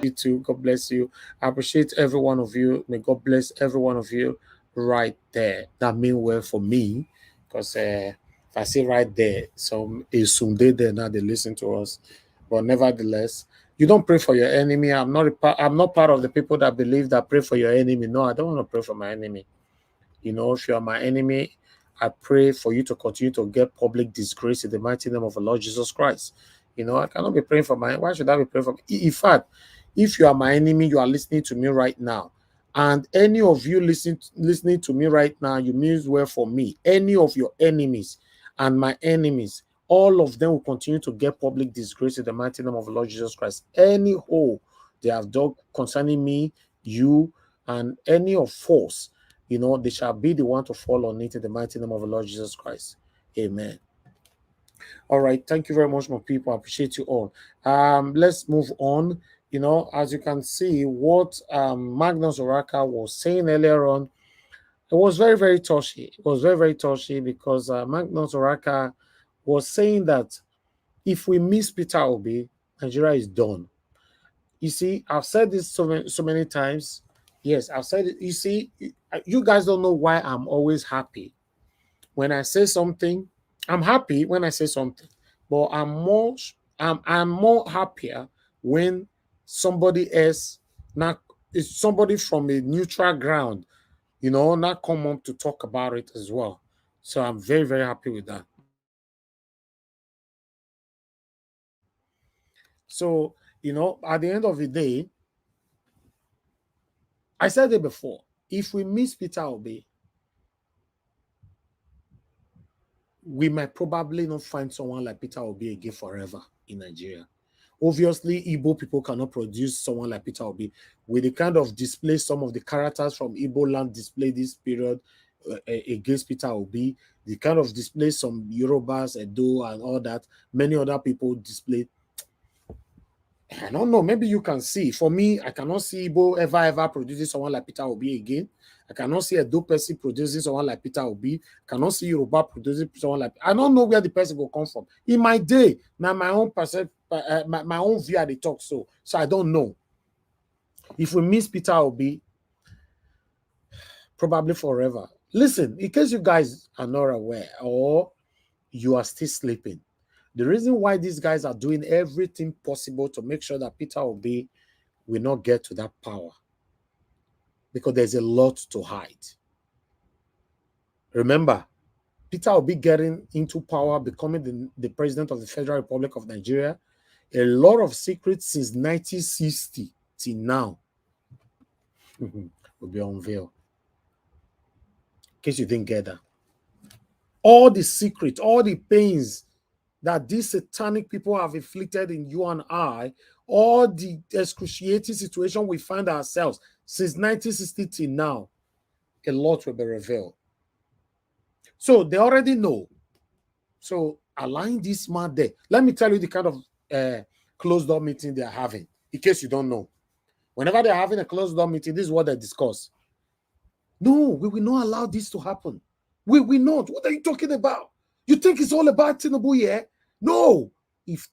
You too. God bless you. I appreciate every one of you. May God bless every one of you right there. That mean well for me, because if I say right there, so they assume they there now they listen to us. But nevertheless, you don't pray for your enemy. I'm not part of the people that believe that pray for your enemy. No, I don't want to pray for my enemy. If you are my enemy, I pray for you to continue to get public disgrace in the mighty name of the Lord Jesus Christ. I cannot be praying for my. Why should I be praying for? In fact, if you are my enemy, you are listening to me right now, and any of you listening to me right now, you mean well for me. Any of your enemies and my enemies, all of them will continue to get public disgrace in the mighty name of the Lord Jesus Christ. Any hole they have dug concerning me, you, and any of force, they shall be the one to fall on it in the mighty name of the Lord Jesus Christ. Amen. All right. Thank you very much, my people. I appreciate you all. Let's move on. As you can see, what Magnus Oraka was saying earlier on, it was very, very touchy. It was very, very touchy because Magnus Oraka was saying that if we miss Peter Obi, Nigeria is done. You see, I've said this so many times. Yes, I've said it. You see, you guys don't know why I'm always happy. When I say something, I'm happy when I say something, but I'm more happier when somebody else, not is somebody from a neutral ground, not come up to talk about it as well. So I'm very, very happy with that. So, at the end of the day, I said it before, if we miss Peter Obi, we might probably not find someone like Peter Obi again forever in Nigeria. Obviously, Igbo people cannot produce someone like Peter Obi with the kind of display some of the characters from Igbo land display this period against Peter Obi, the kind of display some Yorubas, Edo, and all that, many other people display. I don't know. Maybe you can see. For me, I cannot see Igbo ever producing someone like Peter Obi again. I cannot see a Edo person producing someone like Peter Obi. I cannot see Yoruba producing someone like. I don't know where the person will come from. In my day, now my own person, my own view at the talk. So I don't know. If we miss Peter Obi, probably forever. Listen, in case you guys are not aware or you are still sleeping, the reason why these guys are doing everything possible to make sure that Peter Obi will not get to that power, because there's a lot to hide. Remember, Peter Obi getting into power, becoming the president of the Federal Republic of Nigeria, a lot of secrets since 1960 till now will be unveiled. In case you didn't get that. All the secrets, all the pains that these satanic people have inflicted in you and I, all the excruciating situation we find ourselves since 1960 till now, a lot will be revealed. So they already know. So align this man there. Let me tell you the kind of closed door meeting they are having, in case you don't know. Whenever they're having a closed door meeting, this is what they discuss. No, we will not allow this to happen. We will not. What are you talking about? You think it's all about Tinubu here? No. If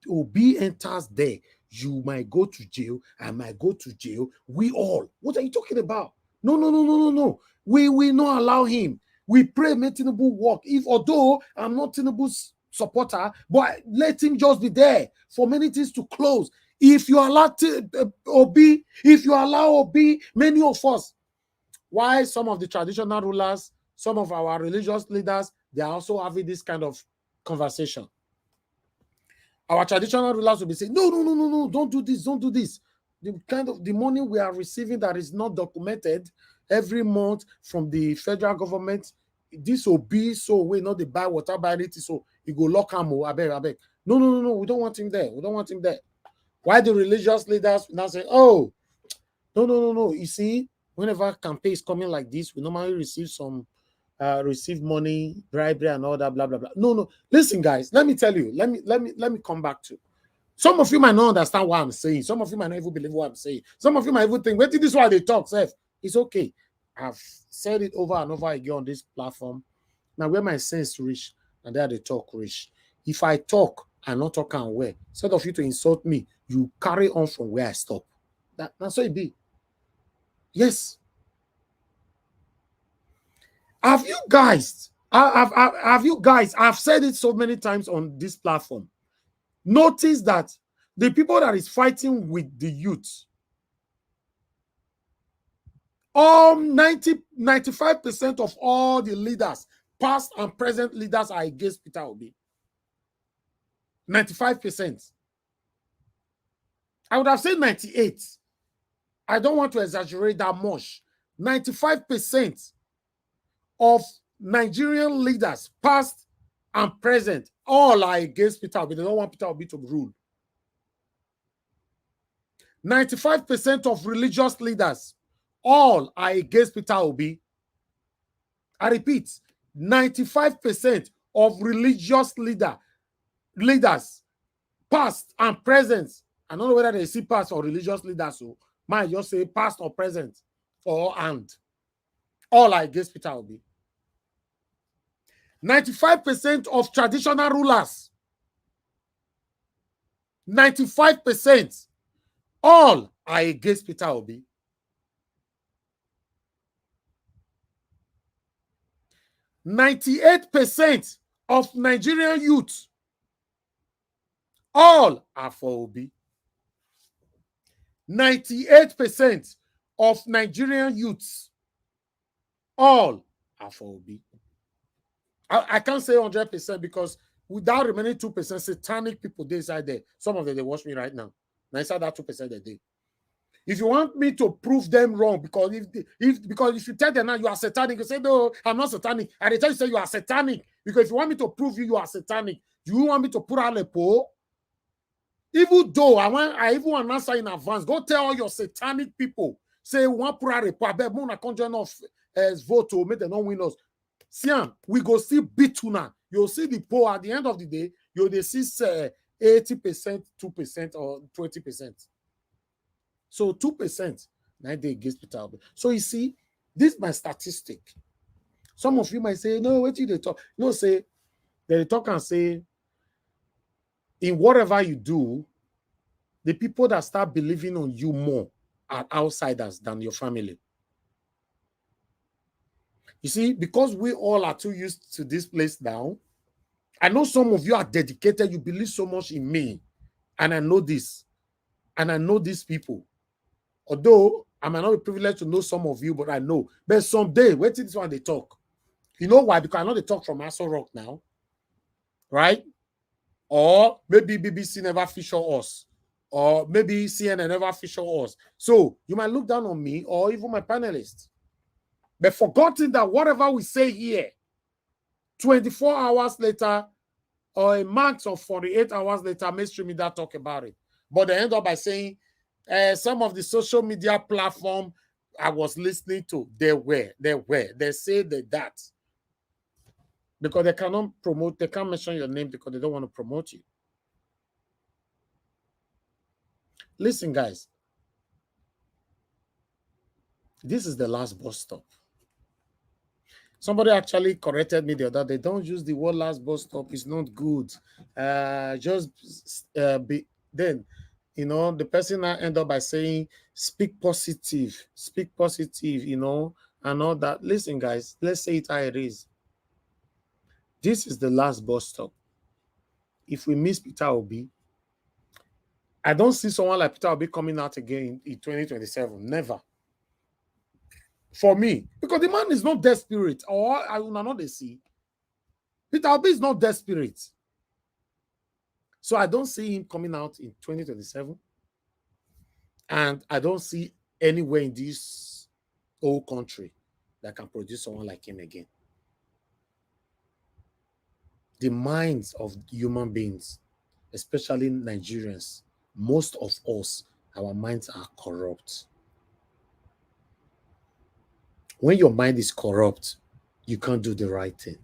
Obi enters there, you might go to jail. I might go to jail. We all. What are you talking about? No. We will not allow him. We pray may Tinubu work. Although I'm not Tinubu's supporter, but let him just be there for many things to close. If you allow Obi, many of us, why some of the traditional rulers, some of our religious leaders, they are also having this kind of conversation. Our traditional rulers will be saying, no, don't do this. The kind of the money we are receiving that is not documented every month from the federal government, this will be so we not the buy water, buy anything, so you go lock him. I beg. No, we don't want him there. Why the religious leaders now say, oh, no. You see, whenever campaign is coming like this, we normally receive money, bribery, and all that, blah blah blah. No. Listen, guys, let me tell you. Let me come back to. Some of you might not understand what I'm saying. Some of you might not even believe what I'm saying. Some of you might even think, wait till this why they talk, Seth. It's okay. I've said it over and over again on this platform. Now, where my sense reach, and there they talk reach. If I talk, and not talk and where. Instead of you to insult me, you carry on from where I stop. That's what it be. Yes. Have you guys, I've said it so many times on this platform. Notice that the people that is fighting with the youth, all 95% of all the leaders, past and present leaders, are against Peter Obi. 95%. I would have said 98. I don't want to exaggerate that much. 95% of Nigerian leaders, past and present, all are against Peter Obi. They don't want Peter Obi to rule. 95% of religious leaders, all are against Peter Obi. I repeat, 95% of religious leaders, past and present. I don't know whether they see past or religious leaders, so might just say past or present or and. All are against Peter Obi. 95% of traditional rulers, 95%, all are against Peter Obi. 98% of Nigerian youth, all are for Obi. 98% of Nigerian youths, all are for Obi. I can't say 100% because without remaining 2%, satanic people they inside there. Some of them they watch me right now. Now inside that 2% they do. If you want me to prove them wrong, because if you tell them now you are satanic, you say no, I'm not satanic. And they tell you say you are satanic because if you want me to prove you are satanic, do you want me to put out a poll? Even though I even want to answer in advance, go tell all your satanic people. Say one put out a poll. I bet more conjure of vote to make them not win us. Sian, we go see beat now. You'll see the poll at the end of the day. You'll see 80%, 2%, or 20%. So 2%, 9 days against Peter Obi. So you see, this is my statistic. Some of you might say, no, what did they talk? No, say they talk and say, in whatever you do, the people that start believing on you more are outsiders than your family. You see, because we all are too used to this place now, I know some of you are dedicated. You believe so much in me. And I know this. And I know these people. Although I might not be privileged to know some of you, but I know. But someday, wait till this one they talk. You know why? Because I know they talk from Aso Rock now. Right? Or maybe BBC never feature us. Or maybe CNN never feature us. So you might look down on me or even my panelists. But forgetting that whatever we say here, 24 hours later, or a max of 48 hours later, mainstream media talk about it. But they end up by saying some of the social media platform I was listening to, they say that. Because they cannot promote, they can't mention your name because they don't want to promote you. Listen, guys. This is the last bus stop. Somebody actually corrected me the other day. Don't use the word last bus stop. It's not good. Then, you know, the person I end up by saying, speak positive, you know, and all that. Listen, guys, let's say it how it is. This is the last bus stop. If we miss Peter Obi, I don't see someone like Peter Obi coming out again in 2027. Never. For me, because the man is not desperate, or I will not see. Peter Obi is not desperate. So I don't see him coming out in 2027. And I don't see anywhere in this whole country that can produce someone like him again. The minds of human beings, especially Nigerians, most of us, our minds are corrupt. When your mind is corrupt, you can't do the right thing.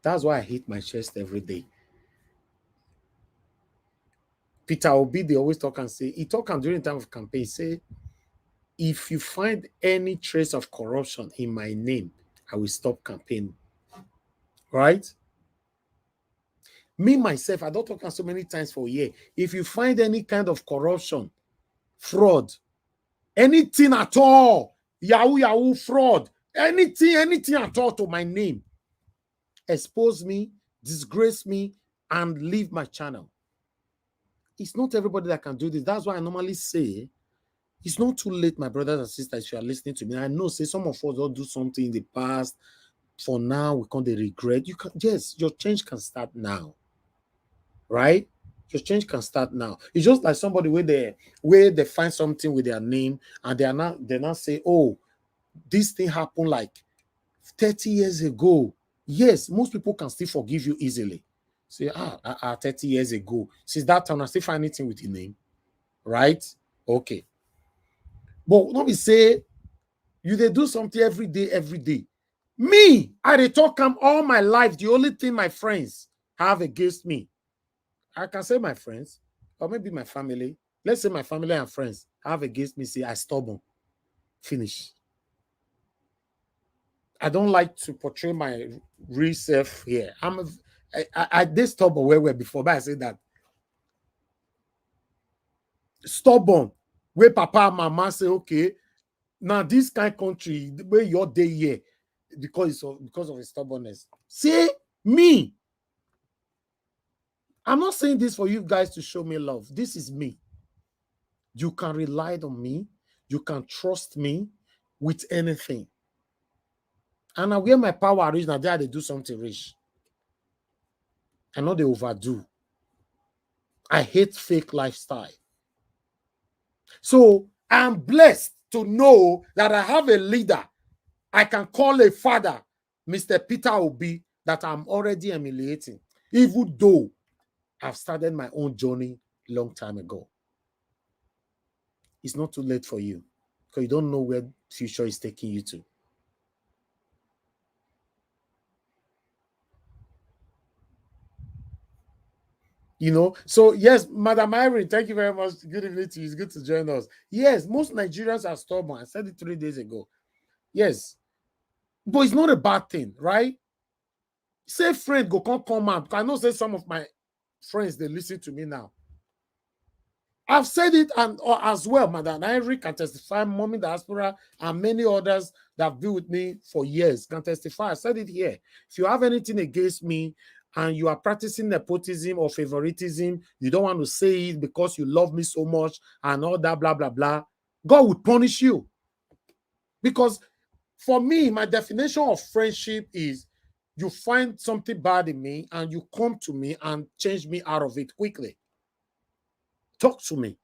That's why I hit my chest every day. Peter Obi, they always talk and say, he talk and during time of campaign, say, if you find any trace of corruption in my name, I will stop campaigning. Right? Me, myself, I don't talk so many times for a year. If you find any kind of corruption, fraud, anything at all, Yahoo, fraud, anything at all to my name, expose me, disgrace me, and leave my channel. It's not everybody that can do this. That's why I normally say, it's not too late, my brothers and sisters, if you are listening to me. I know, say some of us don't do something in the past. For now, we can't regret. You can, yes, your change can start now. Right? Your change can start now. It's just like somebody where they find something with their name and they now say, oh, this thing happened like 30 years ago. Yes, most people can still forgive you easily. Say, 30 years ago. Since that time, I still find anything with your name. Right? Okay. But let me say, they do something every day. Me, I talk them all my life. The only thing my friends have against me, I can say my friends, or maybe my family. Let's say my family and friends have against me, say I stubborn. Finish. I don't like to portray my real self here. I did stubborn where before, but I say that. Stubborn. Where papa and mama say, okay, now this kind of country, where you're there here, because of his stubbornness. See, me. I'm not saying this for you guys to show me love. This is me. You can rely on me. You can trust me with anything. And now where my power is, now they do something rich. I know they overdo. I hate fake lifestyle. So I'm blessed to know that I have a leader. I can call a father, Mr. Peter Obi, that I'm already emulating, even though I've started my own journey a long time ago. It's not too late for you because you don't know where the future is taking you to. You know, so yes, Madam Irene, thank you very much. Good evening to you. It's good to join us. Yes, most Nigerians are stubborn. I said it 3 days ago. Yes, but it's not a bad thing, right? Say friend go come out. I know say some of my friends, they listen to me now. I've said it and as well, Madam Irene can testify, Mommy Diaspora, and many others that have been with me for years can testify. I said it here. If you have anything against me, and you are practicing nepotism or favoritism, you don't want to say it because you love me so much and all that, blah, blah, blah, God will punish you. Because for me, my definition of friendship is you find something bad in me and you come to me and change me out of it quickly. Talk to me.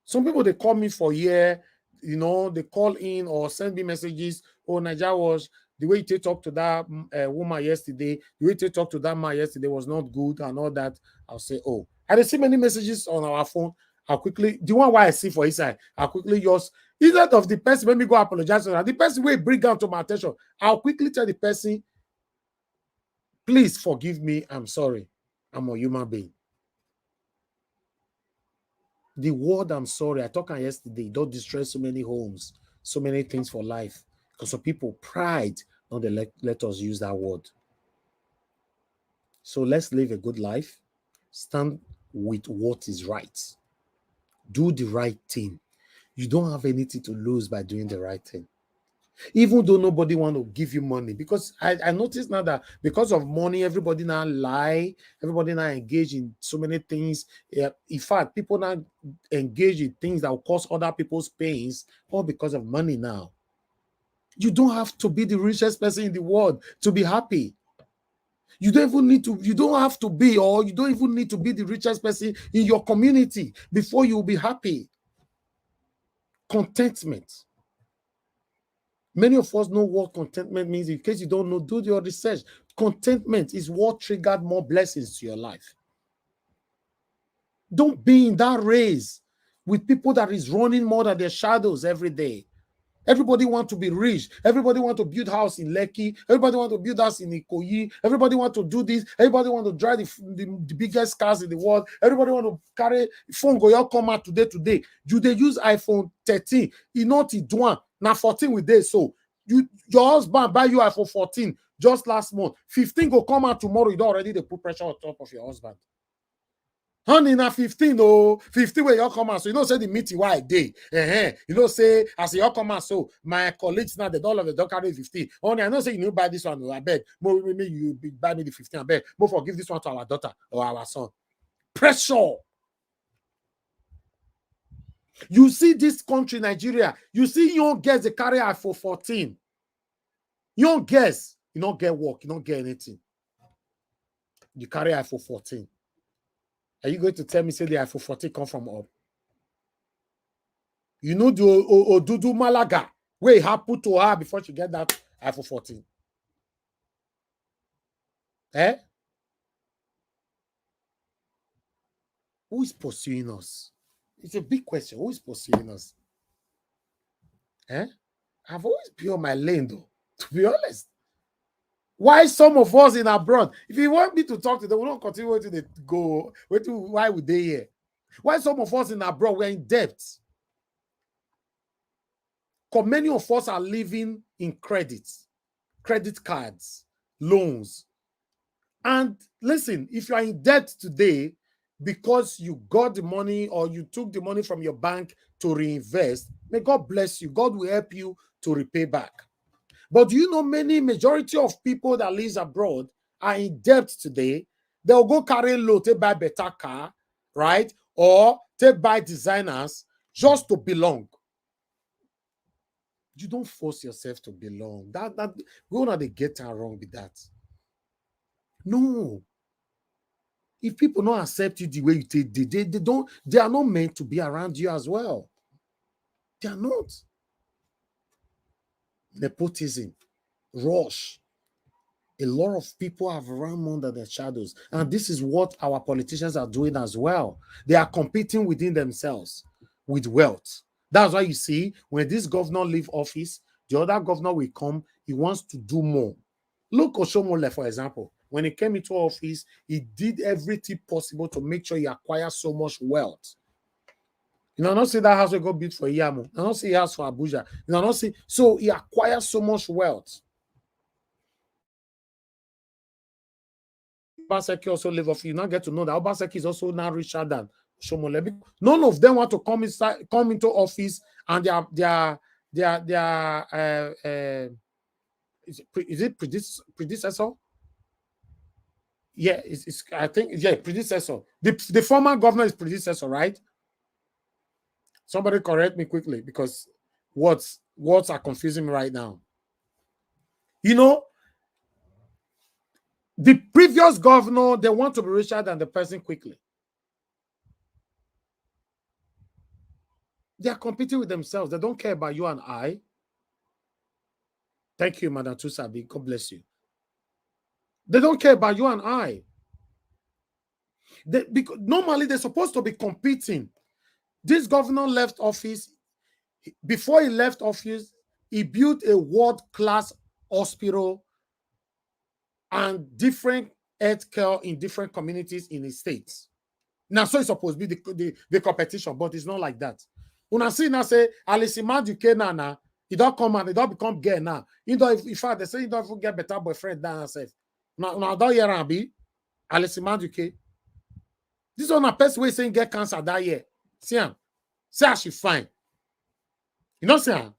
Some people, they call me for a year, you know, they call in or send me messages. Oh, Naija was the way they talked to that woman yesterday, the way they talked to that man yesterday was not good and all that. I'll say, oh, I didn't see many messages on our phone. I'll quickly, the one why I see for his side, I'll quickly just, instead of the person, let me go apologize to her. The person will bring down to my attention. I'll quickly tell the person, please forgive me. I'm sorry. I'm a human being. The word I'm sorry, I talked on yesterday, don't destroy so many homes, so many things for life. Because some people, pride, don't they let us use that word. So let's live a good life. Stand with what is right. Do the right thing. You don't have anything to lose by doing the right thing. Even though nobody want to give you money, because I noticed now that because of money, everybody now lie, everybody now engage in so many things. In fact, people now engage in things that will cause other people's pains, all because of money now. You don't have to be the richest person in the world to be happy. You don't even need to, you don't have to be, or you don't even need to be the richest person in your community before you'll be happy. Contentment. Many of us know what contentment means. In case you don't know, do your research. Contentment is what triggered more blessings to your life. Don't be in that race with people that is running more than their shadows every day. Everybody want to be rich. Everybody want to build house in Lekki. Everybody want to build house in Ikoyi. Everybody want to do this. Everybody want to drive the biggest cars in the world. Everybody want to carry phone. Go your come out today. You they use iPhone 13. You not it one. Now 14 with this. So your husband buy you iPhone 14. just last month. 15 go come out tomorrow. You don't already they put pressure on top of your husband. Honey, now 15, oh, 15 where you come out. So you know, say the meeting why I day. You know, say as you come out, so my colleagues now, the dollar of the don't carry 15. Only I know say you need buy this one. I beg. Maybe you buy me the 15. I beg. More forgive this one to our daughter or our son. Pressure. You see this country, Nigeria, you see young girls they carry iPhone 14. Young girls, you don't get work, you don't get anything. You carry iPhone 14. Are you going to tell me say the iPhone 14 come from up? You know the Odudu Malaga where it happened to her before she get that iPhone 14. Eh? Who is pursuing us? It's a big question. Who is pursuing us? Eh? I've always been on my lane, though, to be honest. Why some of us in abroad? If you want me to talk to them, we don't continue to they go. Why would they here? Why some of us in abroad we're in debt? Because many of us are living in credit cards, loans. And listen, if you are in debt today, because you got the money or you took the money from your bank to reinvest, may God bless you. God will help you to repay back. But do you know majority of people that live abroad are in debt today? They'll go carry loan, they buy better car, right? Or they buy designers just to belong. You don't force yourself to belong. We're not get wrong with that. No. If people don't accept you the way you take, they are not meant to be around you as well. They are not. Nepotism, rush. A lot of people have run under their shadows. And this is what our politicians are doing as well. They are competing within themselves with wealth. That's why you see, when this governor leave office, the other governor will come, he wants to do more. Look Oshomole, for example. When he came into office, he did everything possible to make sure he acquires so much wealth. You know, not see that house will go build for Yamo. I don't see house for Abuja. You know, not see. So he acquires so much wealth. Obaseki also live off. You now get to know that Obaseki is also now richer than Oshomole. None of them want to come into office and is it predecessor? Yeah, I think, yeah, predecessor. The former governor is predecessor, right? Somebody correct me quickly, because words are confusing me right now. You know, the previous governor, they want to be richer than the person quickly. They are competing with themselves. They don't care about you and I. Thank you, Madam Tusabi. God bless you. They don't care about you and I. Because normally they're supposed to be competing. This governor left office. Before he left office, he built a world-class hospital and different healthcare in different communities in his states. Now, so it's supposed to be the competition, but it's not like that. When I see now say, Alisima Duque now, he don't come and he don't become gay now. In fact, they say he don't get better boyfriend than himself. Now don't hear and be Alisima Duque. This one a person way saying get cancer that year. See him. Say how she fine. You know, see him?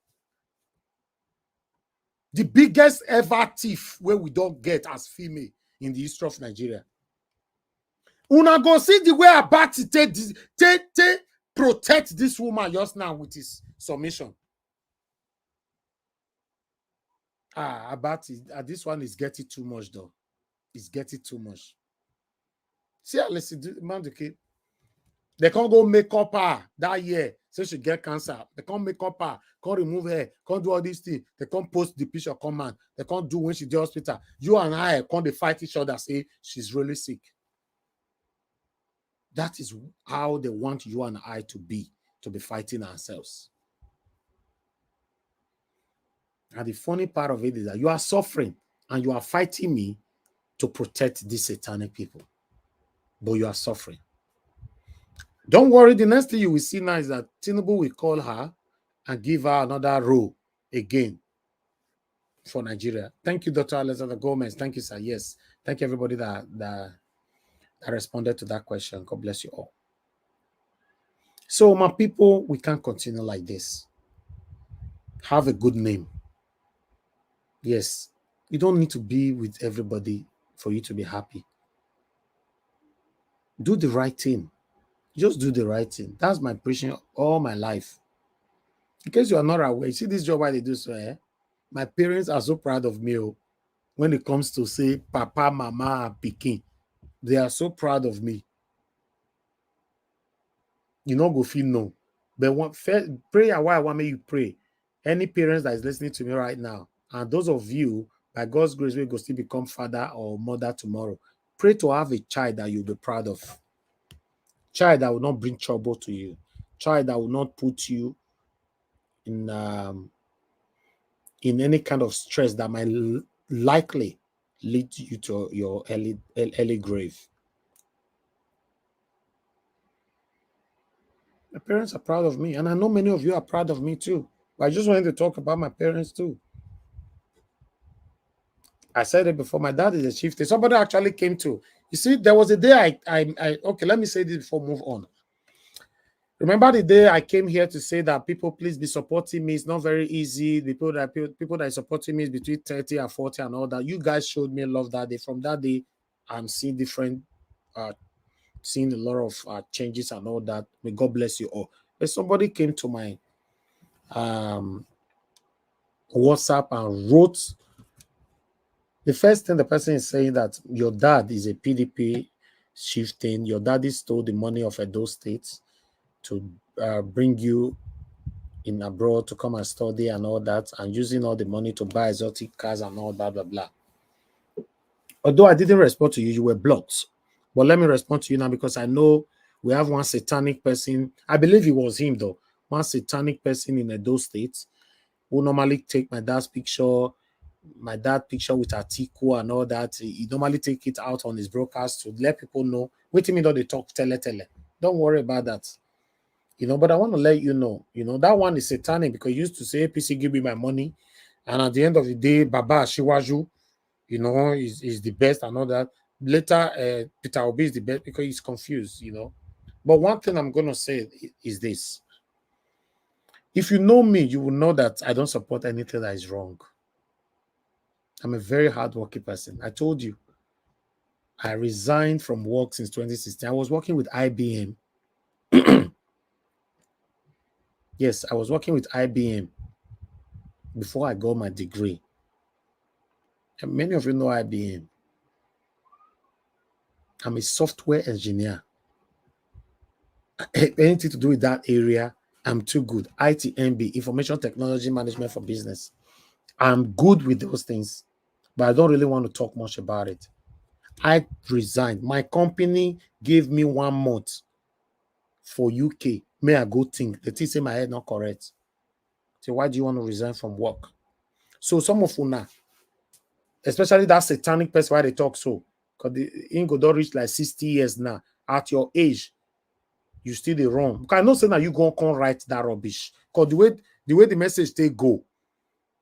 The biggest ever thief where we don't get as female in the history of Nigeria. Una go see the way Abati take protect this woman just now with his submission. Abati, this one is getting too much though. It's getting too much. See how let's do man okay. They can't go make up her that year. So she get cancer. They can't make up her, can't remove her, can't do all these things. They can't post the picture command. They can't do when she do hospital. You and I can't they fight each other, say she's really sick. That is how they want you and I to be fighting ourselves. And the funny part of it is that you are suffering and you are fighting me to protect these satanic people. But you are suffering. Don't worry, the next thing you will see now is that Tinubu will call her and give her another role again. for Nigeria. Thank you, Dr. Alexander Gomez. Thank you, sir. Yes. Thank you, everybody that responded to that question. God bless you all. So, my people, we can't continue like this. Have a good name. Yes. You don't need to be with everybody for you to be happy. Do the right thing. Just do the right thing. That's my preaching all my life. In case you are not aware, you see this job why they do so, eh? My parents are so proud of me when it comes to say papa, mama, pikin. They are so proud of me. You know, go feel no. But one prayer, why I want me you pray. Any parents that is listening to me right now, and those of you, by God's grace, will go still become father or mother tomorrow. Pray to have a child that you'll be proud of. Child that will not bring trouble to you. Child that will not put you in any kind of stress that might likely lead you to your early grave. My parents are proud of me, and I know many of you are proud of me too. But I just wanted to talk about my parents too. I said it before. My dad is a chieftain. Somebody actually came to. You see, there was a day I okay. Let me say this before move on. Remember the day I came here to say that people please be supporting me. It's not very easy. The people that are supporting me is between 30 and 40 and all that. You guys showed me love that day. From that day, I'm seeing different, seeing a lot of changes and all that. May God bless you all. But somebody came to my WhatsApp and wrote. The first thing the person is saying that your dad is a PDP chieftain. Your daddy stole the money of Edo State to bring you in abroad to come and study and all that, and using all the money to buy exotic cars and all blah, blah, blah. Although I didn't respond to you, you were blocked. But let me respond to you now because I know we have one satanic person. I believe it was him though. One satanic person in Edo State who normally take my dad's picture with Atiku and all that. He normally take it out on his broadcast to let people know. Wait till me know they talk tele. Don't worry about that. But I want to let you know, that one is satanic because he used to say, APC, give me my money. And at the end of the day, Baba Shiwaju, is the best and all that. Later, Peter Obi is the best because he's confused, But one thing I'm going to say is this. If you know me, you will know that I don't support anything that is wrong. I'm a very hardworking person. I told you, I resigned from work since 2016. I was working with IBM. Yes, I was working with IBM before I got my degree. And many of you know IBM. I'm a software engineer. Anything to do with that area, I'm too good. ITMB, Information Technology Management for Business. I'm good with those things, but I don't really want to talk much about it. I resigned. My company gave me 1 month for UK. May I go think? The thing say my head not correct. So why do you want to resign from work? So some of you now, especially that satanic person why they talk so, because the Ingo don't reach like 60 years now. At your age, you still the wrong. Because I know say now you go come write that rubbish. Because the way the message they go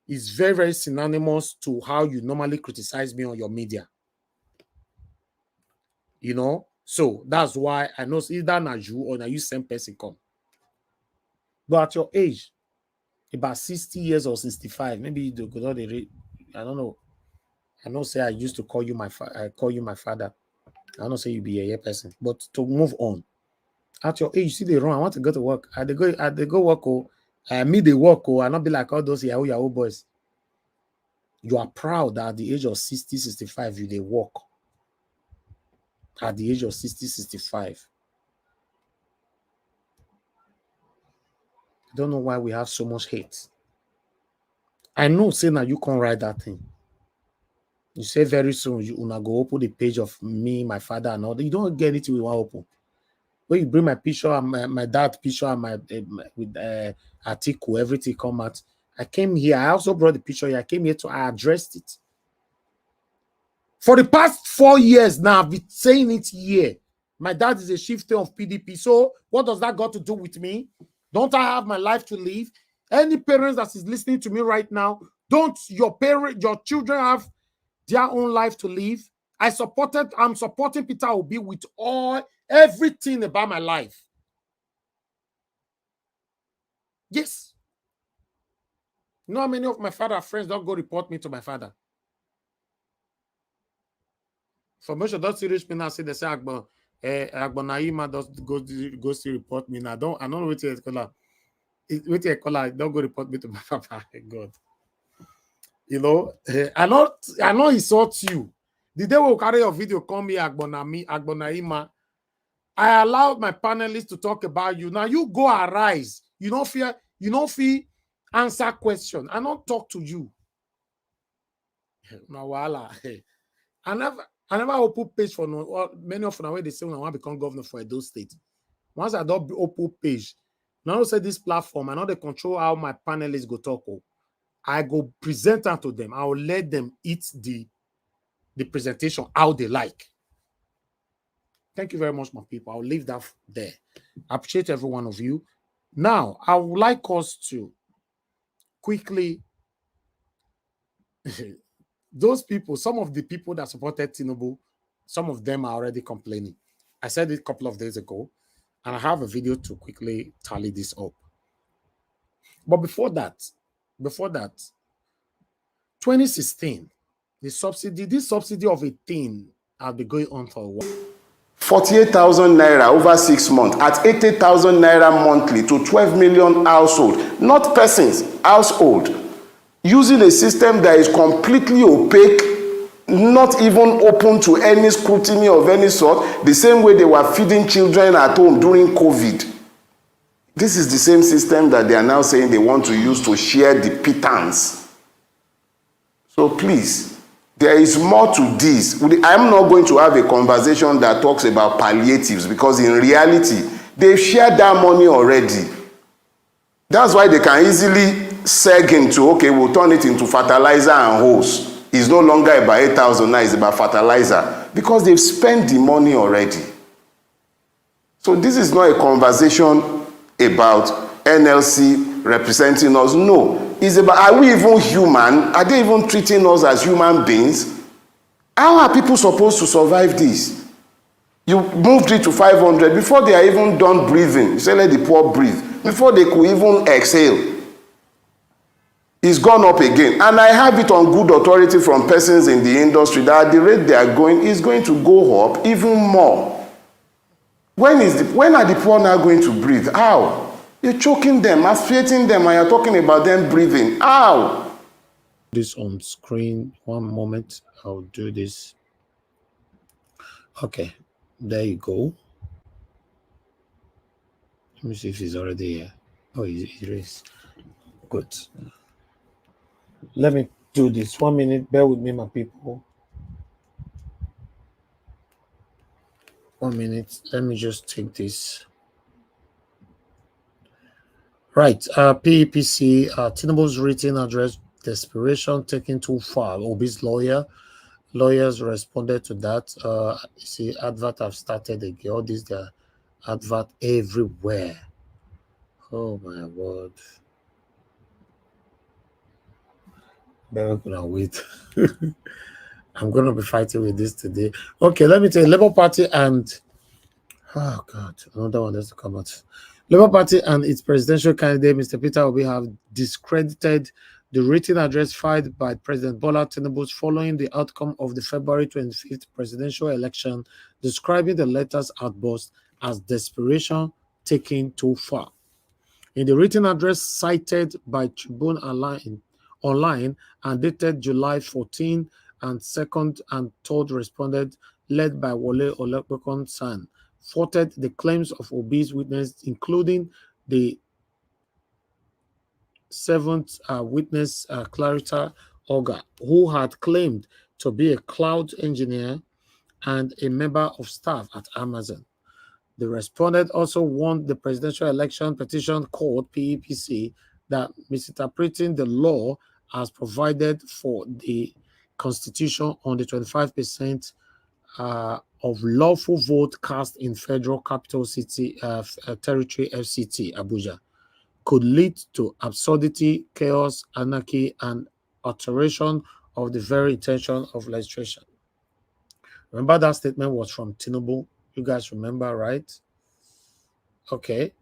is very, very synonymous to how you normally criticize me on your media. So that's why I know either na you or na you same person come. But at your age, about 60 years or 65, maybe you go down the I don't know. I know say I used to call you my father. I don't say you be a year person. But to move on. At your age, you see they run. I want to go to work. I they go work. Me they work. I not be like all those Yahoo boys. You are proud that at the age of 60, 65, you they work. At the age of 60, 65. I don't know why we have so much hate. I know, say now you can't write that thing. You say very soon you una go open the page of me, my father, and all that. You don't get it we want open. When you bring my picture and my dad picture and my with article, everything come out. I came here. I also brought the picture here. I came here I addressed it. For the past 4 years now, I've been saying it here. My dad is a chieftain of PDP. So what does that got to do with me? Don't I have my life to live? Any parents that is listening to me right now, Don't your children have their own life to live? I'm supporting Peter Obi with everything about my life. Yes. You know how many of my father's friends don't go report me to my father? For most of those serious people now say they say Naima does go to report me now. I don't know what you call her. Don't go report me to my papa. God. You know, I know he sought you. The day we'll carry your video, call me Agbonaima. I allowed my panelists to talk about you. Now you go arise. You don't fear answer question. I don't talk to you. Now, voila. I never open page for many of them when they say when I want to become governor for Edo State. Once I don't open page, now I say this platform, I know they control how my panelists go talk. I go present them to them. I will let them eat the presentation how they like. Thank you very much, my people. I'll leave that there. I appreciate every one of you. Now, I would like us to quickly those people, some of the people that supported Tinubu, some of them are already complaining. I said it a couple of days ago, and I have a video to quickly tally this up. But before that, 2016, this subsidy of a thing has been going on for a while. 48,000 naira over 6 months at 80,000 naira monthly to 12 million household, not persons, household, using a system that is completely opaque, not even open to any scrutiny of any sort, the same way they were feeding children at home during COVID. This is the same system that they are now saying they want to use to share the pittance. So please, there is more to this. I'm not going to have a conversation that talks about palliatives because in reality, they've shared that money already. That's why they can easily seg into, okay, we'll turn it into fertilizer and hose. It's no longer about 8,000 now, it's about fertilizer because they've spent the money already. So this is not a conversation about NLC representing us. No. It's about, are we even human? Are they even treating us as human beings? How are people supposed to survive this? You moved it to 500 before they are even done breathing. You say let the poor breathe. Before they could even exhale. It's gone up again. And I have it on good authority from persons in the industry that at the rate they are going, is going to go up even more. When are the poor now going to breathe? How? You're choking them, asphyxiating them, and you're talking about them breathing. How? This on screen. One moment. I'll do this. Okay. There you go. Let me see if he's already here. Oh, he is. Good. Let me do this. 1 minute. Bear with me, my people. 1 minute. Let me just take this. Right. PEPC, Tinubu's written address, Desperation taken too far. Obi's lawyers responded to that. You see, advert have started again. All these, the advert everywhere. Oh my word. Better gonna wait. I'm gonna be fighting with this today. Okay, let me tell you, Labour Party and oh god, another one has to come out. Labour Party and its presidential candidate, Mr. Peter Obi, have discredited the written address filed by President Bola Tinubu following the outcome of the February 25th presidential election, describing the latter's outburst as desperation taken too far. In the written address cited by Tribune Online and dated July 14, and second and third responded, led by Wole Olekpekon San, faulted the claims of Obi's witness, including the seventh witness, Clarita Oga, who had claimed to be a cloud engineer and a member of staff at Amazon. The respondent also warned the Presidential Election Petition Court, PEPC, that misinterpreting the law as provided for the Constitution on the 25% of lawful vote cast in Federal Capital City Territory FCT, Abuja, could lead to absurdity, chaos, anarchy, and alteration of the very intention of legislation. Remember that statement was from Tinubu. You guys remember, right? Okay.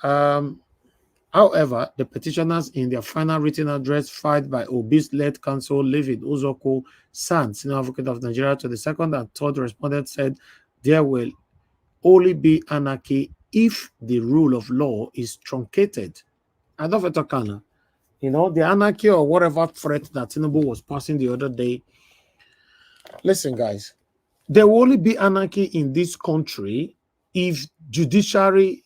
However, the petitioners in their final written address filed by Obi's led counsel David Uzoko San, senior advocate of Nigeria, to the second and third respondent said there will only be anarchy if the rule of law is truncated. I don't know, you know, the anarchy or whatever threat that Tinubu was passing the other day. Listen, guys, there will only be anarchy in this country if judiciary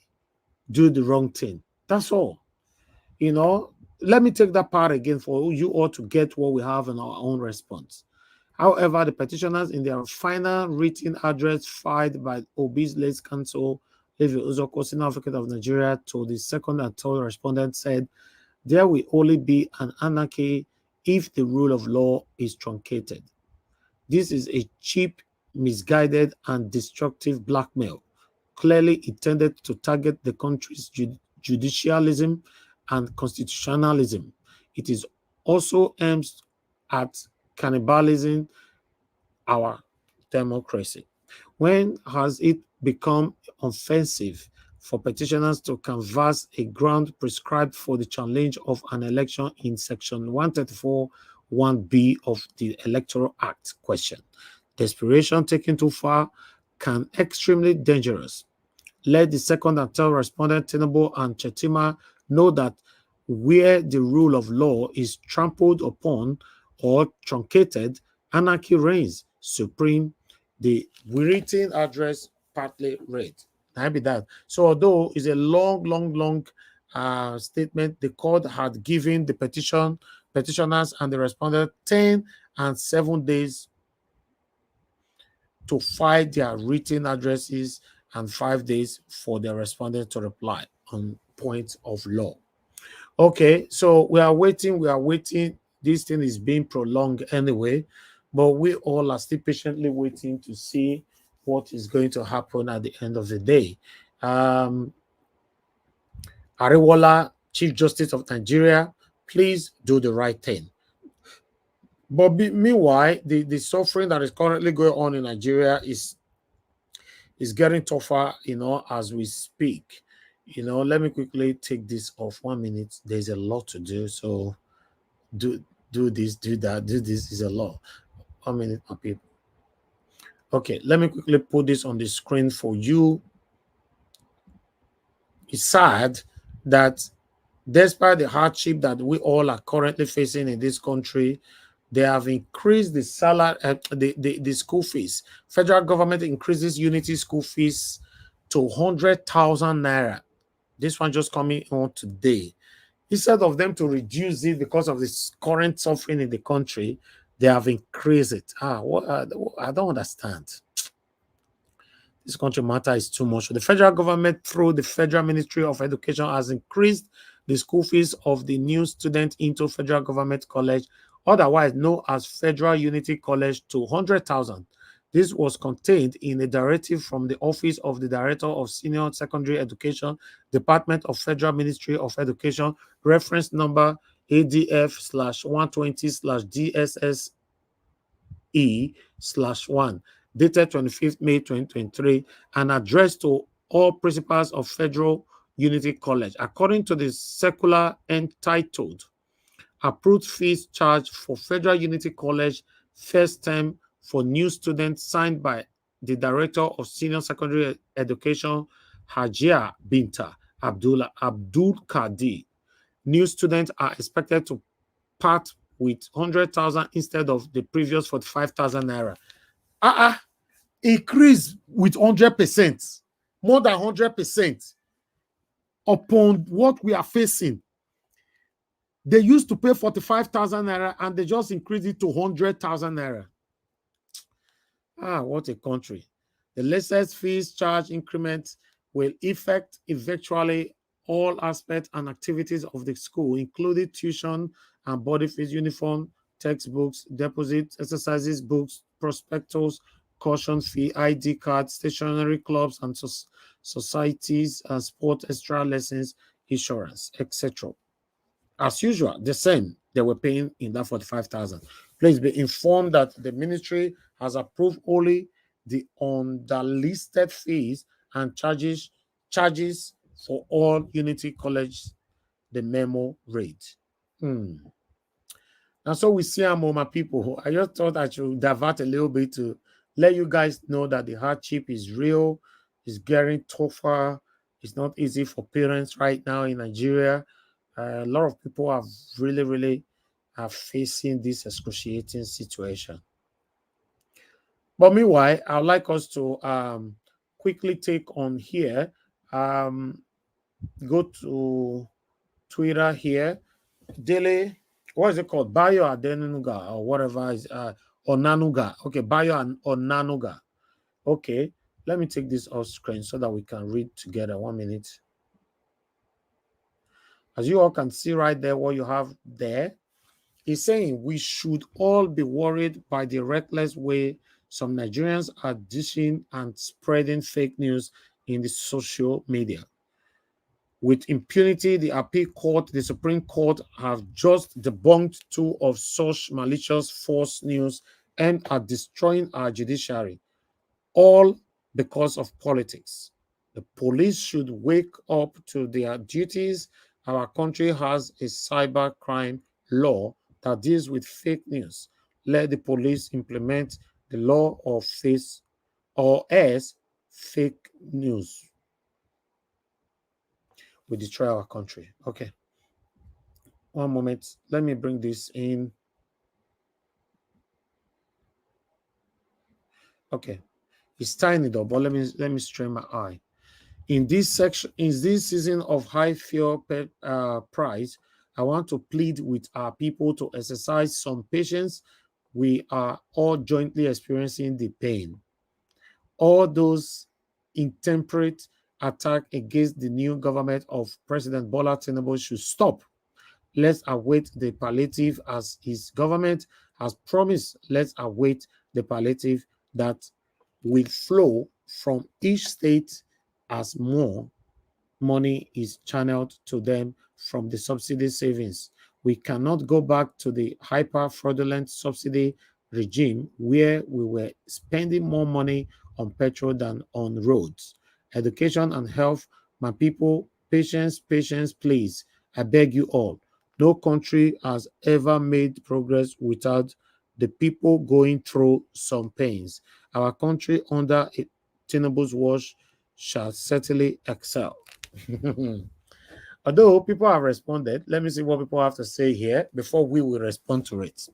do the wrong thing. That's all. You know, let me take that part again for you all to get what we have in our own response. However, the petitioners in their final written address filed by Obi's late counsel, David Uzoko, senior advocate of Nigeria, to the second and third respondent said, there will only be an anarchy if the rule of law is truncated. This is a cheap, misguided, and destructive blackmail, clearly intended to target the country's judicialism and constitutionalism. It is also aims at cannibalizing our democracy. When has it become offensive for petitioners to canvass a ground prescribed for the challenge of an election in Section 134 1B of the Electoral Act? Question. Desperation taken too far can extremely dangerous. Let the second and third respondent, Tinubu and Chetima, know that where the rule of law is trampled upon or truncated, anarchy reigns supreme. The written address partly read. I be that. So although it's a long statement, the court had given the petitioners and the respondent 10 and 7 days to file their written addresses and 5 days for the respondent to reply on points of law. Okay, so we are waiting. This thing is being prolonged anyway, but we all are still patiently waiting to see what is going to happen at the end of the day. Ariwola, Chief Justice of Nigeria, please do the right thing. But meanwhile, the suffering that is currently going on in Nigeria is getting tougher, you know, as we speak. You know, let me quickly take this off 1 minute. There's a lot to do, so do this, do that, do this is a lot. 1 minute, my people. Okay, let me quickly put this on the screen for you. It's sad that despite the hardship that we all are currently facing in this country, they have increased the salary, the school fees. Federal government increases Unity school fees to 100,000 naira. This one just coming on today. Instead of them to reduce it because of this current suffering in the country, they have increased it. I don't understand. This country matter is too much. The federal government, through the Federal Ministry of Education, has increased the school fees of the new student into Federal Government College, otherwise known as Federal Unity College, to 100,000. This was contained in a directive from the Office of the Director of Senior Secondary Education, Department of Federal Ministry of Education, reference number ADF/120/DSSE/1, dated 25th May 2023, and addressed to all principals of Federal Unity College. According to the circular entitled Approved Fees Charged for Federal Unity College First Term for New Students, signed by the Director of Senior Secondary Education, Hajia Binta Abdul Kadir, new students are expected to part with 100,000 instead of the previous 45,000 naira. Increase with 100%, more than 100% upon what we are facing. They used to pay 45,000 naira and they just increased it to 100,000 naira. What a country. The latest fees charge increment will affect eventually all aspects and activities of the school, including tuition and body fees, uniform, textbooks, deposits, exercises, books, prospectus, caution fee, ID cards, stationery clubs and societies, and sport extra lessons, insurance, etc. As usual, the same they were paying in that 45,000. Please be informed that the ministry has approved only the underlisted fees and charges for all Unity College, the memo rate. And so we see my people. I just thought I should divert a little bit to let you guys know that the hardship is real, it's getting tougher. It's not easy for parents right now in Nigeria. A lot of people are really are facing this excruciating situation. But meanwhile, I'd like us to quickly take on here. Go to Twitter here. Daily, what is it called? Bayo Adenuga or whatever is Onanuga. Okay, Bayo and Onanuga. Okay, let me take this off screen so that we can read together. 1 minute. As you all can see right there, what you have there is saying we should all be worried by the reckless way some Nigerians are dishing and spreading fake news in the social media. With impunity, the appeal court, the Supreme Court have just debunked 2 of such malicious false news and are destroying our judiciary, all because of politics. The police should wake up to their duties. Our country has a cybercrime law that deals with fake news. Let the police implement the law of face or as fake news will destroy our country. Okay. 1 moment. Let me bring this in. Okay. It's tiny though, but let me strain my eye. In this section, in this season of high fuel price, I want to plead with our people to exercise some patience. We are all jointly experiencing the pain. All those intemperate attack against the new government of President Bola Tinubu should stop. Let's await the palliative as his government has promised. Let's await the palliative that will flow from each state as more money is channeled to them from the subsidy savings. We cannot go back to the hyper fraudulent subsidy regime where we were spending more money on petrol than on roads. Education and health, my people, patience, please. I beg you all. No country has ever made progress without the people going through some pains. Our country under Tinubu's watch shall certainly excel. Although people have responded, let me see what people have to say here before we will respond to it.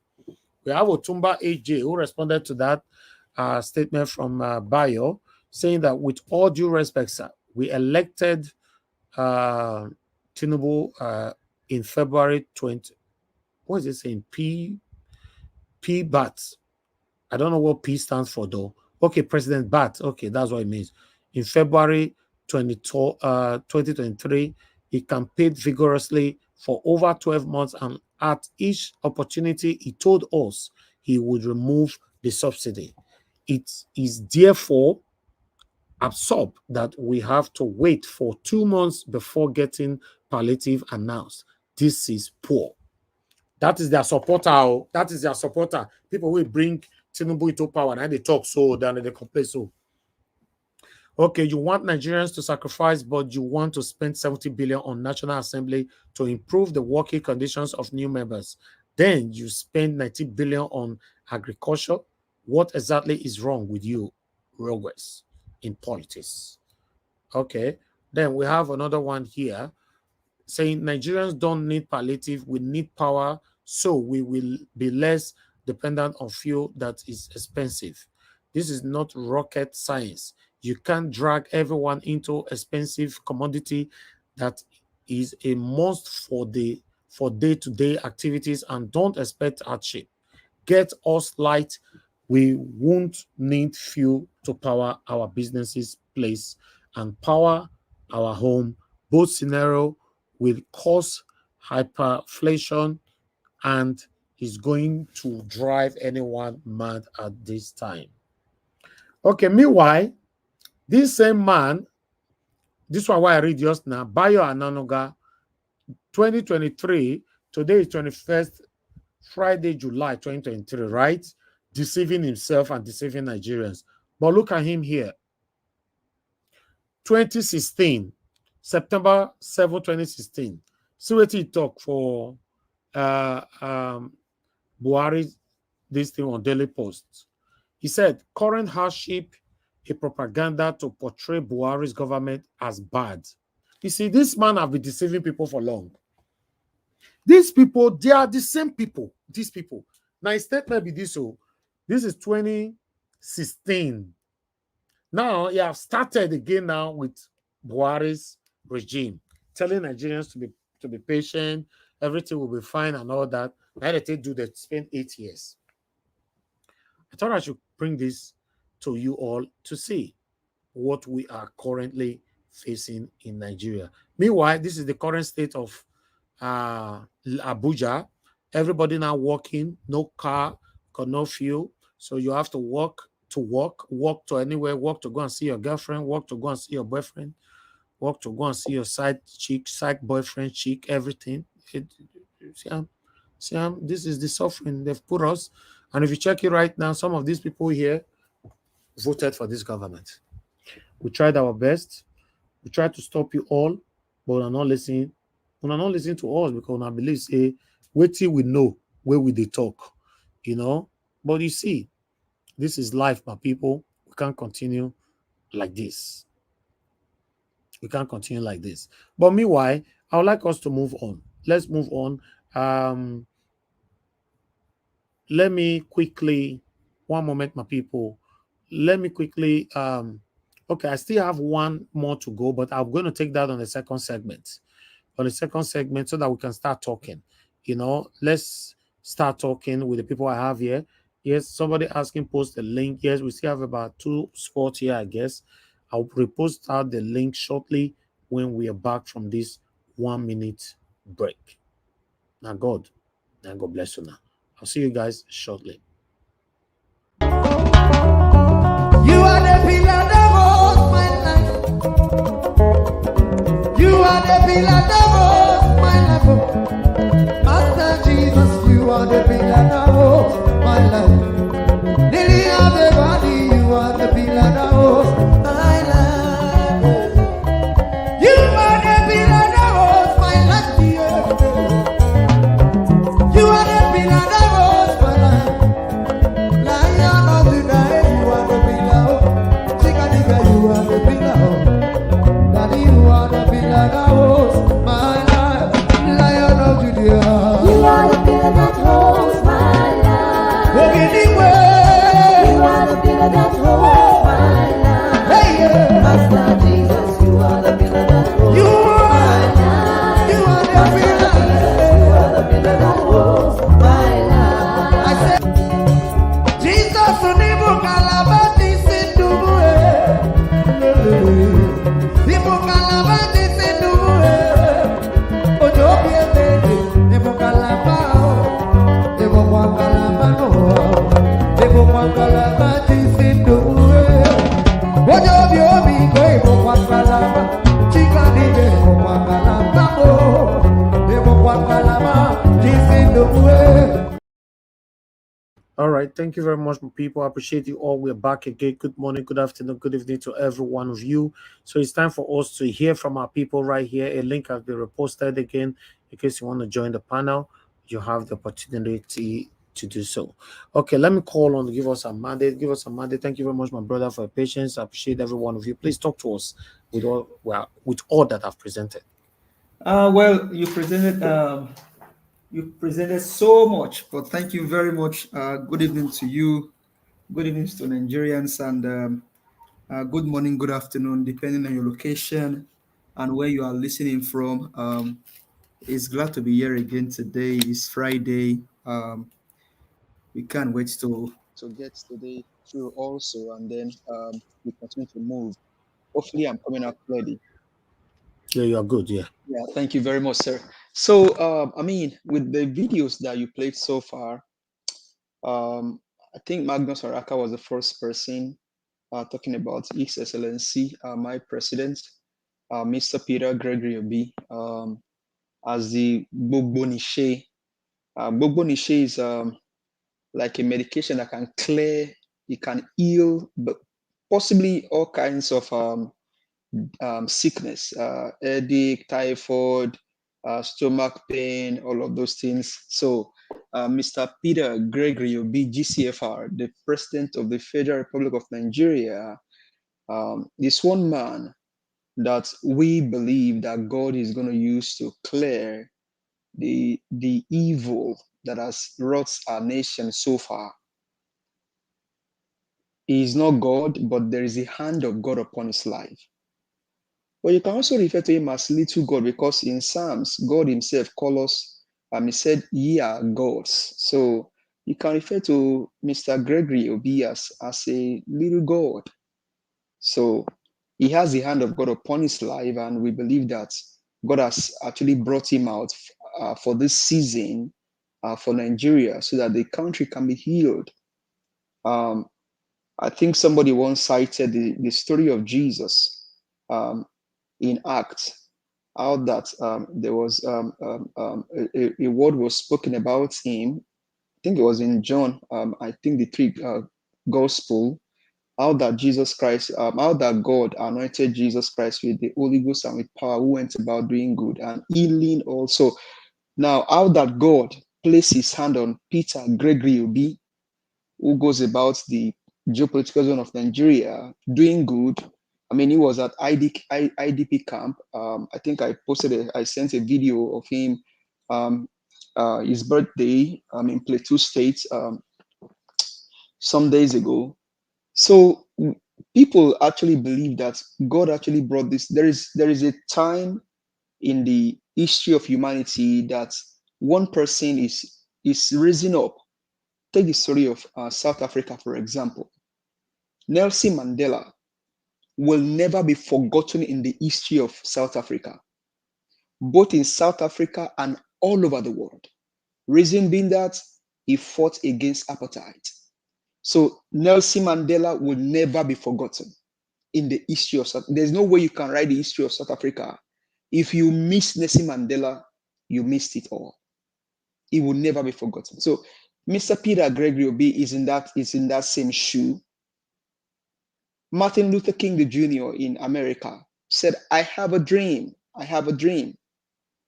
We have Otumba AJ who responded to that statement from Bayo, saying that with all due respect, sir, we elected Tinubu in February 20. What is it saying? P-BAT. I don't know what P stands for though. Okay, President Bat. Okay, that's what it means. In February 2023, he campaigned vigorously for over 12 months, and at each opportunity, he told us he would remove the subsidy. It is therefore absurd that we have to wait for 2 months before getting palliative announced. This is poor. That is their supporter. That is their supporter. People will bring Tinubu into power and they talk so, then they complain so. Okay, you want Nigerians to sacrifice, but you want to spend 70 billion on National Assembly to improve the working conditions of new members. Then you spend 90 billion on agriculture. What exactly is wrong with you, Rogers, in politics? Okay, then we have another one here saying Nigerians don't need palliative, we need power, so we will be less dependent on fuel that is expensive. This is not rocket science. You can't drag everyone into expensive commodity that is a must for day-to-day activities and don't expect hardship. Get us light. We won't need fuel to power our businesses, place, and power our home. Both scenario will cause hyperinflation and is going to drive anyone mad at this time. Okay, meanwhile, this same man, this one why I read just now, Bayo Ananoga, 2023, Today is 21st, Friday, July 2023, right? Deceiving himself and deceiving Nigerians. But look at him here. 2016, September 7, 2016. See what he talk for Buhari, this thing on Daily Post. He said, current hardship, a propaganda to portray Buhari's government as bad. You see, this man have been deceiving people for long. These people, they are the same people. These people. Now, his statement be this. So, this is 2016. Now, he have started again now with Buhari's regime, telling Nigerians to be patient, everything will be fine and all that. Now they do that, spend 8 years. I thought I should bring this to you all to see what we are currently facing in Nigeria. Meanwhile, this is the current state of Abuja. Everybody now walking, no car, got no fuel. So you have to walk to work, walk to anywhere, walk to go and see your girlfriend, walk to go and see your boyfriend, walk to go and see your side chick, side boyfriend, chick, everything. This is the suffering they've put us. And if you check it right now, some of these people here voted for this government. We tried our best. We tried to stop you all, but we're not listening. We're not listening to us because I believe, say, wait till we know where we they talk, you know. But you see, this is life, my people. We can't continue like this. We can't continue like this. But meanwhile, I would like us to move on. Let's move on. Let me quickly, one moment, my people. Let me quickly, okay, I still have one more to go, but I'm going to take that on the second segment. On the second segment, so that we can start talking. You know, let's start talking with the people I have here. Yes, somebody asking post the link. Yes, we still have about 2 spots here, I guess. I'll repost out the link shortly when we are back from this 1 minute break. Now God bless you now. I'll see you guys shortly. You are the pillar that holds my life. You are the pillar that holds my life. Master Jesus, you are the pillar that holds my life. Lily of the body, you are the pillar that holds my life. You are the pillar that holds my life. You are the pillar that holds my life. Lion of the night, you are the pillar. Chickadee, you are the pillar. Daddy, you are the pillar that holds my life. Lion of Judea. You are the pillar that holds my life. Anyway. You are the pillar that holds my life. Hey, yeah. Master Jesus, you are the pillar that holds You my are. life. You are the Master pillar. Jesus, you are the pillar that holds my life. I said, Jesus, Nibu Kalabati Sindubu. Nibu Kalabati Sindubu. Ojobi Ebede, Nibu Kalabao. Nibu Kalabao. Nibu Kalabati Sindubu. Ojobi Obi Go Nibu Kalaba. Chikani Nibu Kalabao. Nibu Kalabati Sindubu. All right. Thank you very much, people. I appreciate you all. We're back again. Good morning, good afternoon, good evening to every one of you. So it's time for us to hear from our people right here. A link has been reposted again. In case you want to join the panel, you have the opportunity to do so. Okay, let me call on to give us a mandate. Give us a mandate. Thank you very much, my brother, for your patience. I appreciate every one of you. Please talk to us with all that I've presented. Well, you presented so much, but thank you very much. Good evening to you. Good evening to Nigerians, and good morning, good afternoon, depending on your location and where you are listening from. It's glad to be here again today. It's Friday. We can't wait to get today through also, and then we continue to move. Hopefully, I'm coming out clearly. Yeah, you are good. Yeah. Yeah, thank you very much, sir. So, I mean, with the videos that you played so far, I think Magnus Araka was the first person talking about His Excellency, my president, Mr. Peter Gregory Obi. as the Gbogbonishe. Gbogbonishe is like a medication that can clear, it can heal, but possibly all kinds of sickness, headache, typhoid, stomach pain, all of those things. So, Mr. Peter Gregory Obi, GCFR, the President of the Federal Republic of Nigeria, is one man that we believe that God is going to use to clear the evil that has wrought our nation so far. He is not God, but there is a hand of God upon his life. But you can also refer to him as little God, because in Psalms, God himself calls us, he said, ye are gods. So you can refer to Mr. Gregory Obi as a little God. So he has the hand of God upon his life, and we believe that God has actually brought him out for this season for Nigeria, so that the country can be healed. I think somebody once cited the story of Jesus in Acts, how that there was a word was spoken about him. I think it was in John, I think the three gospel, how that Jesus Christ, how that God anointed Jesus Christ with the Holy Ghost and with power, who went about doing good and healing also. Now, how that God placed his hand on Peter Gregory Obi, who goes about the geopolitical zone of Nigeria doing good. I mean, he was at IDP camp. I think I sent a video of him, his birthday in Plateau State some days ago. So people actually believe that God actually brought this. There is a time in the history of humanity that one person is raising up. Take the story of South Africa, for example. Nelson Mandela will never be forgotten in the history of South Africa, both in South Africa and all over the world. Reason being that he fought against apartheid. So Nelson Mandela will never be forgotten in the history of South Africa. There's no way you can write the history of South Africa. If you miss Nelson Mandela, you missed it all. He will never be forgotten. So Mr. Peter Gregory Obi is in that same shoe. Martin Luther King Jr. in America said, I have a dream. I have a dream.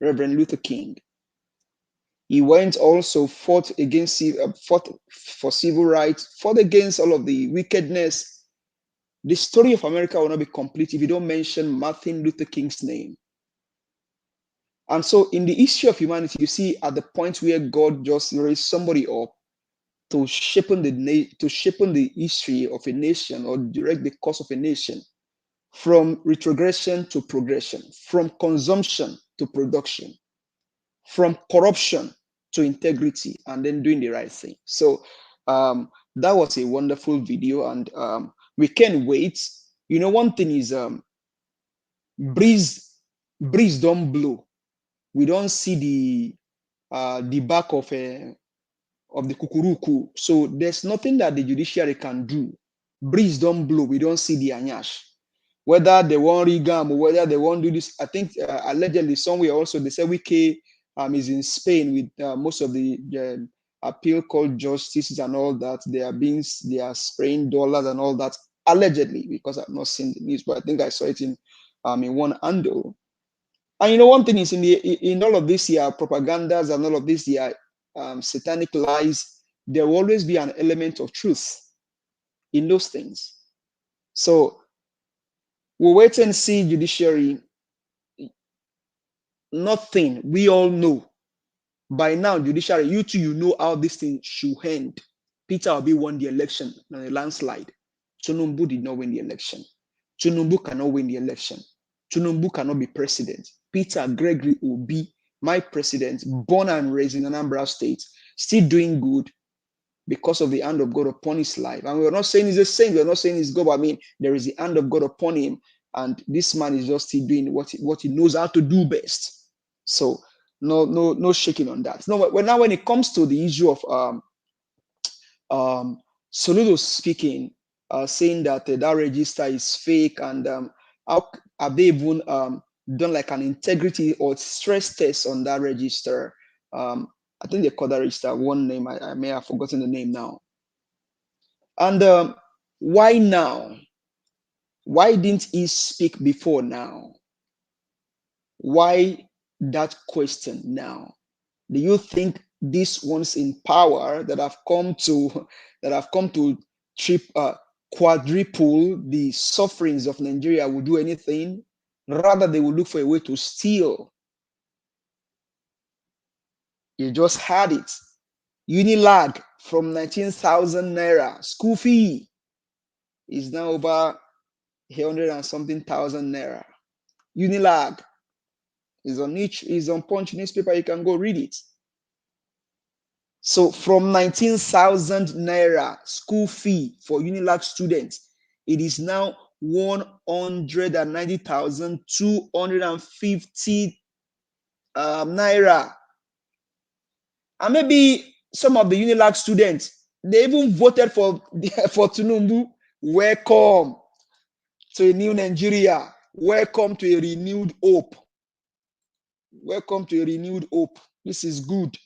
Reverend Luther King. He went also fought for civil rights, fought against all of the wickedness. The story of America will not be complete if you don't mention Martin Luther King's name. And so in the history of humanity, you see at the point where God just raised somebody up to shape the history of a nation or direct the course of a nation, from retrogression to progression, from consumption to production, from corruption to integrity, and then doing the right thing. So that was a wonderful video, and we can't wait. You know, one thing is breeze don't blow. We don't see the back of the kukuruku. So there's nothing that the judiciary can do. Breeze don't blow. We don't see the anyash. Whether they want regam or whether they want to do this, I think allegedly somewhere also they say Wike is in Spain with most of the appeal court justices and all that. They are spraying dollars and all that allegedly, because I've not seen the news, but I think I saw it in one handle. And you know, one thing is in all of this here propagandas and all of this here satanic lies, there will always be an element of truth in those things. So we'll wait and see judiciary. Nothing. We all know. By now, judiciary, you two, you know how this thing should end. Peter Obi won the election on a landslide. Tinubu did not win the election. Tinubu cannot win the election. Tinubu cannot be president. Peter Gregory Obi, my president, born and raised in Anambra State, still doing good because of the hand of God upon his life. And we're not saying he's a saint, we're not saying he's God, but I mean, there is the hand of God upon him, and this man is just still doing what he knows how to do best. So no shaking on that. No, now when it comes to the issue of Soludo speaking, saying that that register is fake, and how have they even done like an integrity or stress test on that register. I think they call that register one name. I may have forgotten the name now. And why now? Why didn't he speak before now? Why that question now? Do you think these ones in power that have come to quadruple the sufferings of Nigeria will do anything? Rather, they will look for a way to steal. You just had it. Unilag from 19,000 naira school fee is now over 100 and something thousand naira. Unilag is on Punch newspaper. You can go read it. So from 19,000 naira school fee for Unilag students, it is now 190,250 naira. And maybe some of the Unilag students, they even voted for Tinubu. Welcome to a new Nigeria. Welcome to a renewed hope. Welcome to a renewed hope. This is good.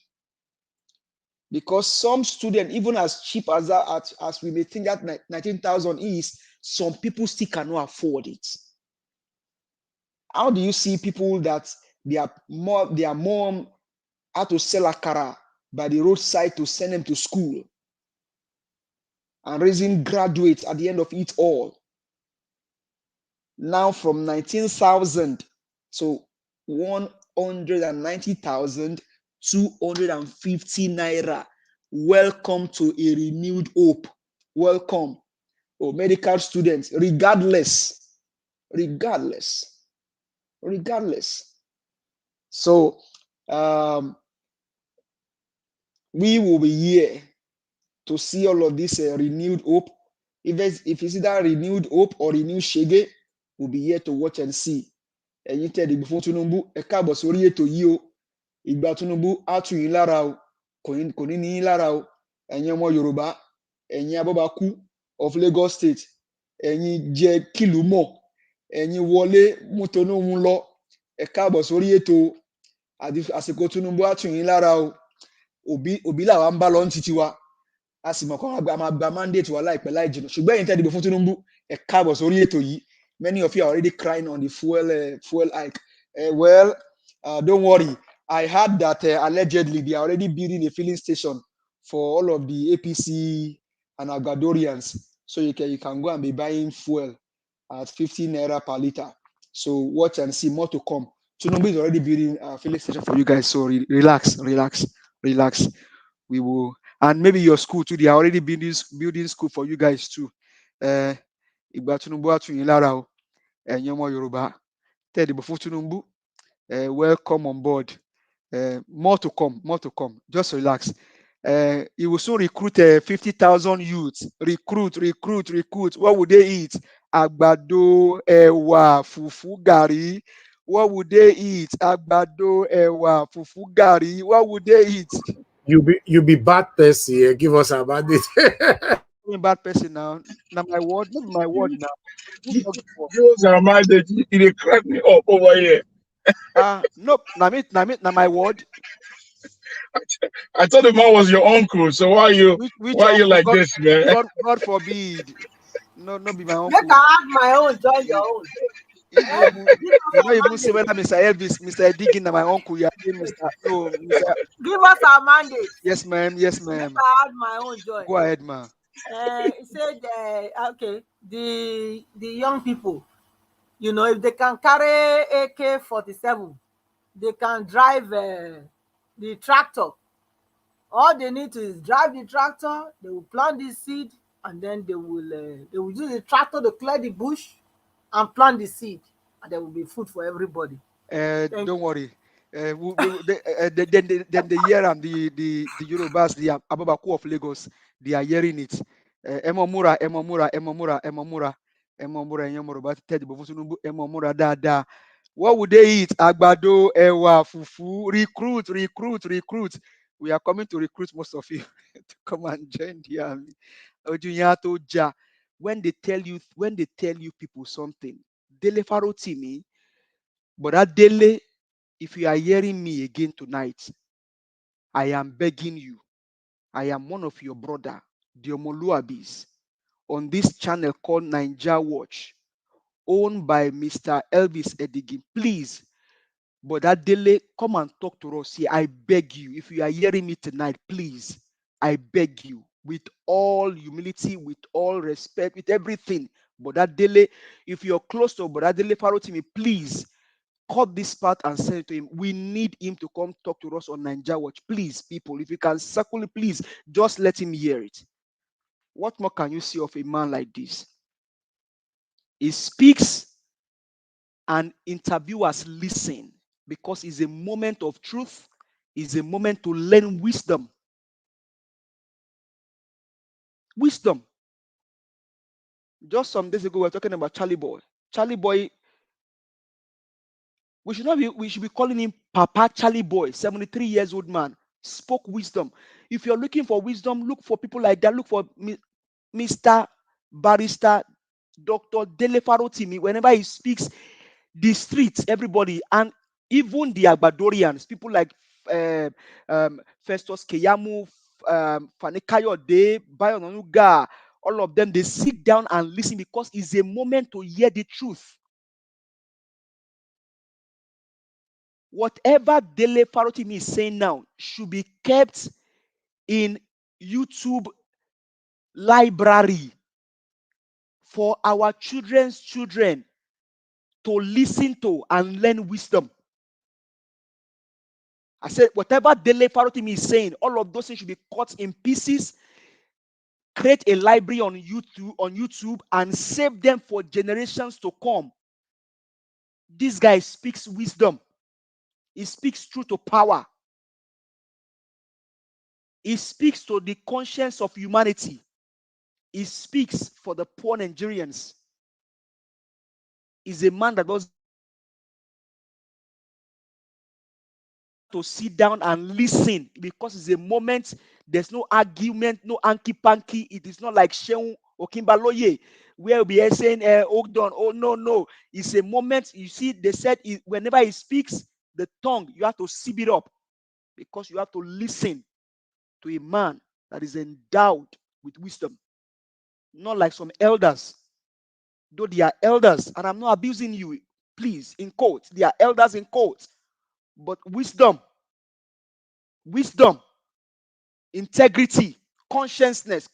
Because some students, even as cheap as that, as we may think that 19,000 is, some people still cannot afford it. How do you see people that their mom had to sell akara by the roadside to send them to school and raising graduates at the end of it all? Now from 19,000 to 190,250 naira. Welcome to a renewed hope. Welcome, oh, medical students, regardless. So we will be here to see all of this renewed hope. If it's either renewed hope or renewed shege, we'll be here to watch and see. Ẹ̀yin tẹ́ dìbò fún Tinubu, ẹ káàbọ̀ sórí ètò yìí o. Ìgbà Tinubu á tù yín lára o, kò ní ní yín lára o. Ẹ̀yin ọmọ Yorùbá, ẹ̀yin Abọ́bakú of Lagos State, ẹ̀yin jẹ́ kìlú mọ̀, ẹ̀yin wọlé mú Tinubu lọ, ẹ káàbọ̀ sórí ètò àsìkò Tinubu á tù yín lára o. Òbí làwa ń bá lọ ní títí wa. A sì mọ̀ kọ́ máa gba mandate wa láìpẹ́ láì jìnnà. Ṣùgbọ́n ẹ̀yin tẹ́ dìbò fún Tinubu, ẹ káàbọ̀ sórí ètò yìí. Many of you are already crying on the fuel hike. Don't worry. I heard that allegedly they are already building a filling station for all of the APC and Agadorians. So you can go and be buying fuel at 15 naira per liter. So watch and see, more to come. Tinubu is already building a filling station for you guys. So relax. We will, and maybe your school too. They are already building school for you guys too. Ìgbà Tinubu á tù yín lára o, ẹ̀yin ọmọ Yorùbá tẹ́ dìbò fún Tinubu, welcome on board. More to come. Just relax. He will soon recruit 50,000 youths. Recruit. What would they eat? Àgbàdo, ẹ̀wà, fùfú, gàrí. What would they eat? Àgbàdo, ẹ̀wà, fùfú, gàrí. What would they eat? You be bad person here. Give us a bandit. I'm a bad person now. Now my word, not my word now. Those are my that they crack me up over here. Nope. Now my word. I thought the man was your uncle. So why are you like God, this, man? God forbid. No, be my uncle. Make I have my own, join your own. You don't even say whether Mr. Elvis, Mr. Digging, and my uncle. You are Mr. No, Mr. Give us our mandate. Yes, ma'am. Make I have my own join. Go ahead, ma'am. It said, okay, the young people, if they can carry AK-47, they can drive the tractor. All they need to is drive the tractor. They will plant the seed, and then they will use the tractor to clear the bush and plant the seed, and there will be food for everybody. Don't worry. Then the year and the Yorubas, the Ababaku of Lagos, they are hearing it. Emomura, da. What would they eat? Agbado, ewa, fufu. Recruit. We are coming to recruit most of you to come and join the army. When they tell you people something, Dele Farotimi, But Adele, if you are hearing me again tonight, I am begging you. I am one of your brother, the Omoluabis, on this channel called Ninja Watch, owned by Mr. Elvis Edigin. Please, but Adele, come and talk to us here. I beg you. If you are hearing me tonight, please, I beg you, with all humility, with all respect, with everything. But Adele, if you're close to Adele Farotimi, please cut this part and send it to him. We need him to come talk to us on Ninja Watch. Please, people, if you can circle it, please, just let him hear it. What more can you see of a man like this? He speaks and interviewers listen because it's a moment of truth. It's a moment to learn wisdom. Wisdom. Just some days ago, we were talking about Charlie Boy. Charlie Boy, we should be calling him Papa Charlie Boy, 73 years old man. Spoke wisdom. If you're looking for wisdom, look for people like that. Look for Mr. Barrister Dr. Dele Farotimi. Whenever he speaks, the streets, everybody, and even the Agbadorians, people like Festus Keyamu, Fanikayo De, Bayon Onuga, all of them, they sit down and listen because it's a moment to hear the truth. Whatever Dele Farotimi is saying now should be kept in YouTube library for our children's children to listen to and learn wisdom. I said, whatever Dele Farotimi is saying, all of those things should be cut in pieces, create a library on YouTube and save them for generations to come. This guy speaks wisdom. He speaks truth to power. He speaks to the conscience of humanity. He speaks for the poor Nigerians. He's a man that does to sit down and listen because it's a moment. There's no argument, no anki-panky. It is not like Sheun Okimbaloye, where we'll be saying, hold on, oh, no. It's a moment. You see, they said whenever he speaks, the tongue, you have to sip it up because you have to listen to a man that is endowed with wisdom. Not like some elders, though they are elders, and I'm not abusing you, please, in quotes. They are elders in quotes, but wisdom, integrity, consciousness,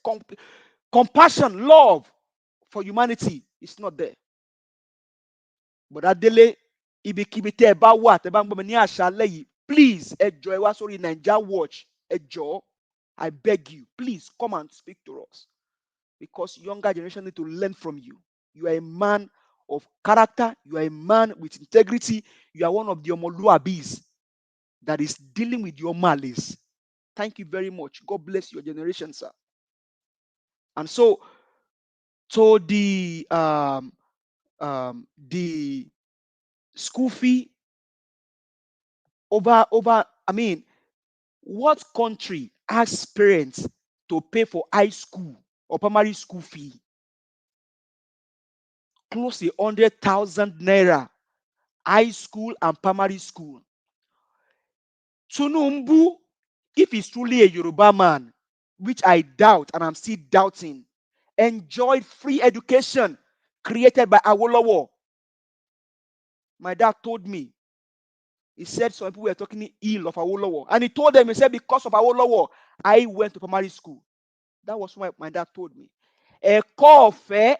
compassion, love for humanity is not there. But Adele, ibikibite about what? Please, enjoy what's in Ninja Watch. Enjoy. I beg you, please come and speak to us. Because younger generation need to learn from you. You are a man of character. You are a man with integrity. You are one of the Omoluabis that is dealing with your malice. Thank you very much. God bless your generation, sir. And so the school fee over, I mean, what country asks parents to pay for high school or primary school fee? Close to 100,000 naira, high school and primary school. Tinubu, if he's truly a Yoruba man, which I doubt and I'm still doubting, enjoyed free education created by Awolowo. My dad told me, he said some people were talking ill of Awolowo. And he told them, he said, because of Awolowo, I went to primary school. That was what my dad told me. A call fair,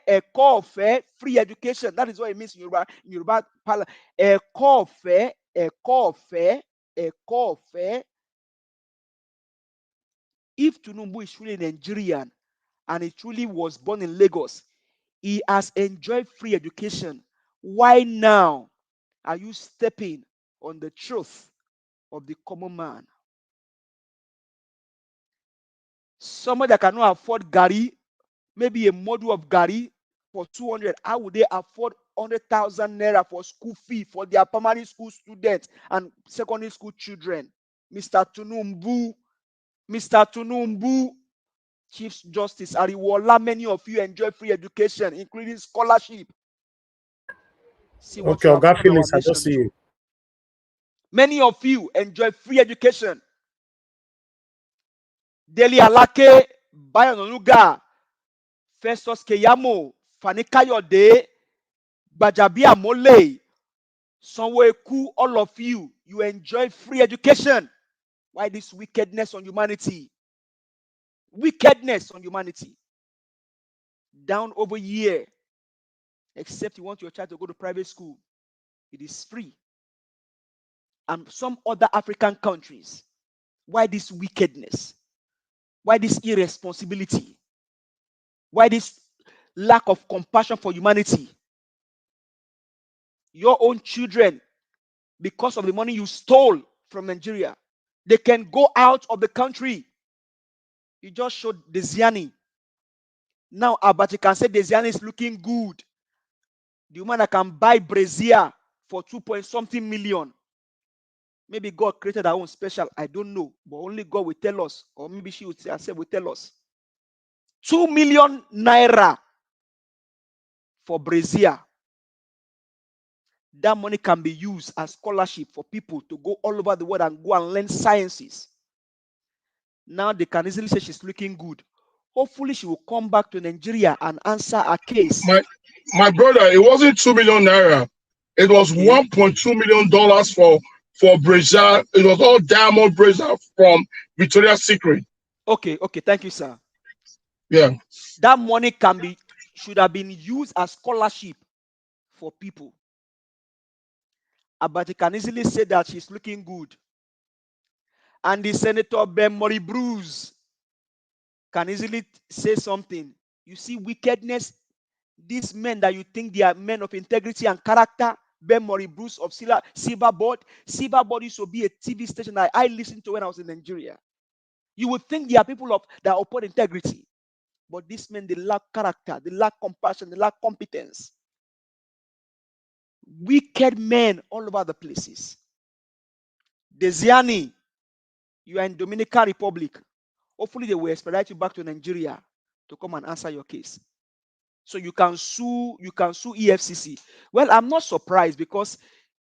free education. That is what it means in Yoruba. A call fair. If Tinubu is truly Nigerian and he truly was born in Lagos, he has enjoyed free education. Why now are you stepping on the truth of the common man? Somebody that cannot afford Gary, maybe a model of Gary for 200, how would they afford 100,000 naira for school fee for their primary school students and secondary school children? Mr. Tinubu, Chief Justice Ariwola, many of you enjoy free education, including scholarship. See what Okay, you have Oga turned our Felix, I nation just see to. you. Many of you enjoy free education. Deli Alake, Bayo Onuga, Festus Keyamo, Fani Kayode, Bajabi Amole, Sanwo-Eku, all of you, you enjoy free education. Why this wickedness on humanity? Wickedness on humanity. Down over here. Except you want your child to go to private school. It is free. And some other African countries. Why this wickedness? Why this irresponsibility? Why this lack of compassion for humanity? Your own children, because of the money you stole from Nigeria, they can go out of the country. You just showed Desiani. Now Abati can say Desiani is looking good. The woman that can buy brazier for 2 point something million. Maybe God created her own special. I don't know. But only God will tell us. Or maybe she would say herself will tell us. 2 million naira for brazier. That money can be used as scholarship for people to go all over the world and go and learn sciences. Now they can easily say she's looking good. Hopefully she will come back to Nigeria and answer a case. My brother, it wasn't 2 million naira. It was Okay. $1.2 million for brazier. It was all diamond brazier from Victoria's Secret. Okay, thank you, sir. Yeah. That money should have been used as scholarship for people. But you can easily say that she's looking good. And the Senator Ben Mori Bruce can easily say something. You see wickedness. These men that you think they are men of integrity and character, Ben Mori Bruce of Silverboard. Silverboard used to be a TV station that I listened to when I was in Nigeria. You would think they are people that uphold integrity. But these men, they lack character, they lack compassion, they lack competence. Wicked men all over the places. Desiani, you are in Dominican Republic. Hopefully they will expedite you back to Nigeria to come and answer your case. So you can sue EFCC. Well, I'm not surprised because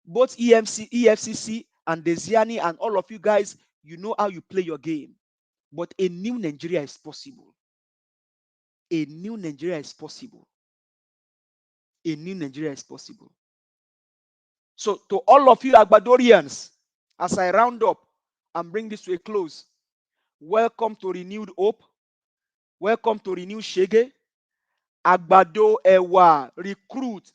both EFCC and Desiani and all of you guys, you know how you play your game. But a new Nigeria is possible. A new Nigeria is possible. A new Nigeria is possible. So to all of you Agbadorians, as I round up and bring this to a close, welcome to Renewed Hope. Welcome to Renewed Shege. Agbado Ewa, recruit.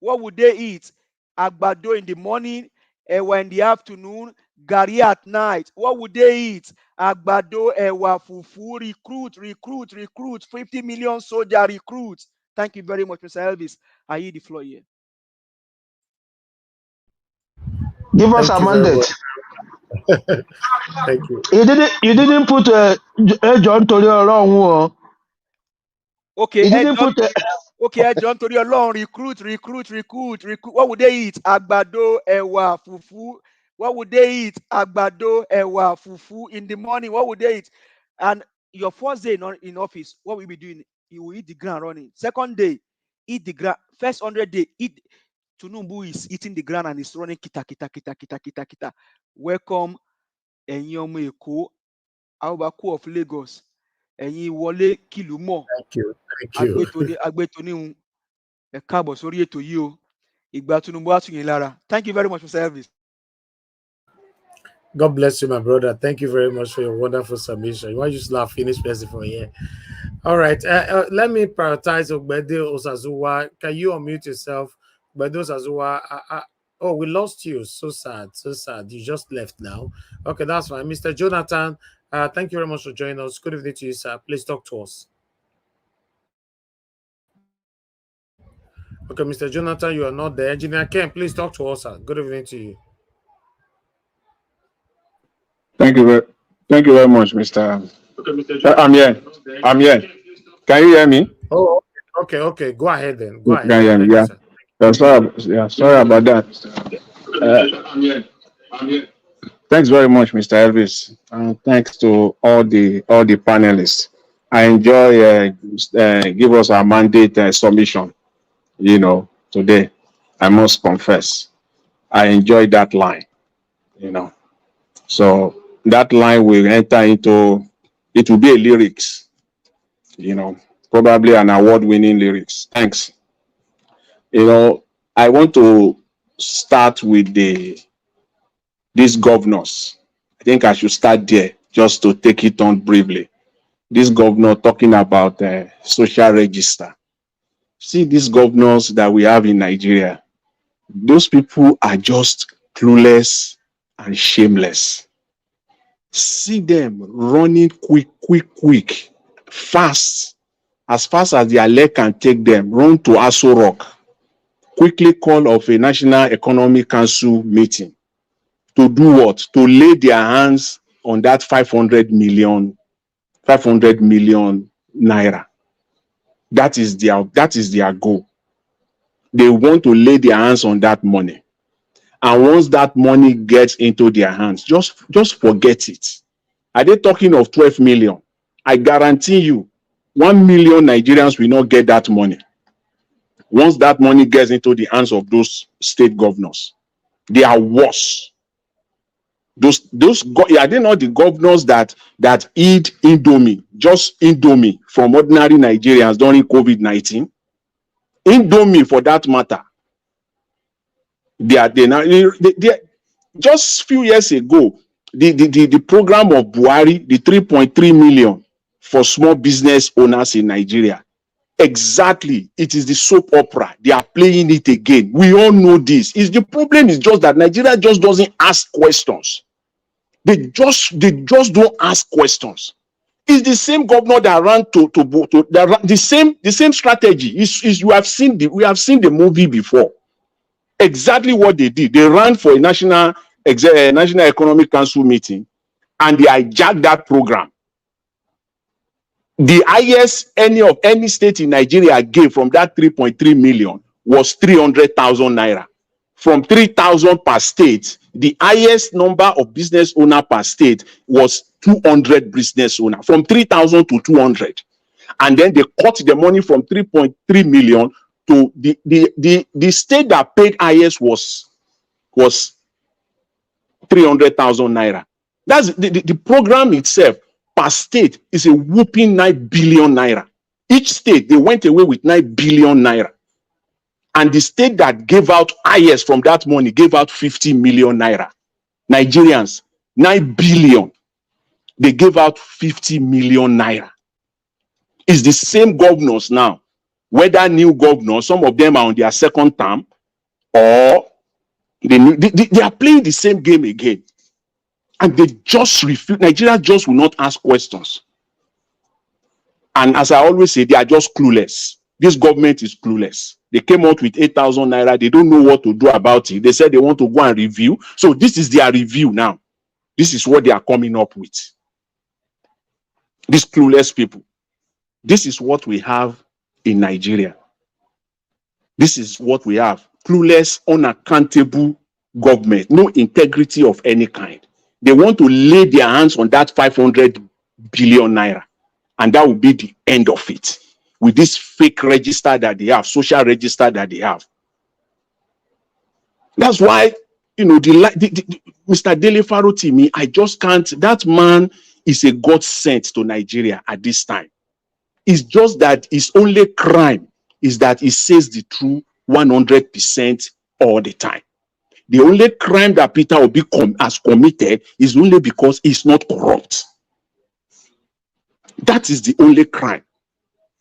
What would they eat? Agbado in the morning, Ewa in the afternoon, Gari at night. What would they eat? Agbado Ewa Fufu, recruit. 50 million soldier recruit. Thank you very much, Mr. Elvis. I yield the floor here. Give us Thank a you very mandate. much. Thank you. You didn't put a John Torí Ọlọ́run. Okay, You didn't put a. Okay, John Torí Ọlọ́run, recruit. What would they eat? Àgbàdo, ẹ̀wà, fufu. What would they eat? Àgbàdo, ẹ̀wà, fufu. In the morning, what would they eat? And your first day in office, what will you be doing? You will eat the ground running. Second day, eat the ground. First 100 day, eat. Tinubu is eating the ground and is running kita. Welcome, ẹ̀yin ọmọ Èkó, Awubaku of Lagos. Ẹ̀yin wọlé kìlú mọ̀. Thank you. Agbétoníhun ẹ káàbọ̀ sórí ètò yìí o. Ìgbà Tinubu á tù yín lára. Thank you very much, Mr. Elvis. God bless you, my brother. Thank you very much for your wonderful submission. You want to just laugh, finish person for here. All right. Let me prioritize Ogbede Osazuwa. Can you unmute yourself? Ogbede Osazuwa. Oh, we lost you. So sad. You just left now. Okay, that's fine. Mr. Jonathan, thank you very much for joining us. Good evening to you, sir. Please talk to us. Okay, Mr. Jonathan, you are not there. Engineer Ken, please talk to us, sir. Good evening to you. Thank you very much, Mr. I'm here. Can you hear me? Oh, okay. Go ahead then. Go ahead. Can you hear me? Yeah. Sorry about that. I'm here. Thanks very much, Mr. Elvis, and thanks to all the panelists. I enjoy give us our mandate submission. You know, today. I must confess, I enjoyed that line, you know. So that line will enter into, it will be a lyrics, you know, probably an award-winning lyrics. Thanks. You know, I want to start with these governors. I think I should start there just to take it on briefly. This governor talking about the social register. See, these governors that we have in Nigeria, those people are just clueless and shameless. See them running quick, fast as their leg can take them, run to Aso Rock, quickly call of a National Economic Council meeting. To do what? To lay their hands on that 500 million naira. That is their goal. They want to lay their hands on that money. And once that money gets into their hands, just forget it. Are they talking of 12 million? I guarantee you, 1 million Nigerians will not get that money. Once that money gets into the hands of those state governors, they are worse. Are they not the governors that eat Indomie, just Indomie from ordinary Nigerians during COVID-19? Indomie, for that matter. Just a few years ago, the program of Buhari, the 3.3 million for small business owners in Nigeria. Exactly, it is the soap opera. They are playing it again. We all know this. The problem is just that Nigeria just doesn't ask questions. They just don't ask questions. It's the same governor that ran the same strategy. We have seen the movie before. Exactly what they did. They ran for a National Economic Council meeting, and they hijacked that program. The highest any state in Nigeria gave from that 3.3 million was 300,000 naira. From 3,000 per state, the highest number of business owner per state was 200 business owner. From 3,000 to 200, and then they cut the money from 3.3 million to the state that paid highest was 300,000 naira. That's the program itself. Per state is a whooping 9 billion naira. Each state, they went away with 9 billion naira. And the state that gave out highest from that money gave out 50 million naira. Nigerians, 9 billion. They gave out 50 million naira. It's the same governors now. Whether new governors, some of them are on their second term, or they are playing the same game again. And they just refuse. Nigeria just will not ask questions. And as I always say, they are just clueless. This government is clueless. They came out with 8,000 naira. They don't know what to do about it. They said they want to go and review. So this is their review now. This is what they are coming up with. These clueless people. This is what we have in Nigeria. This is what we have. Clueless, unaccountable government. No integrity of any kind. They want to lay their hands on that 500 billion naira. And that will be the end of it. With this fake register that they have, social register that they have. That's why, you know, Mr. Dele Farotimi, I just can't. That man is a God sent to Nigeria at this time. It's just that his only crime is that he says the truth 100% all the time. The only crime that Peter Obi has committed is only because he's not corrupt. That is the only crime.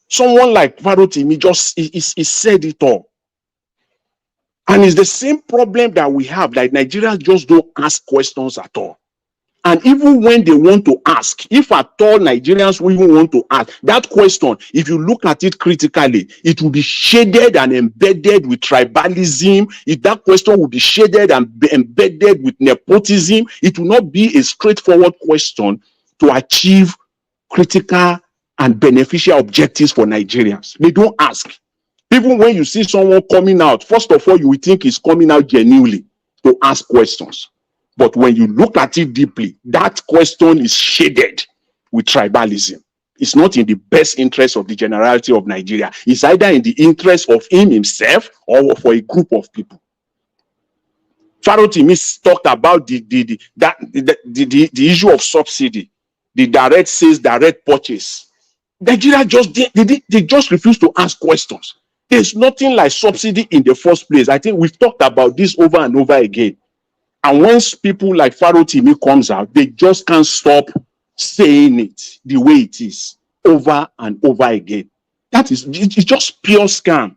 Someone like Farotimi just he said it all. And it's the same problem that we have, like Nigeria just don't ask questions at all. And even when they want to ask, if at all Nigerians will even want to ask, that question, if you look at it critically, it will be shaded and embedded with tribalism. If that question will be shaded and embedded with nepotism, it will not be a straightforward question to achieve critical and beneficial objectives for Nigerians. They don't ask. Even when you see someone coming out, first of all, you will think he's coming out genuinely to ask questions. But when you look at it deeply, that question is shaded with tribalism. It's not in the best interest of the generality of Nigeria. It's either in the interest of him himself or for a group of people. Farotimi talked about the issue of subsidy, the direct sales, direct purchase. Nigeria just they just refuse to ask questions. There's nothing like subsidy in the first place. I think we've talked about this over and over again. And once people like Farotimi comes out, they just can't stop saying it the way it is over and over again. That is, it's just pure scam.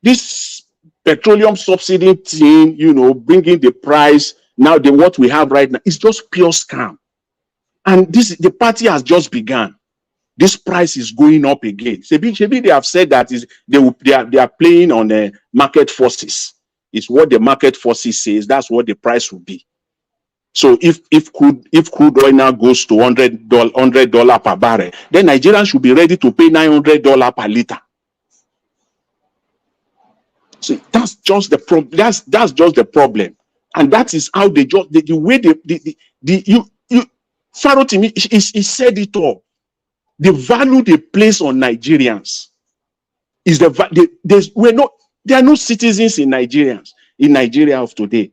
This petroleum subsidy thing, you know, bringing the price now, what we have right now, is just pure scam. And the party has just begun. This price is going up again. Shebi, they have said that they are playing on market forces. It's what the market forces says. That's what the price will be. So if crude oil now goes to $100 per barrel, then Nigerians should be ready to pay $900 per liter. So that's just the problem. That's just the problem, and that is how they just the way Farotimi he said it all. The value they place on Nigerians is there are no citizens in Nigeria of today.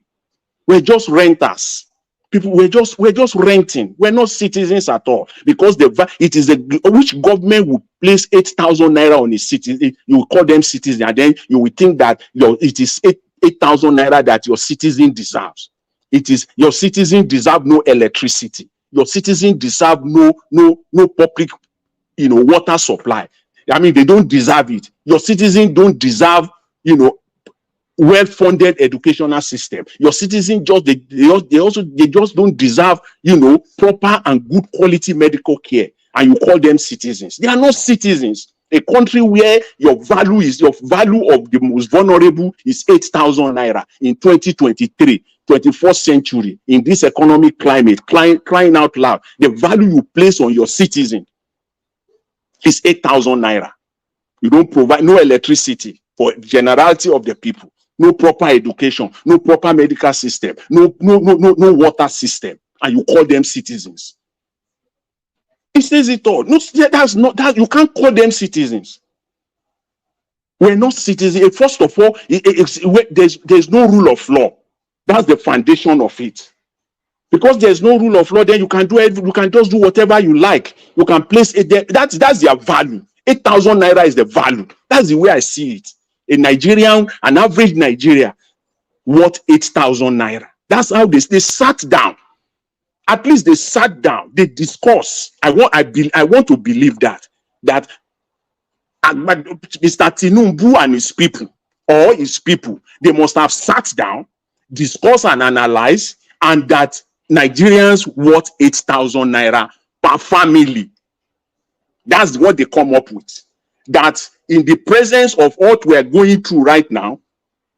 We're just renters. People, we're just renting. We're not citizens at all, because it is which government will place 8,000 naira on a citizen. You will call them citizens, and then you will think that it is 8,000 naira that your citizen deserves. It is your citizen deserve no electricity. Your citizen deserve no public, water supply. I mean, they don't deserve it. Your citizen don't deserve, well-funded educational system. Your citizens they just don't deserve, proper and good quality medical care, and you call them citizens. They are not citizens. A country where your value of the most vulnerable is 8,000 naira in 2023, 21st century, in this economic climate, crying out loud, the value you place on your citizen is 8,000 naira. You don't provide no electricity for generality of the people. No proper education, no proper medical system, no water system, and you call them citizens. It says it all. No, that's not that. You can't call them citizens. We're not citizens. First of all, there's no rule of law. That's the foundation of it. Because there's no rule of law, then you can just do whatever you like. You can place it there. That's their value. 8,000 naira is the value. That's the way I see it. An average Nigeria, worth 8,000 naira. That's how they sat down. At least they sat down. They discussed. I want to believe that Mr. Tinubu and his people, they must have sat down, discussed and analyzed, and that Nigerians worth 8,000 naira per family. That's what they come up with. That in the presence of what we are going through right now,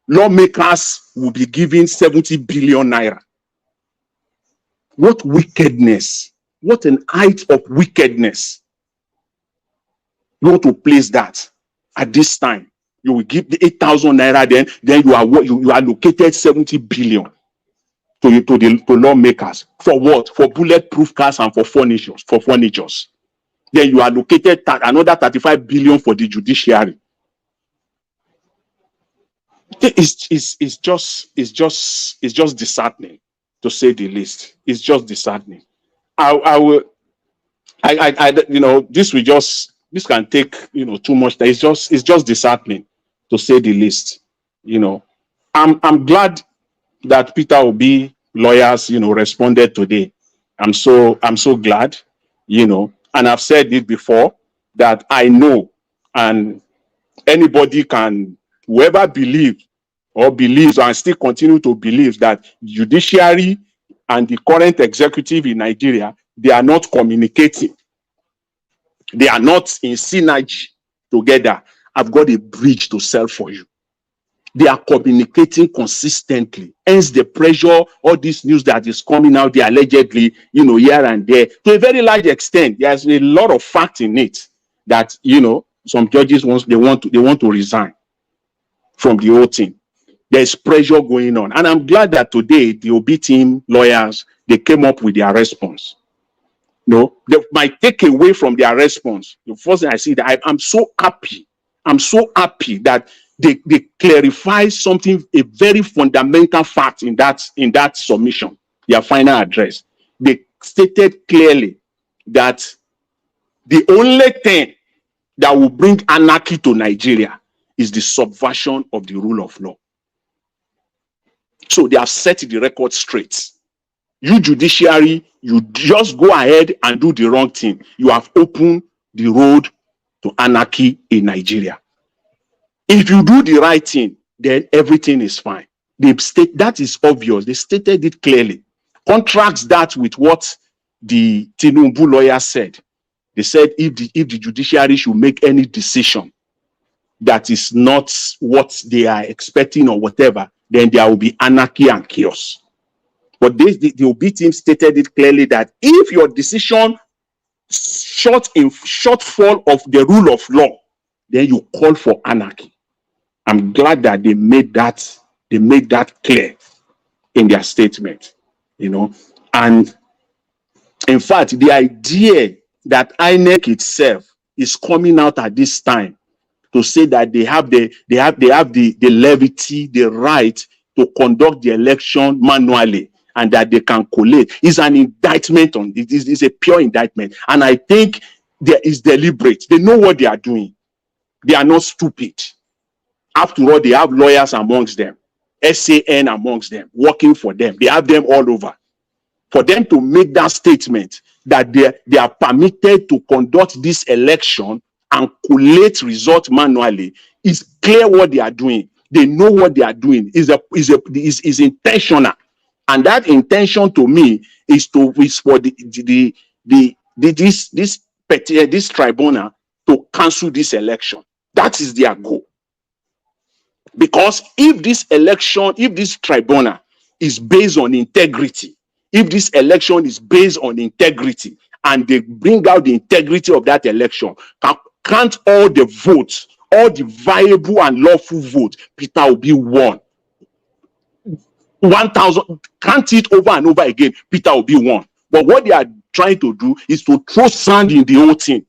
lawmakers will be given 70 billion naira. What wickedness! What an height of wickedness! You want to place that at this time? You will give the 8,000 naira, then you allocated 70 billion to lawmakers for what? For bulletproof cars and for furnitures. Then you allocated another 35 billion for the judiciary. It's just disheartening, to say the least. It's just disheartening. This can take too much time. It's just disheartening, to say the least. I'm glad that Peter Obi lawyers responded today. I'm so glad, and I've said it before, that I know, and anybody can, whoever believes and still continue to believe that judiciary and the current executive in Nigeria, they are not communicating. They are not in synergy together. I've got a bridge to sell for you. They are communicating consistently. Hence the pressure, all this news that is coming out, they allegedly, here and there. To a very large extent, there's a lot of fact in it that, some judges want to resign from the whole thing. There's pressure going on. And I'm glad that today, the Obi team lawyers, they came up with their response. No, my takeaway from their response, the first thing I see that I'm so happy. I'm so happy that they clarify something, a very fundamental fact in that submission, their final address. They stated clearly that the only thing that will bring anarchy to Nigeria is the subversion of the rule of law. So they have set the record straight. You judiciary, you just go ahead and do the wrong thing. You have opened the road to anarchy in Nigeria. If you do the right thing, then everything is fine. That is obvious. They stated it clearly. Contracts that with what the Tinubu lawyer said. They said if the judiciary should make any decision that is not what they are expecting or whatever, then there will be anarchy and chaos. But the Obi team stated it clearly that if your decision shortfall of the rule of law, then you call for anarchy. I'm glad that they made that clear in their statement, and in fact, the idea that INEC itself is coming out at this time to say that they have the levity, the right to conduct the election manually, and that they can collate is an indictment on it. Is a pure indictment, and I think there is deliberate. They know what they are doing. They are not stupid. After all, they have lawyers amongst them, SAN amongst them, working for them. They have them all over. For them to make that statement that they are permitted to conduct this election and collate results manually is clear what they are doing. They know what they are doing. Is intentional, and that intention to me is for this tribunal to cancel this election. That is their goal. Because if this tribunal is based on integrity, if this election is based on integrity, and they bring out the integrity of that election, can't all the votes, all the viable and lawful votes, Peter Obi won. 1,000, can't it over and over again, Peter Obi won. But what they are trying to do is to throw sand in the whole thing.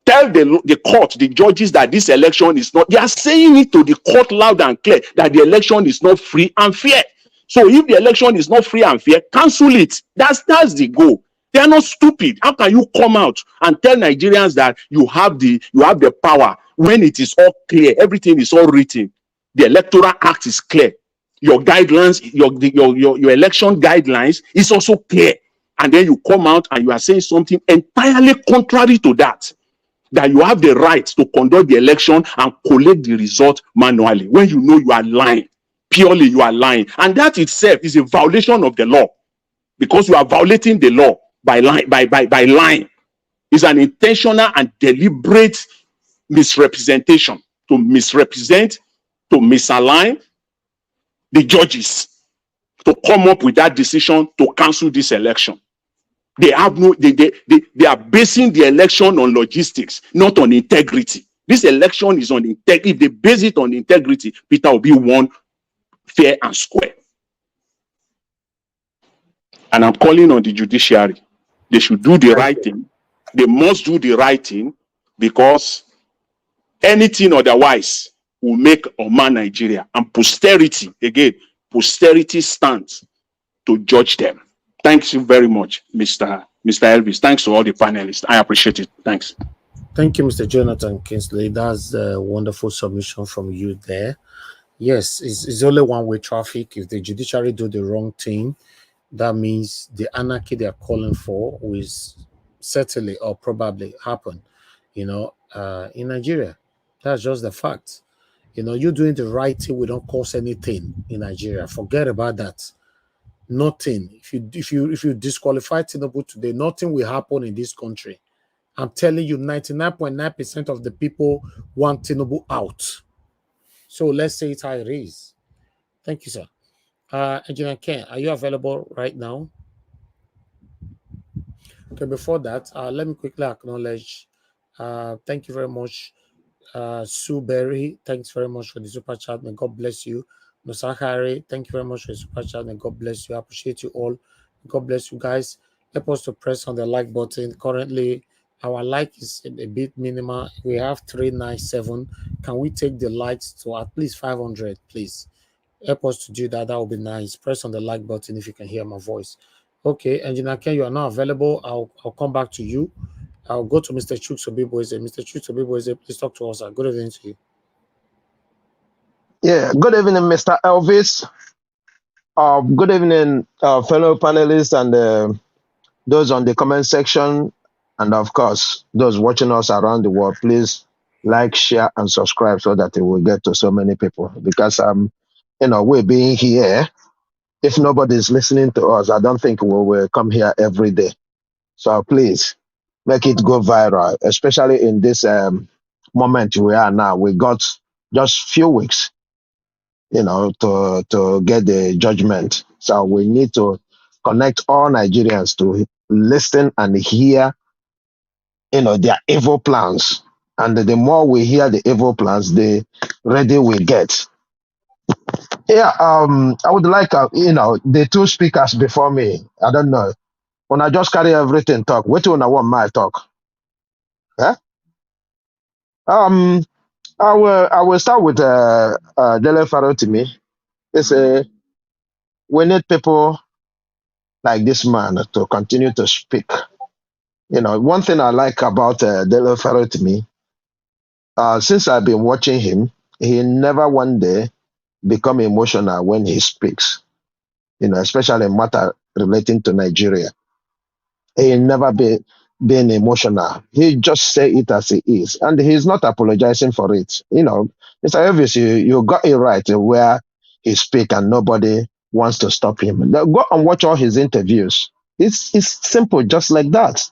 Tell the court, the judges, that this election is not, they are saying it to the court loud and clear that the election is not free and fair. So if the election is not free and fair, cancel it. That's the goal. They are not stupid. How can you come out and tell Nigerians that you have the power when it is all clear, everything is all written? The Electoral Act is clear. Your guidelines, your election guidelines is also clear. And then you come out and you are saying something entirely contrary to that. That you have the right to conduct the election and collect the result manually, when you know you are lying. Purely you are lying. And that itself is a violation of the law, because you are violating the law by lying. It's an intentional and deliberate misrepresentation, to misrepresent, to misalign the judges, to come up with that decision to cancel this election. They have they are basing the election on logistics, not on integrity. This election is on integrity. If they base it on integrity, Peter Obi won fair and square. And I'm calling on the judiciary. They should do the right thing. They must do the right thing, because anything otherwise will make or mar Nigeria. And posterity stands to judge them. Thanks you very much, Mr. Elvis. Thanks to all the panelists. I appreciate it. Thanks. Thank you, Mr. Jonathan Kingsley. That's a wonderful submission from you there. Yes, it's only one-way traffic. If the judiciary do the wrong thing, that means the anarchy they are calling for will certainly or probably happen, in Nigeria. That's just the fact. You're doing the right thing, we don't cause anything in Nigeria. Forget about that. Nothing. If you disqualify Tinubu today, nothing will happen in this country. I'm telling you, 99.9% of the people want Tinubu out. So let's say it's how it is. Thank you, sir. Engineer Ken, are you available right now? Okay, before that, let me quickly acknowledge. Thank you very much, Sue Berry. Thanks very much for the super chat. May God bless you. Nosahari, thank you very much for the super chat. May God bless you. I appreciate you all. God bless you guys. help us to press on the like button. Currently, our like is a bit minimal. We have 397. Can we take the likes to at least 500, please? Help us to do that. That would be nice. Press on the like button if you can hear my voice. Okay, Engineer Ken, you are now available. I'll come back to you. I'll go to Mr. Chuks Obiboeze. Mr. Chuks Obiboeze, please talk to us. Good evening to you. Yeah, good evening, Mr. Elvis. Good evening, fellow panelists and those on the comment section. And of course, those watching us around the world, please like, share, and subscribe so that it will get to so many people. Because, we're being here. If nobody's listening to us, I don't think we will come here every day. So please make it go viral, especially in this moment we are now. We got just few weeks to get the judgment. So we need to connect all Nigerians to listen and hear, their evil plans. And the more we hear the evil plans, the ready we get. Yeah, I would like, the two speakers before me, I don't know, when I just carry everything talk, what do I want my talk? Huh? I will start with Dele Farotimi. They say we need people like this man to continue to speak. One thing I like about Dele Farotimi, since I've been watching him, he never one day become emotional when he speaks. Especially matter relating to Nigeria. He never been emotional. He just say it as it is, and he's not apologizing for it. Mr. Elvis, you got it right where he speak, and nobody wants to stop him. Now, go and watch all his interviews. It's simple, just like that.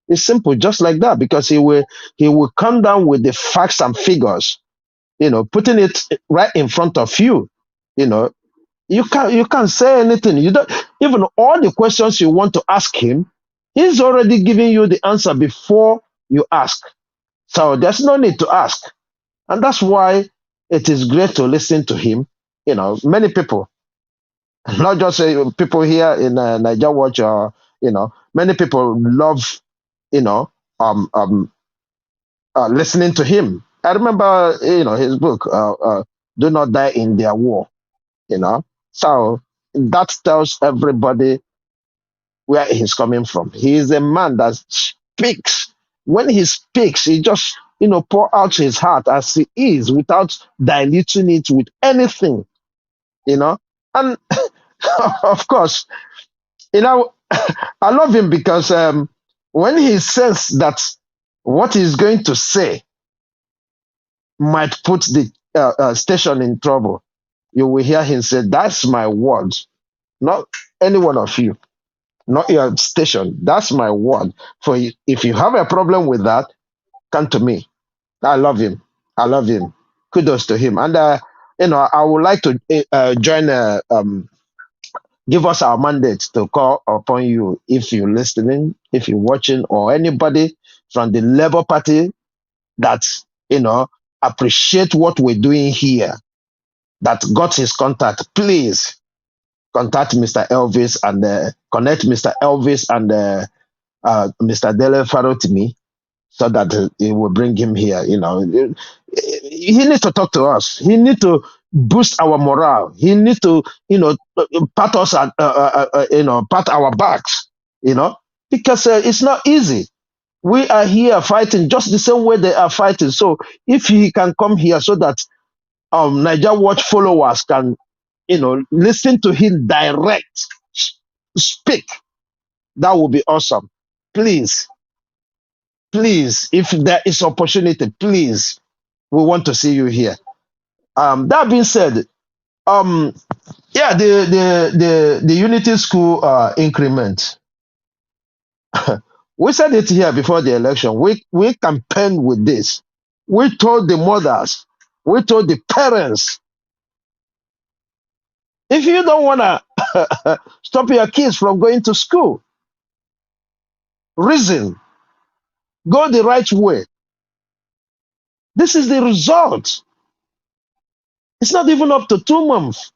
It's simple, just like that, because he will come down with the facts and figures. Putting it right in front of you. You can't say anything. You don't even all the questions you want to ask him. He's already giving you the answer before you ask. So there's no need to ask. And that's why it is great to listen to him. Many people, not just people here in Niger Watch, or, many people love, listening to him. I remember, his book, Do Not Die in Their War, So that tells everybody where he's coming from. He is a man that speaks. When he speaks, he just, pour out his heart as he is without diluting it with anything, And of course, I love him because when he says that what he's going to say might put the station in trouble, you will hear him say, "That's my words, not any one of you. Not your station. That's my word. For you, if you have a problem with that, come to me." I love him. I love him. Kudos to him. And I would like to join. Give us our mandate to call upon you if you're listening, if you're watching, or anybody from the Labour Party that appreciate what we're doing here, that got his contact. Please contact Mr. Elvis and connect Mr. Elvis and Mr. Dele Farotimi so that it will bring him here. He needs to talk to us. He needs to boost our morale. He needs to, pat us, pat our backs, because it's not easy. We are here fighting just the same way they are fighting. So if he can come here so that Niger Watch followers can, listen to him direct, speak, that would be awesome. Please, if there is opportunity, please, we want to see you here. That being said, the Unity School increment. We said it here before the election. We campaigned with this. We told the mothers, we told the parents, if you don't want to stop your kids from going to school, reason, go the right way. This is the result. It's not even up to 2 months.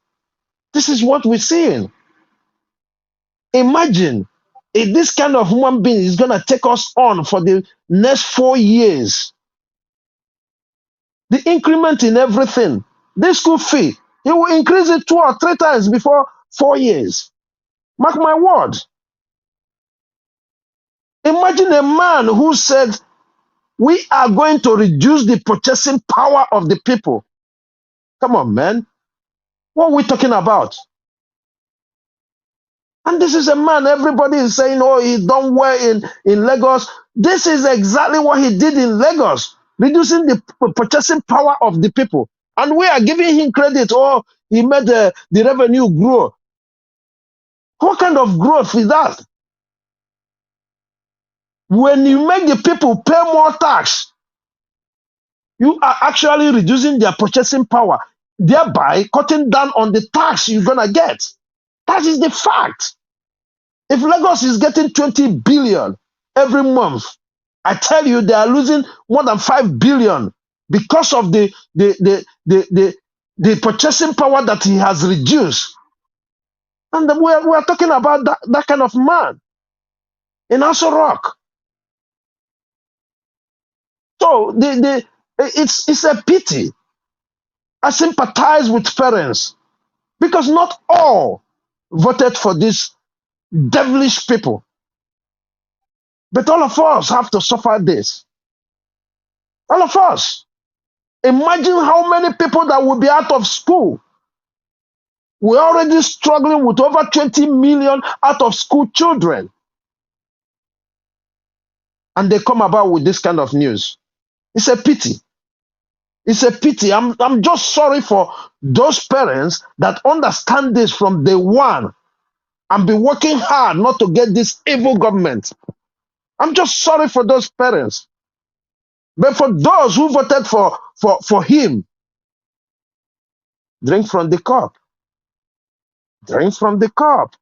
This is what we're seeing. Imagine If this kind of human being is going to take us on for the next 4 years, the increment in everything, this school fee, he will increase it 2 or 3 times before 4 years. Mark my word. Imagine a man who said, we are going to reduce the purchasing power of the people. Come on, man. What are we talking about? And this is a man, everybody is saying, oh, he done well in Lagos. This is exactly what he did in Lagos, reducing the purchasing power of the people. And we are giving him credit. Oh, he made the revenue grow. What kind of growth is that? When you make the people pay more tax, you are actually reducing their purchasing power, thereby cutting down on the tax you're going to get. That is the fact. If Lagos is getting 20 billion every month, I tell you, they are losing more than 5 billion because of the purchasing power that he has reduced. And we are talking about that kind of man in Aso Rock. So it's a pity. I sympathize with parents because not all voted for these devilish people. But all of us have to suffer this. All of us. Imagine how many people that will be out of school. We're already struggling with over 20 million out of school children. And they come about with this kind of news. It's a pity. It's a pity. I'm just sorry for those parents that understand this from day one and be working hard not to get this evil government. I'm just sorry for those parents. But for those who voted for him, drink from the cup. Drink from the cup.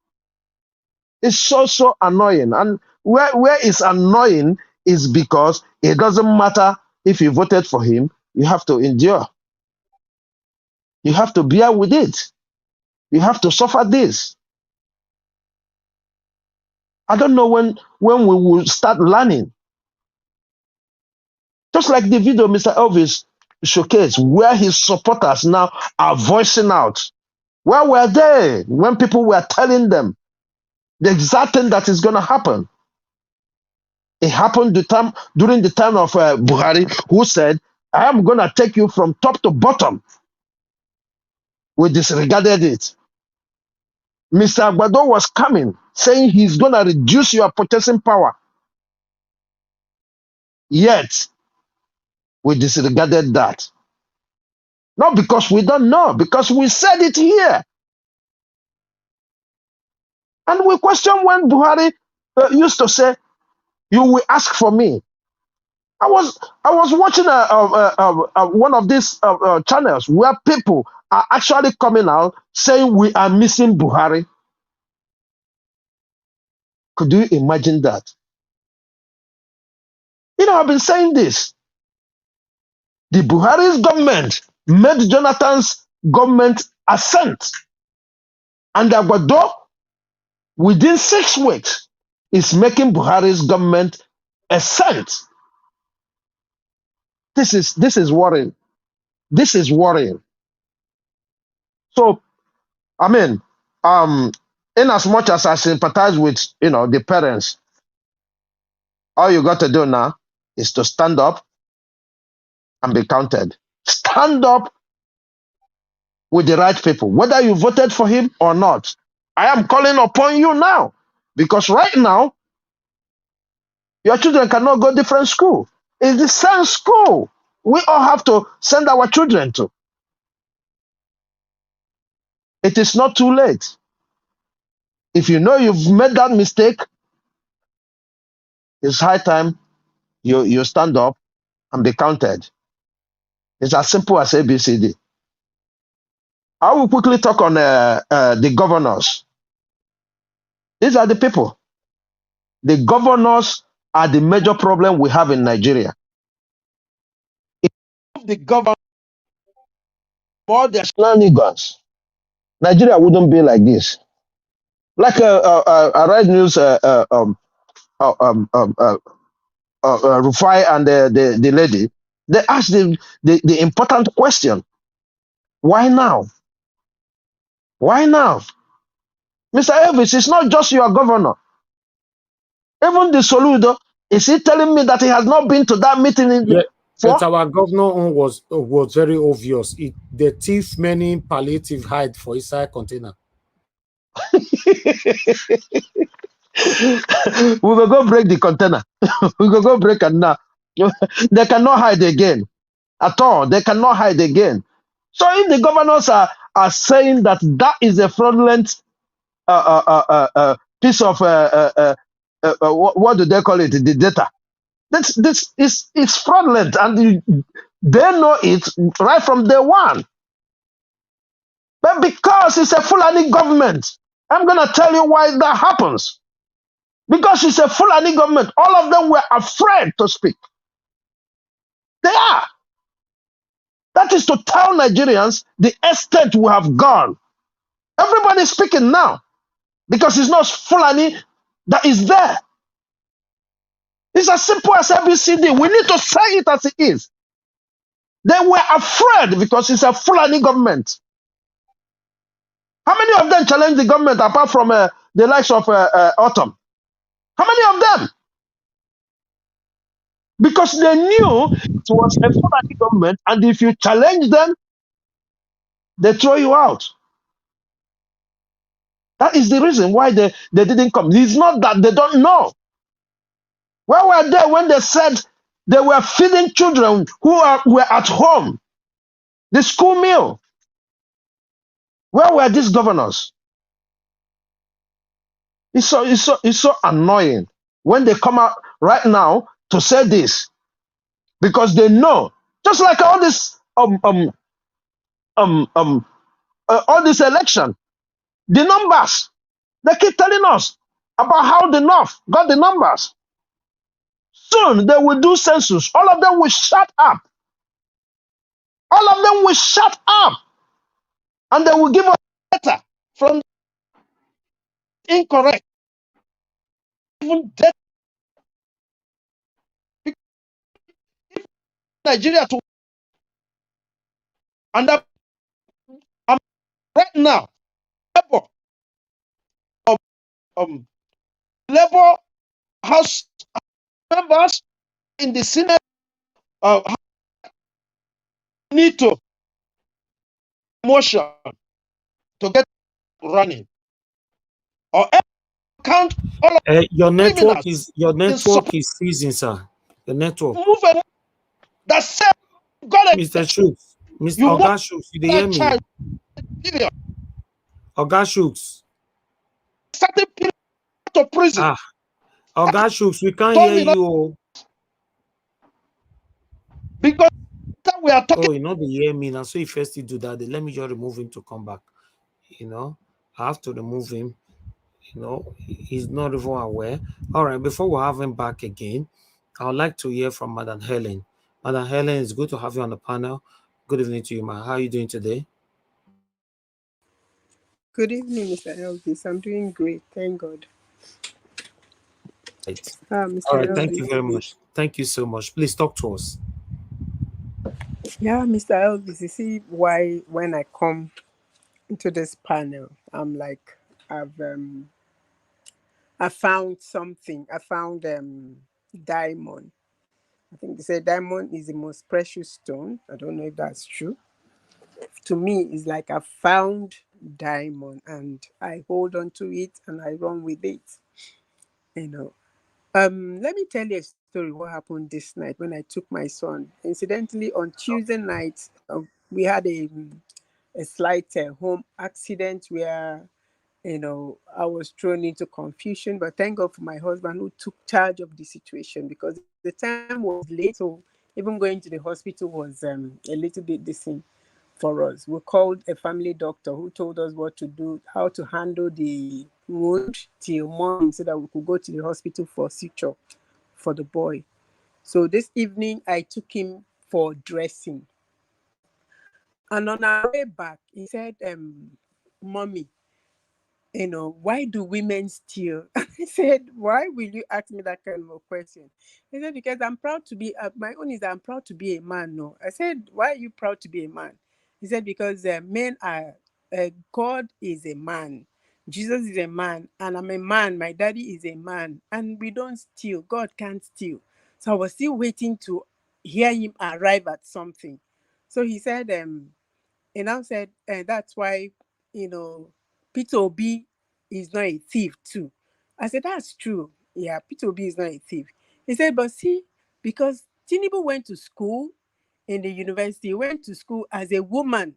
It's so annoying. And where it's annoying is because it doesn't matter if you voted for him, you have to endure. You have to bear with it. You have to suffer this. I don't know when we will start learning. Just like the video Mr. Elvis showcased, where his supporters now are voicing out. Where were they when people were telling them the exact thing that is going to happen? It happened during the time of Buhari, who said, I am going to take you from top to bottom. We disregarded it. Mr. Agbado was coming, saying he's going to reduce your purchasing power. Yet, we disregarded that. Not because we don't know, because we said it here. And we question when Buhari used to say, you will ask for me. I was watching one of these channels where people are actually coming out saying we are missing Buhari. Could you imagine that? You know, I've been saying this. The Buhari's government made Jonathan's government assent. And Agbado, within 6 weeks, is making Buhari's government assent. This is worrying. This is worrying. So, I mean, in as much as I sympathize with, the parents, all you got to do now is to stand up and be counted. Stand up with the right people, whether you voted for him or not. I am calling upon you now, because right now, your children cannot go different school. It's the same school we all have to send our children to. It is not too late. If you know you've made that mistake, it's high time you stand up and be counted. It's as simple as ABCD. I will quickly talk on the governors. These are the people. The governors are the major problem we have in Nigeria. If the governors all their shenanigans, Nigeria wouldn't be like this. Like I read news. Rufai and the lady, they asked the important question: why now? Why now, Mr. Elvis? It's not just your governor. Even the Soludo, is he telling me that he has not been to that meeting Yeah, for? but our governor own was very obvious. The thief many palliative hide for inside container. We will go break the container. We will go break it now. They cannot hide again at all. They cannot hide again. So if the governors are saying that that is a fraudulent piece of what do they call it? The data. This is fraudulent, and they know it right from day one. But because it's a Fulani government, I'm gonna tell you why that happens. Because it's a Fulani government, all of them were afraid to speak. They are. That is to tell Nigerians the extent we have gone. Everybody's speaking now because it's not Fulani that is there. It's as simple as ABCD. We need to say it as it is. They were afraid because it's a Fulani government. How many of them challenged the government apart from the likes of Autumn? How many of them? Because they knew it was a Fulani government, and if you challenge them, they throw you out. That is the reason why they didn't come. It's not that they don't know. Where were they when they said they were feeding children who were at home? The school meal. Where were these governors? It's so annoying when they come out right now to say this, because they know, just like all this all this election, the numbers, they keep telling us about how the North got the numbers. Soon they will do census. All of them will shut up. All of them will shut up. And they will give us data from incorrect. Even data. Nigeria to, and that, right now, Labour House members in the Senate need to motion to get running, or count all of Your network criminals is freezing, sir. The network. move that said, God, Mr. Shooks, Mr. you Oga Shooks, you dey hear that me? child period, Oga Shooks. certain period to prison. Ah, Oga Shooks, we can't Told hear me not, you. Oh. because we are talking. Oh, you know they hear me now. So if first you do that, then let me just remove him to come back. You know, I have to remove him. You know, he's not even aware. All right, before we have him back again, I would like to hear from Madam Helen. Madam Helen, it's good to have you on the panel. Good evening to you, ma. How are you doing today? Good evening, Mr. Elvis. I'm doing great, thank God. Right. Mr. All right, thank Elvis. you very much. Thank you so much. Please talk to us. Yeah, Mr. Elvis, you see why when I come into this panel, I'm like, I found something. I found diamond. I think they say diamond is the most precious stone. I don't know if that's true. To me, it's like I found diamond and I hold on to it and I run with it. You know. Let me tell you a story what happened this night when I took my son. Incidentally, on Tuesday night, we had a slight home accident where, I was thrown into confusion, but thank God for my husband who took charge of the situation because the time was late. So even going to the hospital was a little bit distant for us. We called a family doctor who told us what to do, how to handle the wound till morning so that we could go to the hospital for suture for the boy. So this evening, I took him for dressing. And on our way back, he said, Mommy, why do women steal? I said, why will you ask me that kind of a question? He said, because I'm proud to be, my own is I'm proud to be a man. No. I said, why are you proud to be a man? He said, because men are, God is a man. Jesus is a man, and I'm a man. My daddy is a man, and we don't steal. God can't steal. So I was still waiting to hear him arrive at something. So he said, he now said, that's why, Peter Obi is not a thief too. I said, that's true. Yeah, Peter Obi is not a thief. He said, but see, because Tinubu went to school in the university, went to school as a woman.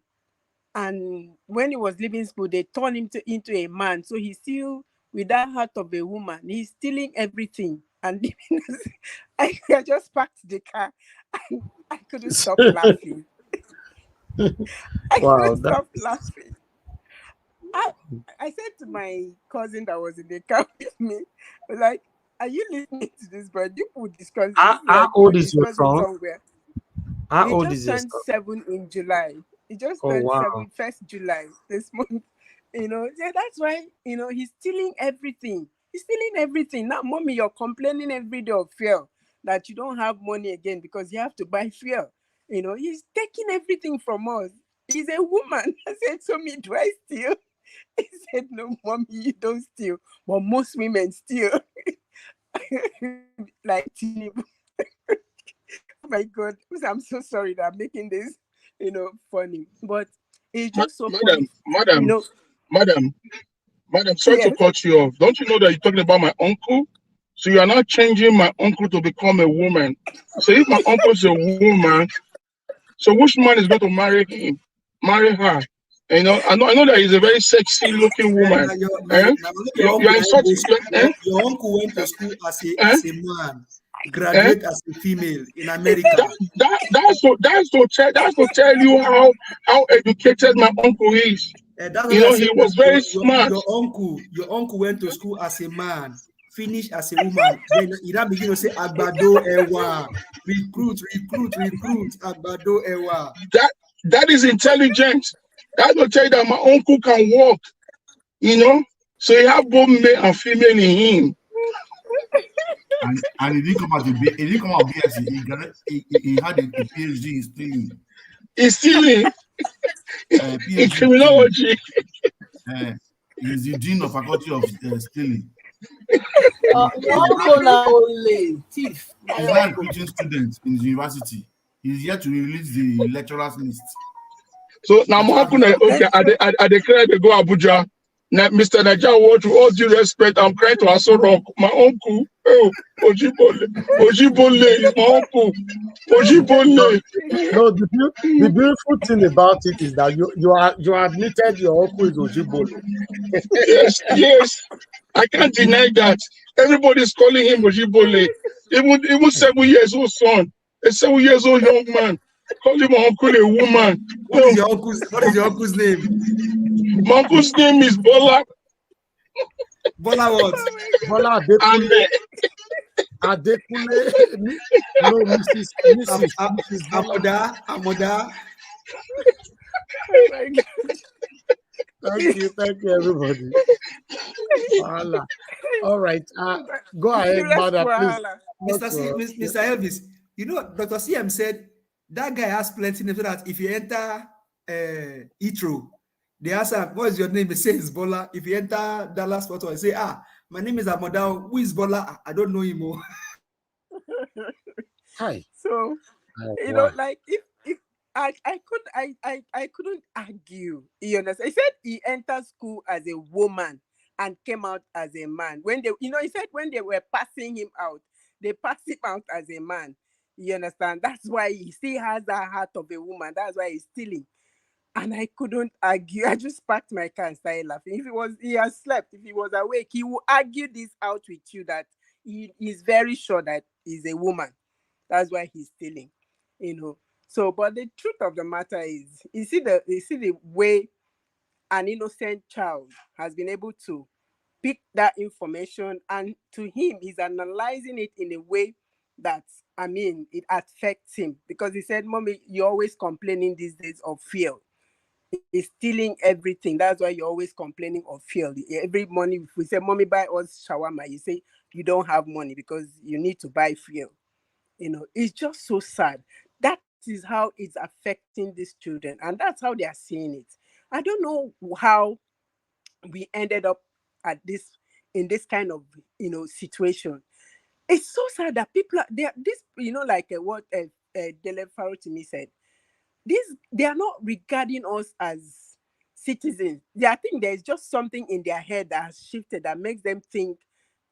And when he was leaving school, they turned him into a man. So he's still with that heart of a woman. He's stealing everything. And I just parked the car and I couldn't stop laughing. I Wow, couldn't stop laughing. I said to my cousin that was in the car with me, I was like, are you listening to this? But you will discuss this. how Like old we're is your discussing son? somewhere. How He old just is your turned son? 7 in July. He just Oh, turned wow. 7, 1st July this month. Yeah, that's why, he's stealing everything. He's stealing everything. Now, mommy, you're complaining every day of fear that you don't have money again because you have to buy fear. He's taking everything from us. He's a woman. I said, so me, do I steal? He said, no, mommy, you don't steal. But most women steal. Like Tinubu. Oh my God. I'm so sorry that I'm making this, funny. But it's just so funny. Madam, sorry to Yes. cut you off. Don't you know that you're talking about my uncle? So you are not changing my uncle to become a woman. So if my uncle is a woman, so which man is going to marry him, marry her? I know that he's a very sexy looking woman. You are insulting. Your uncle went to school as a man, Eh? graduate as a female in America. That's to tell you how educated my uncle is. That's what I said. He was very smart. Your uncle went to school as a man, finished as a woman. Then he now begin to say Agbado Ewa, recruit, Agbado Ewa. That is intelligent. That will tell you that my uncle can walk. So he have both male and female in him. And he didn't come out BSc. He had a PhD in stealing. He's stealing in criminology. He's the dean of faculty of stealing. Thief. He's not a teaching student in the university. He's here to release the lecturers list. So now my uncle, okay, I declare to go Abuja. Now, Mr. Naja, with all due respect, I'm crying to Aso Rock. My uncle, Ojibole is my uncle. Ojibole. No, the beautiful thing about it is that you admitted your uncle is Ojibole. Yes. I can't deny that. Everybody's calling him Ojibole. Even 7 years old son, a 7 years old young man, call him my uncle a woman. What is your uncle's name? My uncle's name is Bola. Bola what? Bola Adekule. No, Mrs. Amoda. Oh my God. Thank you, everybody. Voila. All right, go ahead, Mother, please. Mr. Elvis, Dr. CM said that guy has plenty names so that if you enter Itro, they ask him, what is your name? He says Bola. If you enter Dallas Photo, I say, my name is Amoda. Who is Bola? I don't know him. Hi. So, wow. like if I couldn't argue. You understand? He said he entered school as a woman and came out as a man. When they, he said when they were passing him out, they passed him out as a man. You understand? That's why he still has that heart of a woman. That's why he's stealing. And I couldn't argue. I just parked my car and started laughing. If he has slept, if he was awake, he will argue this out with you that he is very sure that he's a woman. That's why he's stealing. So, but the truth of the matter is, you see the way an innocent child has been able to pick that information, and to him, he's analyzing it in a way that, it affects him, because he said, "Mommy, you're always complaining these days of fear." is stealing everything. That's why you're always complaining of fuel. Every morning, if we say, "Mommy, buy us shawarma," you say you don't have money because you need to buy fuel. It's just so sad. That is how it's affecting these children, and that's how they are seeing it. I don't know how we ended up in this kind of situation. It's so sad that people are there. This like what Dele Farotimi said. They are not regarding us as citizens. I think there's just something in their head that has shifted that makes them think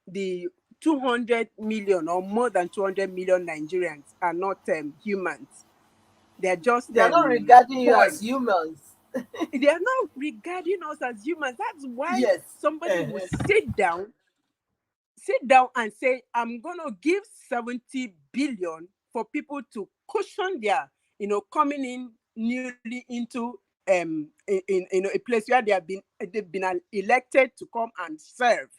the 200 million or more than 200 million Nigerians are not humans. They're just They are not regarding you as toys. humans. They are not regarding us as humans. That's why Yes. somebody will sit down and say, "I'm gonna give 70 billion for people to cushion their, coming in newly into in a place where they've been elected to come and serve.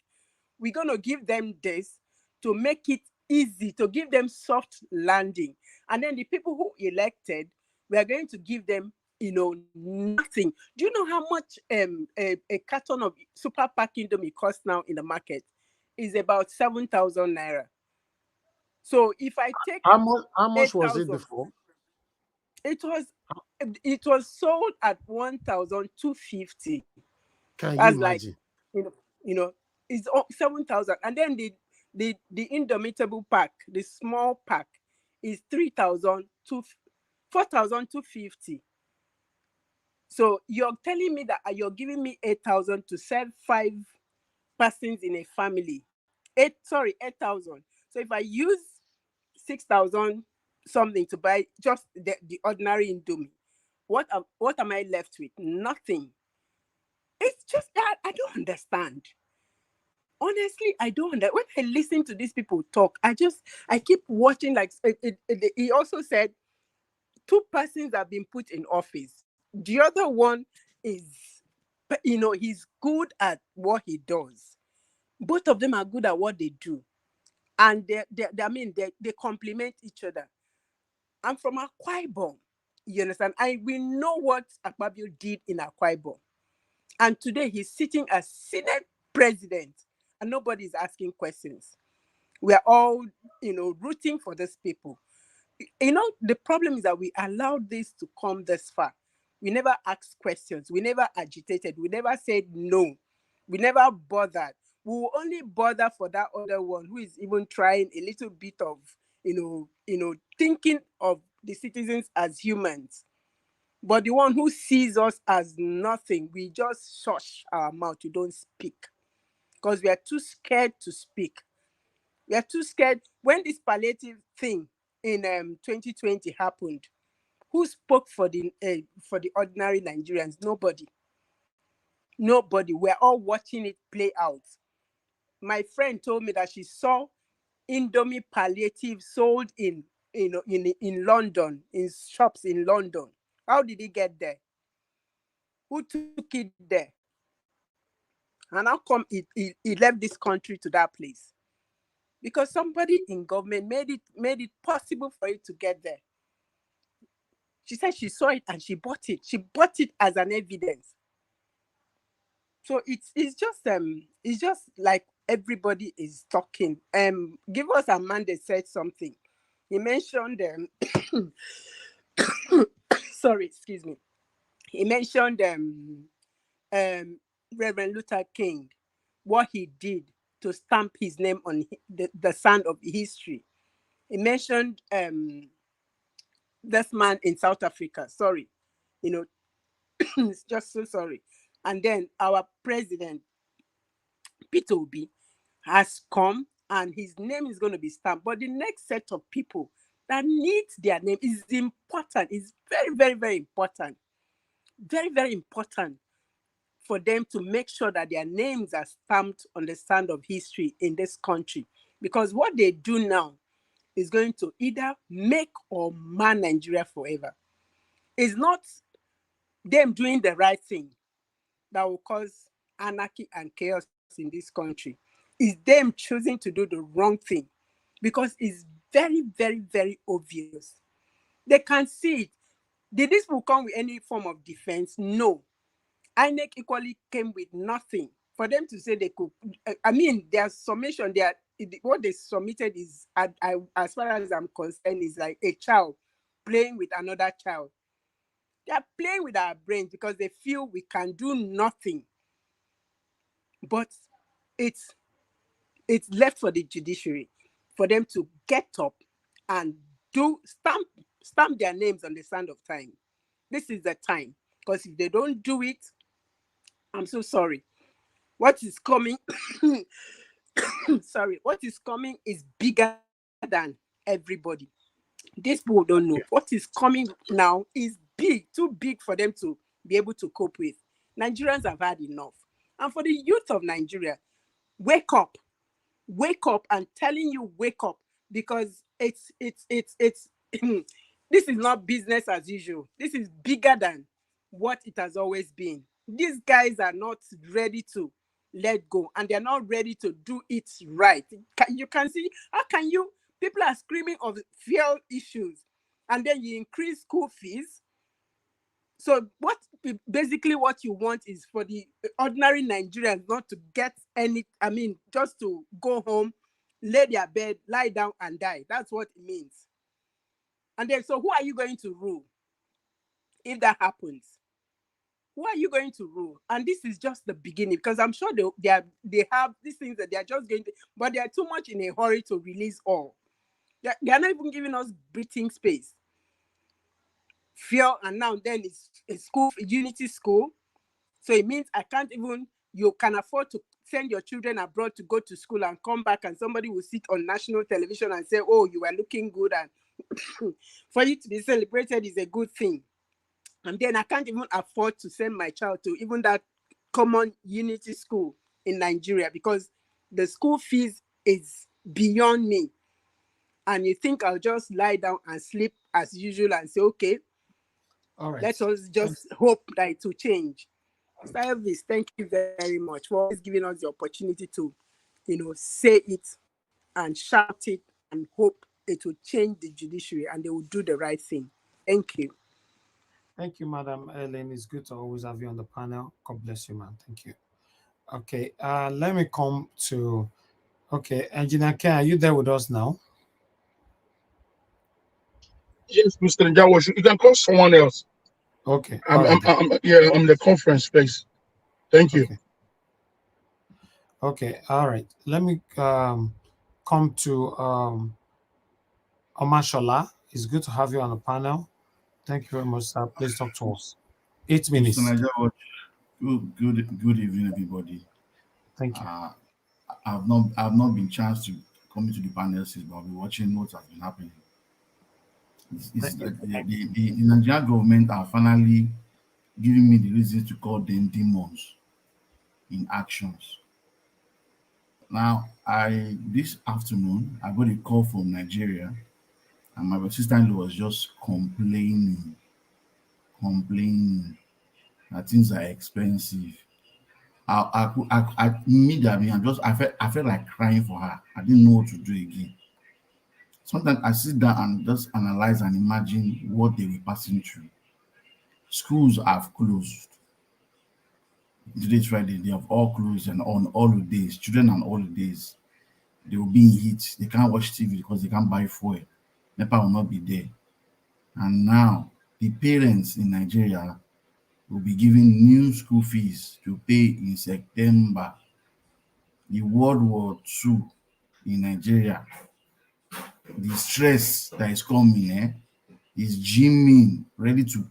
We're gonna give them this to make it easy, to give them soft landing. And then the people who elected, we are going to give them, nothing." Do you know how much a carton of super pack Indomie costs now in the market? Is about 7,000 naira. So if I take How much was it 8,000, before? it was sold at 1,250. Can you That's like, imagine? It's 7,000. And then the indomitable pack, the small pack, is 3,000 to 4,250. So you're telling me that you're giving me 8,000 to serve 5 persons in a family. 8,000. So if I use 6,000 something to buy just the ordinary Indomie, what am I left with? Nothing. It's just that I don't understand. Honestly, I don't understand. When I listen to these people talk, I keep watching. Like he also said, 2 persons have been put in office. The other one is, he's good at what he does. Both of them are good at what they do, and they complement each other. I'm from Akwa Ibom, you understand? We know what Akpabio did in Akwa Ibom, and today he's sitting as Senate president, and nobody is asking questions. We are all, rooting for these people. The problem is that we allowed this to come this far. We never asked questions. We never agitated. We never said no. We never bothered. We will only bother for that other one who is even trying a little bit of, thinking of the citizens as humans. But the one who sees us as nothing, we just shush our mouth. We don't speak because we are too scared to speak. We are too scared. When this palliative thing in 2020 happened, who spoke for the ordinary Nigerians? Nobody. We're all watching it play out. My friend told me that she saw Indomie palliative sold in London, in shops in London. How did it get there? Who took it there? And how come it left this country to that place? Because somebody in government made it possible for it to get there. She said she saw it and she bought it. She bought it as an evidence. So it's just like everybody is talking. Give us a man that said something. He mentioned sorry, excuse me. He mentioned Reverend Luther King, what he did to stamp his name on the sand of history. He mentioned this man in South Africa. Sorry, it's just so sorry. And then our president, Peter Obi, has come and his name is going to be stamped. But the next set of people that needs their name is important. It's very, very, very important. Very, very important for them to make sure that their names are stamped on the sand of history in this country. Because what they do now is going to either make or mar Nigeria forever. It's not them doing the right thing that will cause anarchy and chaos in this country. It's them choosing to do the wrong thing because it's very, very, very obvious. They can see it. Did this people come with any form of defense? No. INEC equally came with nothing. For them to say they could, I mean, their summation, what they submitted is, as far as I'm concerned, is like a child playing with another child. They are playing with our brains because they feel we can do nothing. But it's left for the judiciary, for them to get up and stamp their names on the sand of time. This is the time. Because if they don't do it, I'm so sorry. What is coming, what is coming is bigger than everybody. These people don't know. What is coming now is big, too big for them to be able to cope with. Nigerians have had enough. And for the youth of Nigeria, wake up. Wake up. I'm telling you, wake up. Because it's this is not business as usual. This is bigger than what it has always been. These guys are not ready to let go, and they're not ready to do it right. You can see, how can you, people are screaming of fuel issues, and then you increase school fees. So basically what you want is for the ordinary Nigerians not to get any, just to go home, lay their bed, lie down and die. That's what it means. And then, so who are you going to rule if that happens? Who are you going to rule? And this is just the beginning, because I'm sure they have these things that they are just going to, but they are too much in a hurry to release all. They are not even giving us breathing space. Fear, and now then it's a school, unity school. So it means you can afford to send your children abroad to go to school and come back, and somebody will sit on national television and say, oh, you are looking good, and for you to be celebrated is a good thing. And then I can't even afford to send my child to even that common unity school in Nigeria, because the school fees is beyond me. And you think I'll just lie down and sleep as usual and say, okay, all right, let us just hope that it will change. Mr. Elvis, thank you very much for always giving us the opportunity to, say it and shout it and hope it will change the judiciary and they will do the right thing. Thank you. Thank you, Madam Ellen. It's good to always have you on the panel. God bless you, man. Thank you. Okay, let me come to, Engineer Ken, are you there with us now? Yes, Mr. Njawa, you can call someone else. Okay. I'm the conference space. Thank you. Okay. All right. Let me come to Omashola. It's good to have you on the panel. Thank you very much, sir. Please talk to us. 8 minutes. Mr. Njawa, good evening, everybody. Thank you. I've not been chance to come into the panel since, but I'll be watching what has been happening. The Nigerian government are finally giving me the reason to call them demons in actions. Now, this afternoon, I got a call from Nigeria, and my sister-in-law was just complaining that things are expensive. I felt like crying for her. I didn't know what to do again. Sometimes I sit down and just analyze and imagine what they were passing through. Schools have closed. Today's Friday, they have all closed, and on holidays, children on holidays, they will be in heat. They can't watch TV because they can't buy fuel. NEPA will not be there. And now the parents in Nigeria will be given new school fees to pay in September. The World War II in Nigeria, the stress that is coming is gymming, ready to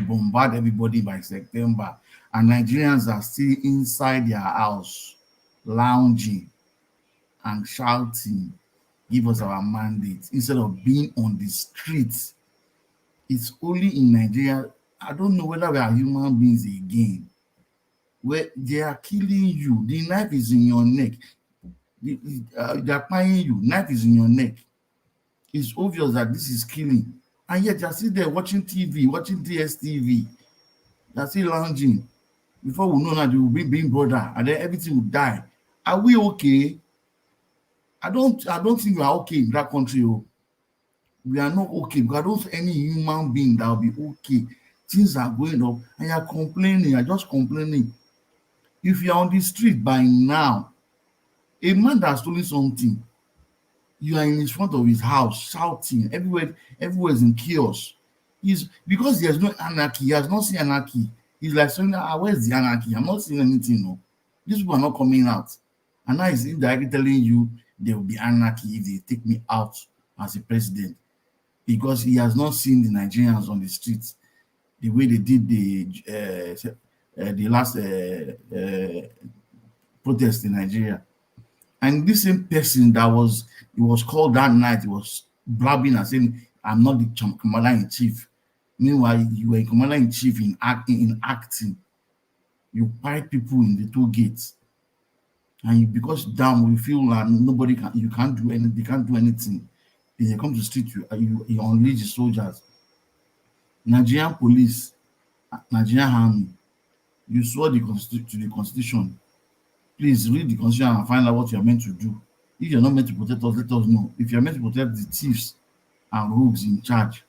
bombard everybody by September. And Nigerians are still inside their house, lounging and shouting, give us our mandate, instead of being on the streets. It's only in Nigeria. I don't know whether we are human beings again, where they are killing you. The knife is in your neck. They are tying you. Knife is in your neck. It's obvious that this is killing. And yet you're still there watching TV, watching DSTV. You're still lounging. Before we know that, they will be being brother, and then everything will die. Are we okay? I don't think we are okay in that country. We are not okay because I don't see any human being that will be okay. Things are going up and you're complaining, you're just complaining. If you're on the street by now, a man that's stolen something, you are in his front of his house shouting, everywhere is in chaos. He's because there's no anarchy, he has not seen anarchy. He's like saying, where's the anarchy? I'm not seeing anything. No, these people are not coming out. And now he's indirectly telling you there will be anarchy if they take me out as a president. Because he has not seen the Nigerians on the streets the way they did the last protest in Nigeria. And this same person that was called that night, he was blabbing and saying, "I'm not the commander in chief." Meanwhile, you were a commander in chief in acting. You fight people in the toll gates, and because down we feel like nobody can, you can't do anything, they can't do anything. They come to the street, you unleash the soldiers. Nigerian police, Nigerian army, you swore to the constitution. Please read the constitution and find out what you are meant to do. If you're not meant to protect us, let us know. If you're meant to protect the thieves and rogues in charge,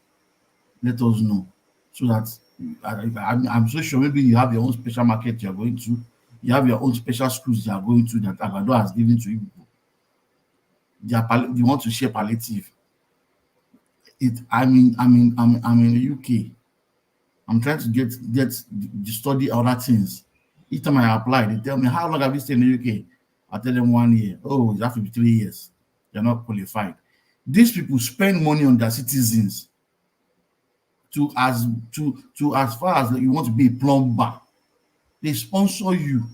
let us know. So that I'm so sure maybe you have your own special market you are going to, you have your own special schools you are going to that Agado has given to you. They want to share palliative. I'm in the UK. I'm trying to get to study other things. Each time I apply, they tell me, how long have you stayed in the UK? I tell them 1 year. Oh, you have to be 3 years. They're not qualified. These people spend money on their citizens to as far as you want to be a plumber. They sponsor you.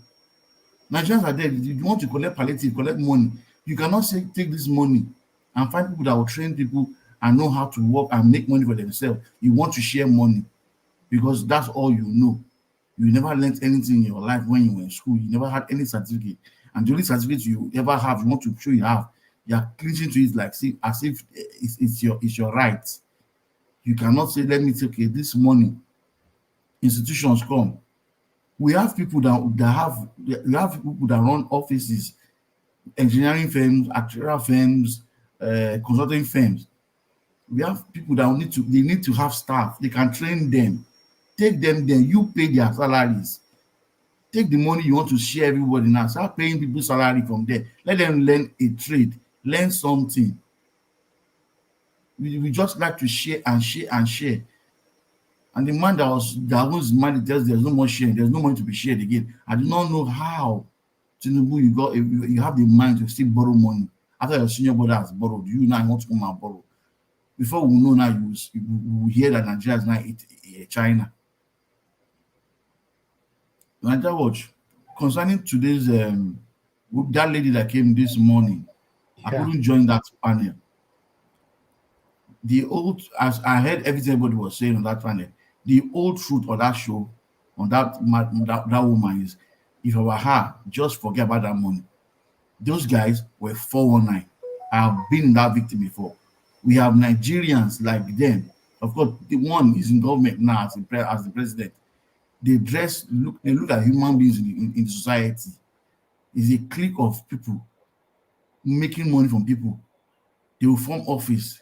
Nigerians are there. You want to collect palliative, collect money. You cannot say take this money and find people that will train people and know how to work and make money for themselves. You want to share money because that's all you know. You never learned anything in your life when you were in school. You never had any certificate. And the only certificate you ever have, you want to show you have, you are clinging to it like as if it's your right. You cannot say, let me take this money. Institutions come. We have people we have people that run offices, engineering firms, actuarial firms, consulting firms. We have people that they need to have staff. They can train them. Take them there. You pay their salaries. Take the money you want to share everybody now. Start paying people salary from there. Let them learn a trade. Learn something. We just like to share and share and share. And the man that owns the money tells there's no more sharing. There's no money to be shared again. I do not know how Tinubu you have the mind to still borrow money after your senior brother has borrowed. You now want to come and borrow. Before we know now, you hear that Nigeria is now China. Nigeria Watch, concerning today's that lady that came this morning, I couldn't join that panel. As I heard everything everybody was saying on that panel, the old truth on that show, on that woman is, if I were her, just forget about that money. Those guys were 419. I have been in that victim before. We have Nigerians like them. Of course, the one is in government now as the president. They look at human beings in the society. It's a clique of people making money from people. They will form office.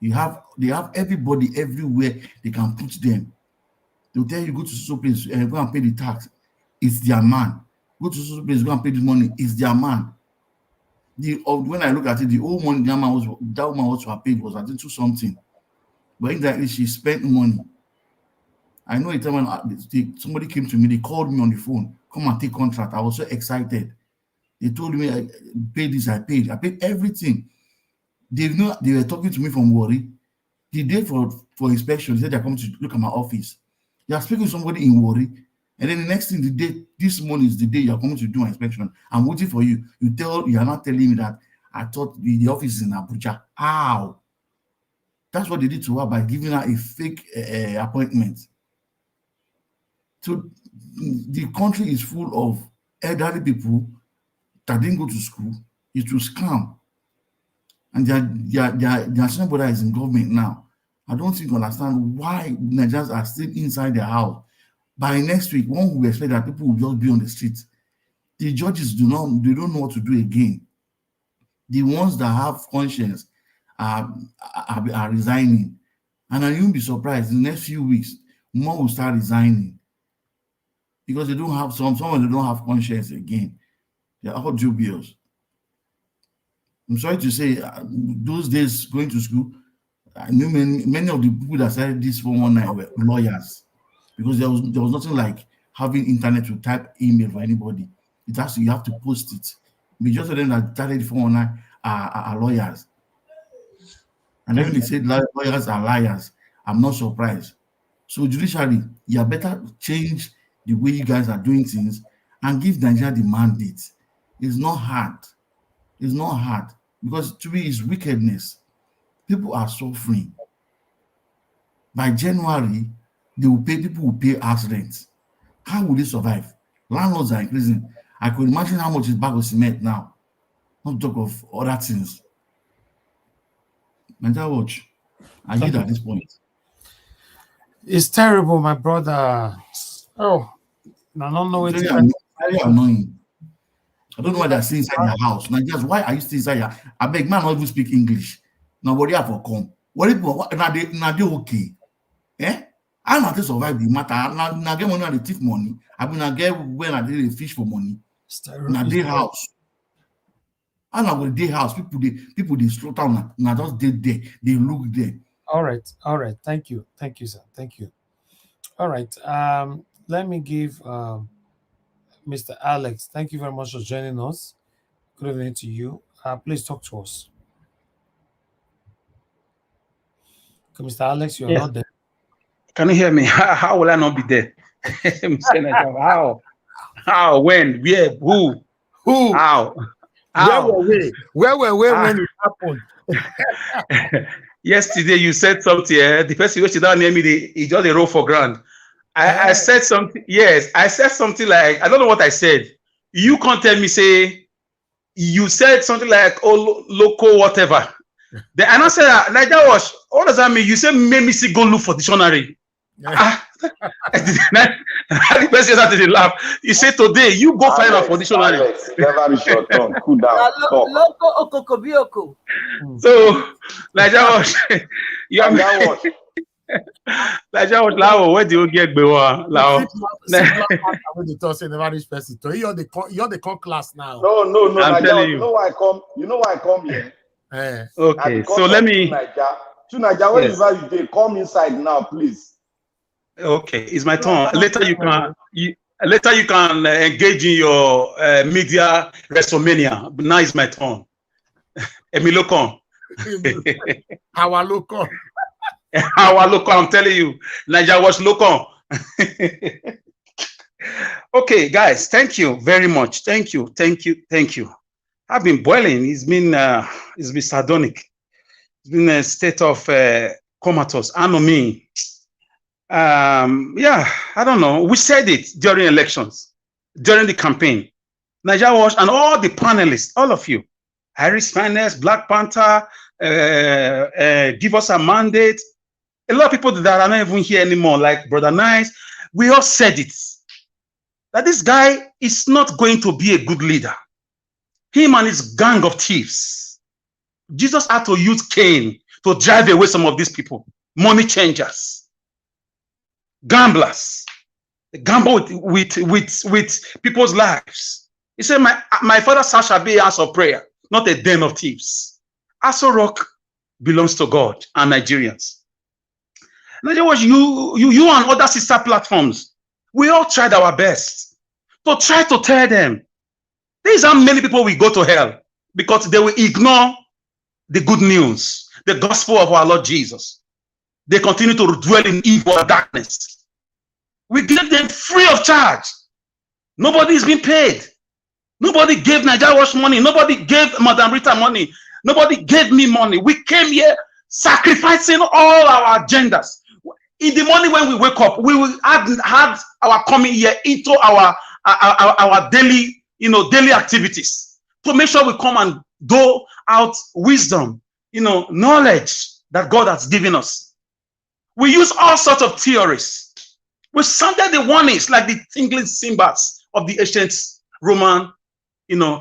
They have everybody everywhere they can put them. They'll tell you go to so place and go and pay the tax. It's their man. Go to so place, go and pay the money. It's their man. When I look at it, the old money that woman was paid was I think to something. But indirectly she spent money. I know a time when somebody came to me, they called me on the phone, come and take contract. I was so excited. They told me I paid this, I paid everything. They were talking to me from Warri. The day for inspection, they said they're coming to look at my office. They are speaking to somebody in Warri, and then the next thing, this morning is the day you're coming to do my inspection. I'm waiting for you. You are not telling me that I thought the office is in Abuja. How? That's what they did to her by giving her a fake appointment. So the country is full of elderly people that didn't go to school. It was scam. And their senior brother is in government now. I don't think you understand why Nigerians are still inside their house. By next week, one will expect that people will just be on the street. The judges don't know what to do again. The ones that have conscience are resigning. And I won't be surprised in the next few weeks, more will start resigning because they don't have some of them don't have conscience again. They're all dubious. I'm sorry to say, those days going to school, I knew many of the people that started this 419 were lawyers because there was nothing like having internet to type email for anybody. You have to post it. Majority of them that started 419 are lawyers. And then they said lawyers are liars. I'm not surprised. So judiciary, you better change the way you guys are doing things and give Nigeria the mandate. It's not hard. It's not hard because to me it's wickedness. People are suffering. By January, people will pay house rent. How will they survive? Landlords are increasing. I could imagine how much is bag of cement now. Not talk of other things. Nigeria Watch, I hit at this point. It's terrible, my brother. Oh, I don't know it's very annoying. I don't know why they're still inside your house. Nigerians, why are you still inside your? I beg, man, not even speak English. Now, what do you have for come? What they okay? Eh? I not to survive the matter. Now get money on the thief money. I mean, I get when I did the fish for money. Now day house. I know with day house. People they slow down. Now just there. They look there. All right. Thank you, sir. Thank you. All right. Let me give Mr. Alex. Thank you very much for joining us. Good evening to you. Please talk to us. Okay, Mr. Alex, you are not there. Can you hear me? How will I not be there? How? When? Where? Who? How? Where were we when it happened? Yesterday you said something. The person who sit down near me, he just a roll for ground. I said something. Yes, I said something like, I don't know what I said. You can't tell me, say, you said something like, oh, local, whatever. Then I said, Nigeria Watch, what does that mean? You said, make me see, go look for dictionary. The person started to laugh. He said, today, you go find out for dictionary. Alex, never be short tongue. Cool down. Loco okokobioko. So, Nigeria Watch, you have Nigeria Watch, Lao, where do you get Bewa? Lao. You're the core class now. No. I'm telling you. You know why I come here? Okay, so let me. To Nigeria, when you come inside now, please. Okay, it's my turn. Later you can engage in your media WrestleMania. But now it's my turn. Emilokon. Our local. Our local. I'm telling you, Nigeria Watch local. Okay, guys. Thank you very much. Thank you. I've been boiling. It's been sardonic. It's been a state of comatose. I know me. Yeah, I don't know. We said it during elections, during the campaign. Nigeria Watch and all the panelists, all of you, Irish Finance, Black Panther, give us a mandate. A lot of people that are not even here anymore, like Brother Nice, we all said it. That this guy is not going to be a good leader. Him and his gang of thieves. Jesus had to use Cain to drive away some of these people, money changers. Gamblers, gamble with people's lives. He said, my father's house shall be a house of prayer, not a den of thieves. Aso Rock belongs to God and Nigerians. Nigeria Watch, you and other sister platforms, we all tried our best to try to tell them, these are many people will go to hell because they will ignore the good news, the gospel of our Lord Jesus. They continue to dwell in evil and darkness. We gave them free of charge. Nobody is being paid. Nobody gave Nigeria Watch money. Nobody gave Madam Rita money. Nobody gave me money. We came here sacrificing all our agendas. In the morning when we wake up, we will had our coming here into our daily, daily activities to make sure we come and do out wisdom, knowledge that God has given us. We use all sorts of theories. We sounded the warnings like the tingling cymbals of the ancient Roman,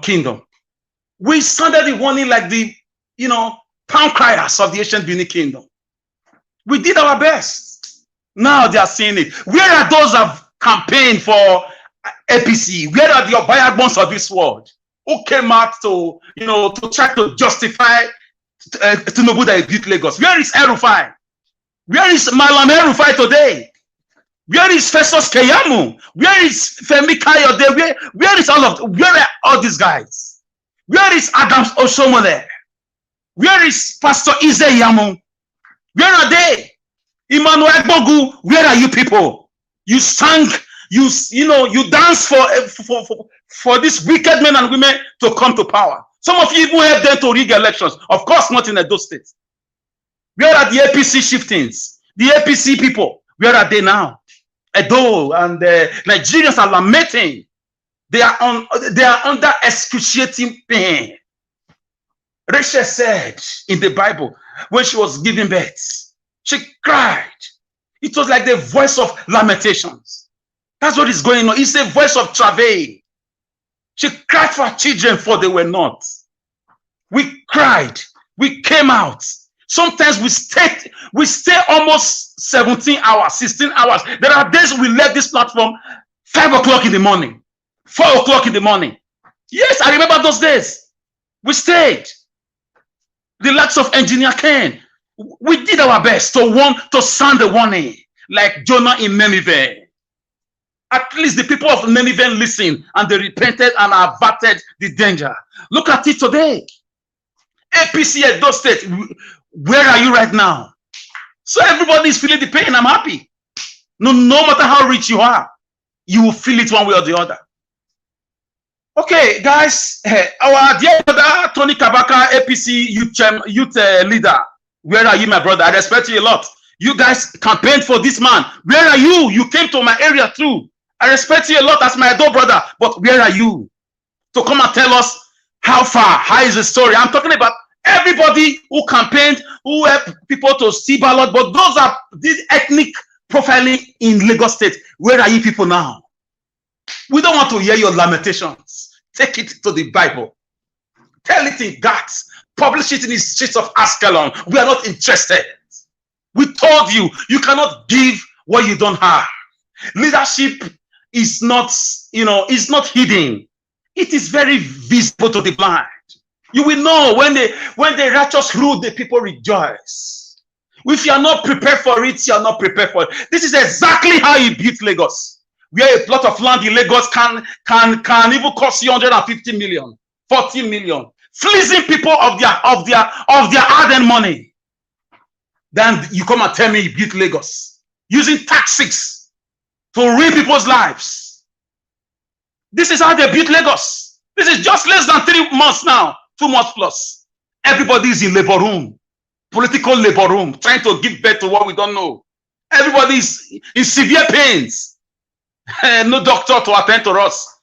kingdom. We sounded the warning like the, town criers of the ancient Benin Kingdom. We did our best. Now they are seeing it. Where are those who have campaigned for APC? Where are the Obayagbons of this world who came out to, to try to justify Tinubu that he beat Lagos? Where is El-Rufai? Where is Malam El-Rufai today? Where is Festus Keyamu? Where is Femi Kayode? Where is where are all these guys? Where is Adams Osomole? Where is Pastor Ize Yamu? Where are they? Emmanuel Bogu, where are you people? You sang, you dance for these wicked men and women to come to power. Some of you even helped them to rig elections. Of course, not in Edo State. Where are the APC shiftings? The APC people, where are they now? Edo and Nigerians are lamenting. They are under excruciating pain. Rachel said in the Bible, when she was giving birth, she cried. It was like the voice of lamentations. That's what is going on. It's a voice of travail. She cried for her children, for they were not. We cried. We came out. Sometimes we stay almost 17 hours, 16 hours. There are days we left this platform 5 o'clock in the morning, 4 o'clock in the morning. Yes, I remember those days. We stayed. The likes of Engineer Ken, we did our best to sound the warning, like Jonah in Nineveh. At least the people of Nineveh listened and they repented and averted the danger. Look at it today. APC at those states, where are you right now? So everybody is feeling the pain. I'm happy. No matter how rich you are, you will feel it one way or the other. Okay, guys, our dear brother Tony Kabaka, APC youth leader, where are you, my brother? I respect you a lot. You guys campaigned for this man. Where are you? You came to my area too. I respect you a lot as my adult brother, but where are you? To come and tell us how far, how is the story? I'm talking about everybody who campaigned, who helped people to see ballot, but those are did ethnic profiling in Lagos State. Where are you people now? We don't want to hear your lamentations. Take it to the Bible. Tell it in Gads. Publish it in the streets of Ascalon. We are not interested. We told you, you cannot give what you don't have. Leadership is not, is not hidden. It is very visible to the blind. You will know when the righteous rule, the people rejoice. If you are not prepared for it, you are not prepared for it. This is exactly how he beat Lagos. Where a plot of land in Lagos can even cost you 150 million, 40 million, fleecing people of their hard-earned money. Then you come and tell me you beat Lagos using tactics to ruin people's lives. This is how they beat Lagos. This is just less than 3 months now, 2 months plus. Everybody is in labor room, political labor room, trying to give birth to what we don't know. Everybody is in severe pains. No doctor to attend to us.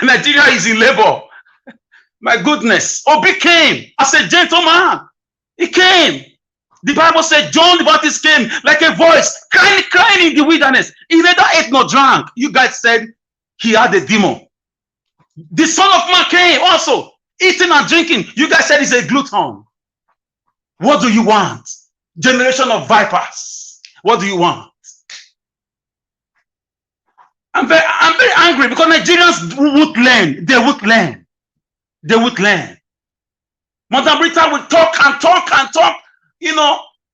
Nigeria is in labor. My goodness. Obi came as a gentleman. He came. The Bible said John the Baptist came like a voice, crying in the wilderness. He neither ate nor drank. You guys said he had a demon. The Son of Man came also, eating and drinking. You guys said he's a glutton. What do you want? Generation of vipers. What do you want? I'm very angry because Nigerians won't learn. They won't learn. They won't learn. Madam Rita will talk and talk and talk.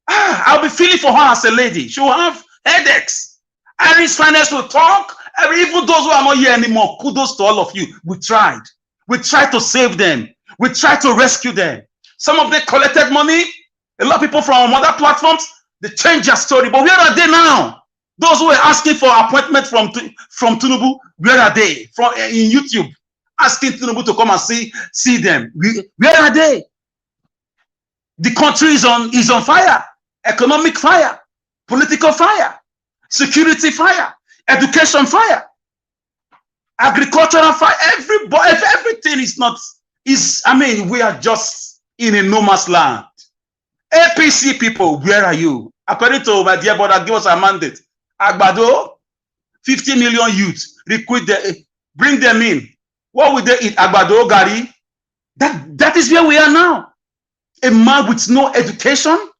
I'll be feeling for her as a lady. She will have headaches. Iris Finance will talk. Even those who are not here anymore, kudos to all of you. We tried. We tried to save them. We tried to rescue them. Some of them collected money. A lot of people from other platforms, they changed their story. But where are they now? Those who were asking for appointment from Tinubu, where are they? In YouTube, asking Tinubu to come and see them. Where are they? The country is on fire. Economic fire, political fire, security fire, education fire, agricultural fire. Everything we are just in a no man's land. APC people, where are you? According to my dear brother, give us a mandate. Agbado, 50 million youths, recruit them, bring them in. What will they eat? Agbado, Gari? That is where we are now. a man with no education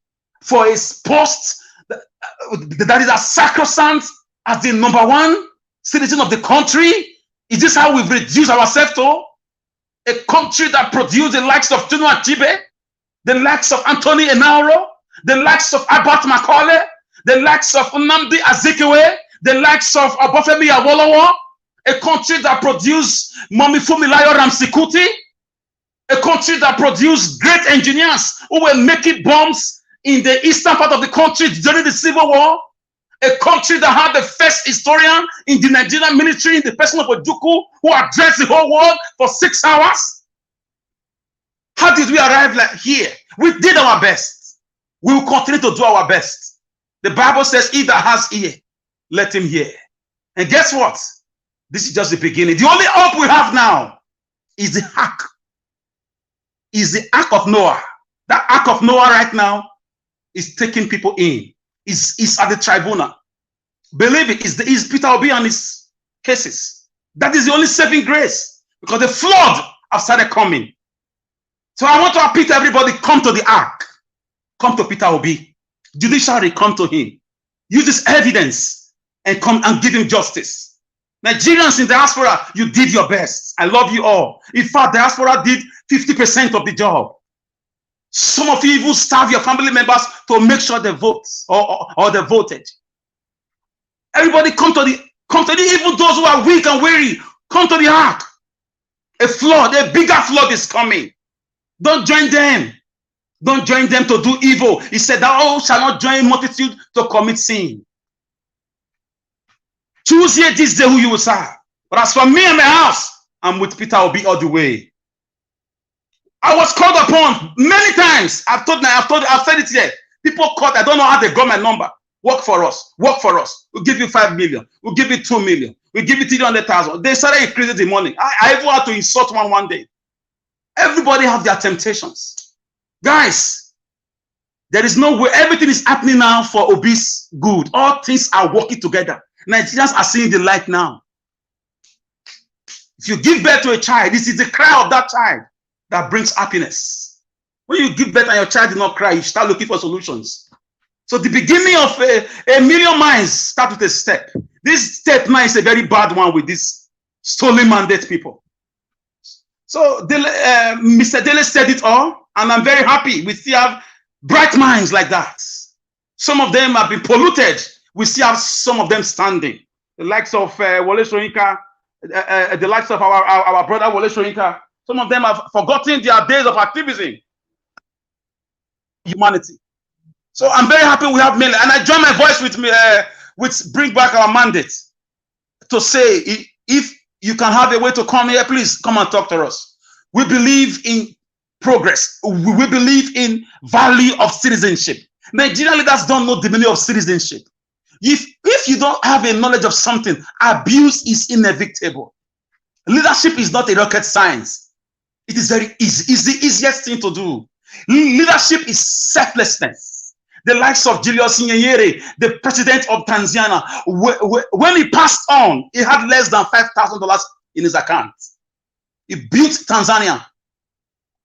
for his post that is as sacrosanct as the #1 citizen of the country? Is this how we've reduced ourselves to? A country that produced the likes of Juno Achibe, the likes of Anthony Enauro, the likes of Abat Macaulay, the likes of Nnamdi Azikiwe, the likes of Obafemi Awolowo, a country that produced Mami Fumilayo Ramsikuti, a country that produced great engineers who were making bombs in the eastern part of the country during the Civil War, a country that had the first historian in the Nigerian military in the person of Ojukwu, who addressed the whole world for 6 hours. How did we arrive like here? We did our best. We will continue to do our best. The Bible says, he that has ear, let him hear. And guess what? This is just the beginning. The only hope we have now is the ark. Is the ark of Noah. That ark of Noah right now is taking people in. Is at the tribunal. Believe it, is Peter Obi and his cases. That is the only saving grace, because the flood have started coming. So I want to appeal to everybody, come to the ark. Come to Peter Obi. Judiciary, come to him. Use this evidence and come and give him justice. Nigerians in diaspora, you did your best. I love you all. In fact, diaspora did 50% of the job. Some of you even starve your family members to make sure they vote or they voted. Everybody come to the even those who are weak and weary, come to the ark. A flood, a bigger flood is coming. Don't join them. Don't join them to do evil. He said, thou shalt not join multitude to commit sin. Choose ye this day who you will serve. But as for me and my house, I'm with Peter Obi all the way. I was called upon many times. I've said it here. People called, I don't know how they got my number. Work for us. Work for us. We'll give you 5 million. We'll give you 2 million. We'll give you 300,000. They started increasing the money. I even had to insult one day. Everybody have their temptations. Guys, there is no way. Everything is happening now for Obi's good. All things are working together. Nigerians are seeing the light now. If you give birth to a child, this is the cry of that child that brings happiness. When you give birth and your child did not cry, you start looking for solutions. So the beginning of a million minds start with a step. This step now is a very bad one with these stolen mandate people. So Mr. Dele said it all, and I'm very happy. We still have bright minds like that. Some of them have been polluted. We still have some of them standing. The likes of Wole Soyinka, the likes of our brother Wole Soyinka. Some of them have forgotten their days of activism. Humanity. So I'm very happy we have many. And I join my voice with Bring Back Our Mandate to say, if you can have a way to come here, please come and talk to us. We believe in progress. We believe in value of citizenship. Nigerian leaders don't know the meaning of citizenship. If you don't have a knowledge of something, abuse is inevitable. Leadership is not a rocket science. It is very easy. It's the easiest thing to do. Leadership is selflessness. The likes of Julius Nyerere, the president of Tanzania, when he passed on, he had less than $5,000 in his account. He built Tanzania.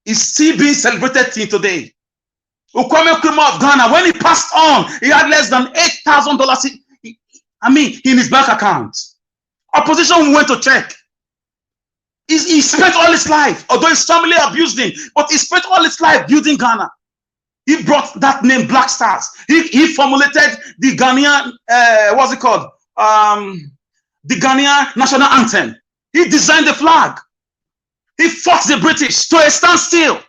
It's still being celebrated till today. Kwame Nkrumah of Ghana, when he passed on, he had less than $8,000 in his bank account. Opposition went to check. He spent all his life, although his family abused him, but he spent all his life building Ghana. He brought that name, Black Stars. He formulated the Ghanaian, what's it called? The Ghanaian national anthem. He designed the flag. He fought the British to a standstill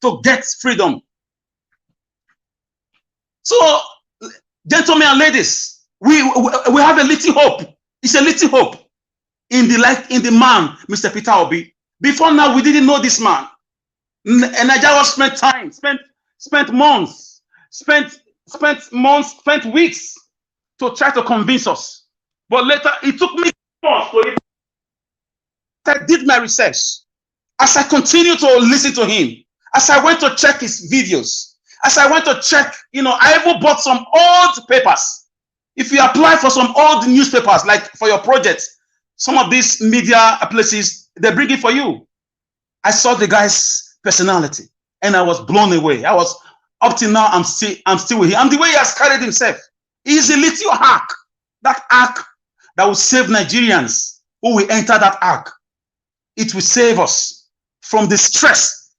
to get freedom. So, gentlemen and ladies, we have a little hope. It's a little hope in the man, Mr. Peter Obi. Before now, we didn't know this man. And Nigeria spent time, spent months, spent weeks to try to convince us. But later, it took me months to even. I did my research. As I continued to listen to him, as I went to check his videos, as I went to check, I even bought some old papers. If you apply for some old newspapers, like for your project, some of these media places, they bring it for you. I saw the guy's personality. and I was blown away. I was up till now, I'm still with him. And the way he has carried himself, he's a little ark. That ark that will save Nigerians who will enter that ark. It will save us from the stress.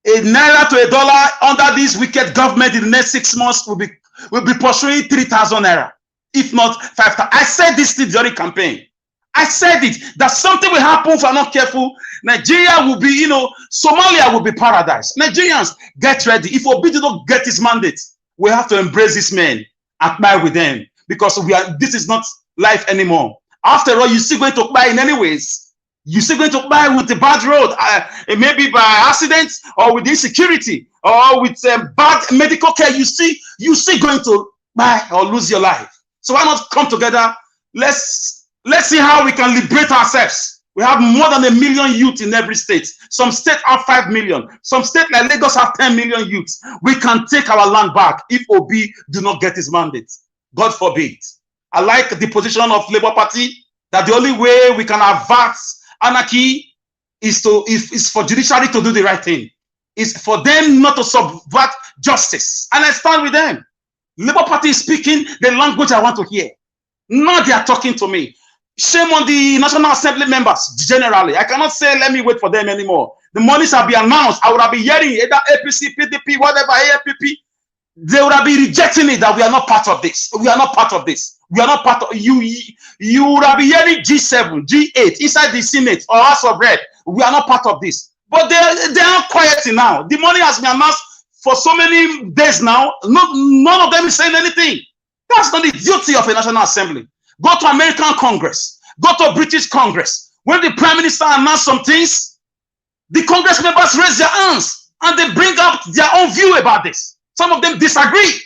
A naira to a dollar under this wicked government in the next 6 months will be pursuing 3,000 naira, if not 5,000. I said this during campaign. I said it, that something will happen if we're not careful. Nigeria will be, Somalia will be paradise. Nigerians, get ready. If Obi did not get his mandate, we have to embrace this man, admire with them, because this is not life anymore. After all, you're still going to buy in any ways. You're still going to buy with the bad road, maybe by accident, or with insecurity, or with bad medical care. You see going to buy or lose your life. So why not come together? Let's see how we can liberate ourselves. We have more than 1 million youth in every state. Some states have 5 million. Some states like Lagos have 10 million youths. We can take our land back if Obi do not get his mandate. God forbid. I like the position of Labour Party that the only way we can avert anarchy is for judiciary to do the right thing. It's for them not to subvert justice. And I stand with them. Labour Party is speaking the language I want to hear. Now they are talking to me. Shame on the National Assembly members generally. I cannot say let me wait for them anymore. The monies have been announced. I would have been hearing either APC, PDP, whatever, AFPP. They would have been rejecting it that we are not part of this. We are not part of this. We are not part of you. You would have been hearing G7, G8 inside the Senate or House of Rep. We are not part of this. But they are quiet now. The money has been announced for so many days now. None of them is saying anything. That's not the duty of a National Assembly. Go to American Congress. Go to British Congress. When the Prime Minister announced some things, the Congress members raise their hands and they bring up their own view about this. Some of them disagree.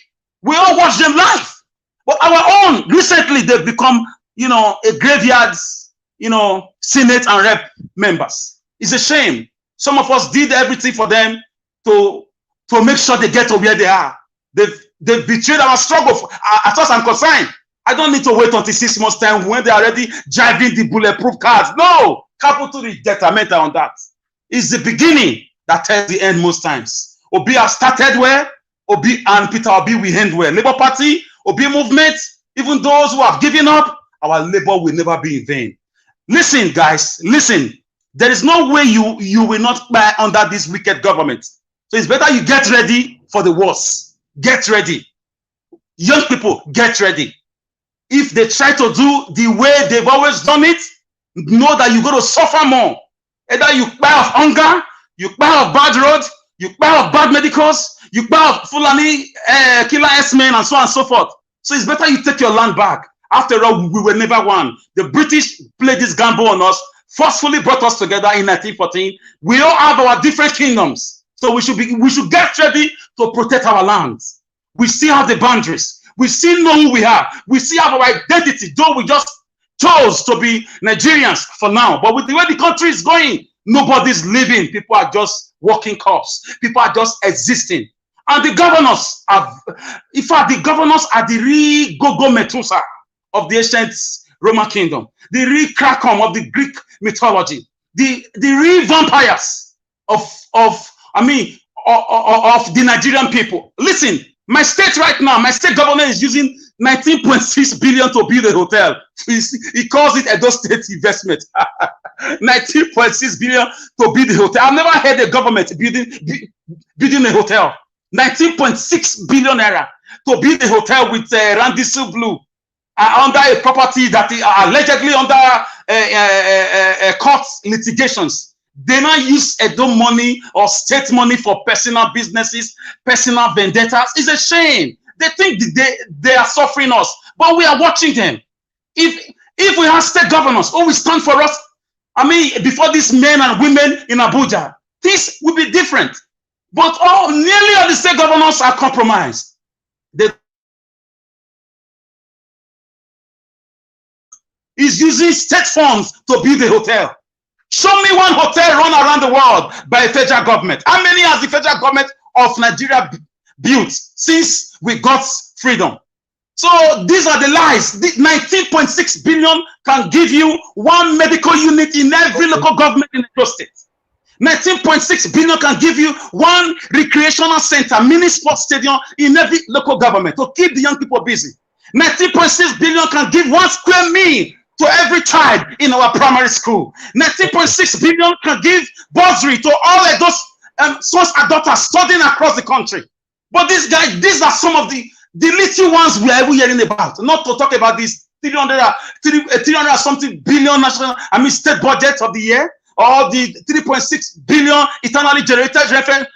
We all watch them live. But our own, recently, they've become, a graveyard, Senate and Rep members. It's a shame. Some of us did everything for them to make sure they get to where they are. They've betrayed our struggle. As far as I'm concerned, I don't need to wait until 6 months' time when they're already driving the bulletproof cars. No, capital is detrimental on that. It's the beginning that tells the end most times. Obi has started well. Obi and Peter Obi will end well. Labour Party, Obi movement, even those who have given up, our labor will never be in vain. Listen, guys, listen. There is no way you will not buy under this wicked government. So it's better you get ready for the worst. Get ready. Young people, get ready. If they try to do the way they've always done it, know that you're going to suffer more. Either you buy of hunger, you buy of bad road, you buy of bad medicals, you buy of Fulani killer S-men and so on and so forth. So it's better you take your land back. After all, we were never one. The British played this gamble on us, forcefully brought us together in 1914. We all have our different kingdoms. So we should get ready to protect our lands. We still have the boundaries. We still know who we are. We still have our identity, though we just chose to be Nigerians for now. But with the way the country is going, nobody's living. People are just walking corpse. People are just existing. And the governors are, in fact, the governors are the real Gogo Medusa of the ancient Roman kingdom, the real Krakom of the Greek mythology, the real vampires of the Nigerian people. Listen, my state right now, my state government is using 19.6 billion to build a hotel. He calls it Edo State investment. 19.6 billion to build a hotel. I've never heard a government building a hotel. 19.6 billion naira to build a hotel with Randy Blue under a property that is allegedly under court litigations. They now use Edo money or state money for personal businesses, personal vendettas. It's a shame. They think they are suffering us, but we are watching them. If we have state governors who will stand for us, before these men and women in Abuja, things will be different. But nearly all the state governors are compromised. They is using state funds to build a hotel. Show me one hotel run around the world by a federal government. How many has the federal government of Nigeria built since we got freedom? So these are the lies. The 19.6 billion can give you one medical unit in every local government in the state. 19.6 billion can give you one recreational center, mini sports stadium in every local government to keep the young people busy. 19.6 billion can give 1 square meal to every child in our primary school. 19.6 billion can give bursary to all of those sons and daughters studying across the country. But these guys, these are some of the little ones we are ever hearing about. Not to talk about this 300 something billion national, state budget of the year, or the 3.6 billion eternally generated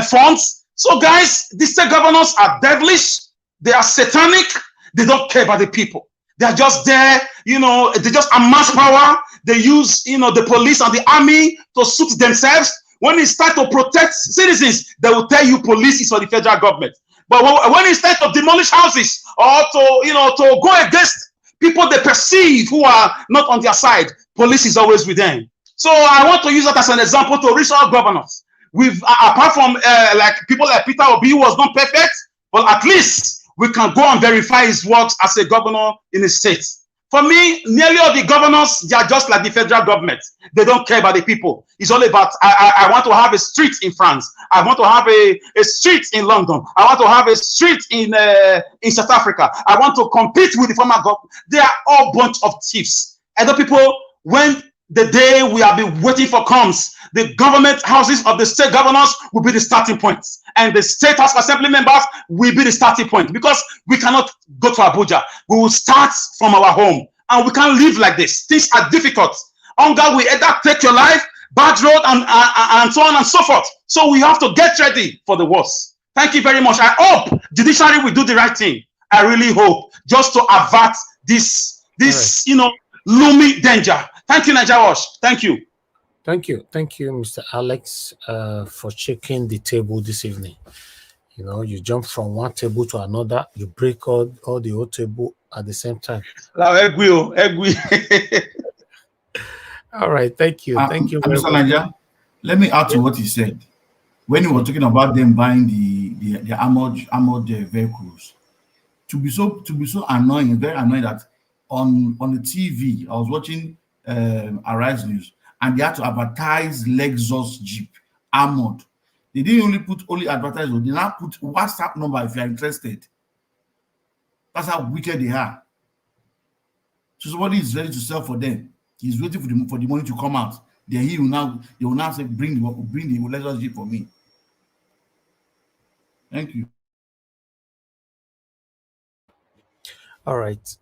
funds. So guys, the state governors are devilish, they are satanic, they don't care about the people. They are just there, they just amass power. They use, the police and the army to suit themselves. When it's time to protect citizens, they will tell you police is for the federal government. But when it's time to demolish houses or to go against people they perceive who are not on their side, police is always with them. So I want to use that as an example to reach our governors. Apart from like people like Peter Obi, who was not perfect, but at least we can go and verify his works as a governor in a state. For me, nearly all the governors, they are just like the federal government. They don't care about the people. It's all about, I want to have a street in France. I want to have a street in London. I want to have a street in South Africa. I want to compete with the former government. They are all bunch of thieves. Other people, when the day we have been waiting for comes, the government houses of the state governors will be the starting point. And the state house assembly members will be the starting point, because we cannot go to Abuja. We will start from our home, and we can't live like this. Things are difficult. Hunger will either take your life, bad road, and so on and so forth. So we have to get ready for the worst. Thank you very much. I hope Judiciary will do the right thing. I really hope, just to avert this looming danger. Thank you, Niger Wash. Thank you. Thank you, Mr. Alex, for checking the table this evening. You jump from one table to another, you break all the whole table at the same time. All right, thank you. Thank you very Mr. much. Niger, let me add to what he said. When he was talking about them buying the armored vehicles, to be so annoying, very annoying, that on the TV, I was watching Arise News, and they had to advertise Lexus Jeep armored. They didn't only advertise, they now put WhatsApp number if you are interested. That's how wicked they are. So somebody is ready to sell for them. He's waiting for the money to come out. Then they will now say, bring the Lexus Jeep for me. Thank you. All right.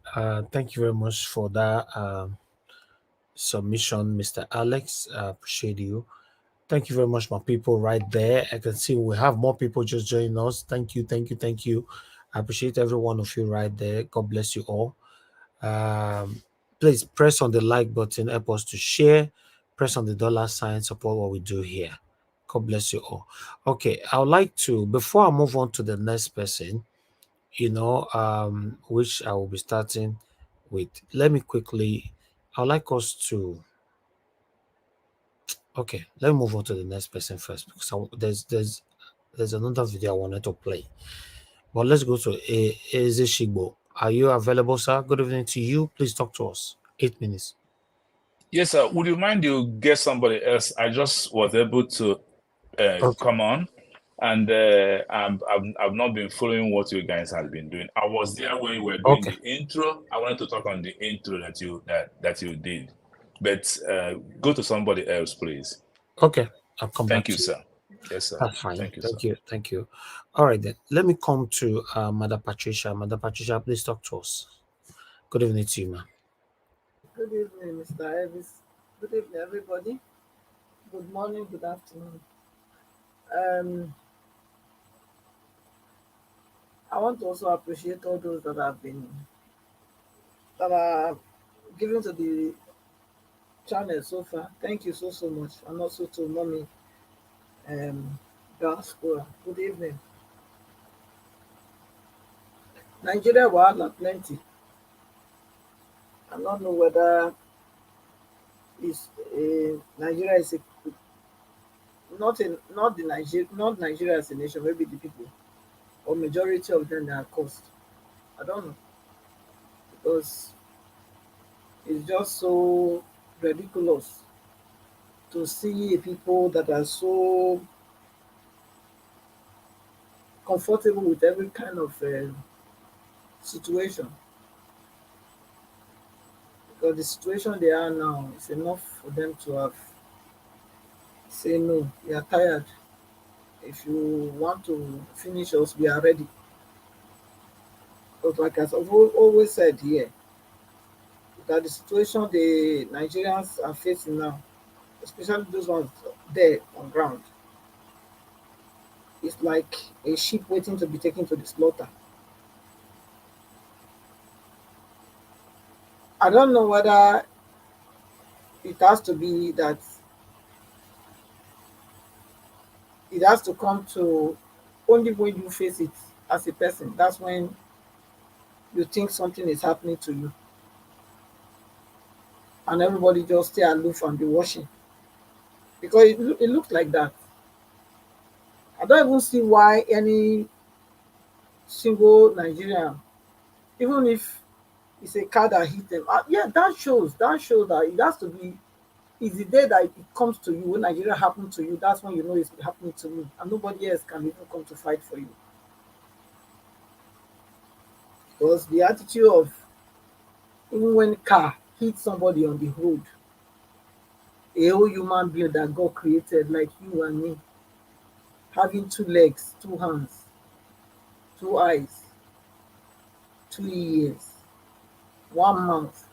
Thank you very much for that submission, Mr. Alex. I appreciate you. Thank you very much, my people right there. I can see we have more people just joining us. Thank you. I appreciate every one of you right there. God bless you all. Please press on the like button, help us to share. Press on the $sign, support what we do here. God bless you all. Okay, I would like to, before I move on to the next person, which I will be starting with, let me quickly, I would like us to, okay, let me move on to the next person first, because there's another video I wanted to play. But let's go to Eze Shigbo. Are you available, sir? Good evening to you. Please talk to us. 8 minutes. Yes, sir. Would you mind you get somebody else? I just was able to come on, and I've not been following what you guys have been doing. I was there when you were doing the intro. I wanted to talk on the intro that you did, but go to somebody else, please. Okay, I'll come back. Thank you, sir. Yes, sir. That's fine. Thank you. Thank you. All right, then. Let me come to Mother Patricia. Mother Patricia, please talk to us. Good evening to you, ma'am. Good evening, Mr. Elvis. Good evening, everybody. Good morning, good afternoon. I want to also appreciate all those that are given to the channel so far. Thank you so much, and also to Mommy Diaspora. Good evening. Nigeria will plenty. I don't know whether Nigeria is not Nigeria as a nation, maybe the people, or majority of them are caused. I don't know, because it's just so ridiculous to see people that are so comfortable with every kind of situation. Because the situation they are now is enough for them to have say no, we are tired. If you want to finish us, we are ready. But like I've always said here, that the situation the Nigerians are facing now, especially those ones there on ground, is like a sheep waiting to be taken to the slaughter. I don't know whether it has to be that it has to come to only when you face it as a person. That's when you think something is happening to you, and everybody just stay aloof and be watching because it looks like that. I don't even see why any single Nigerian, even if it's a car that hit them, yeah, that shows that it has to be. It's the day that it comes to you when Nigeria happened to you. That's when you know it's happening to me, and nobody else can even come to fight for you. Because the attitude of even when car hits somebody on the road, a whole human being that God created like you and me, having two legs, two hands, two eyes, 2 ears, one mouth,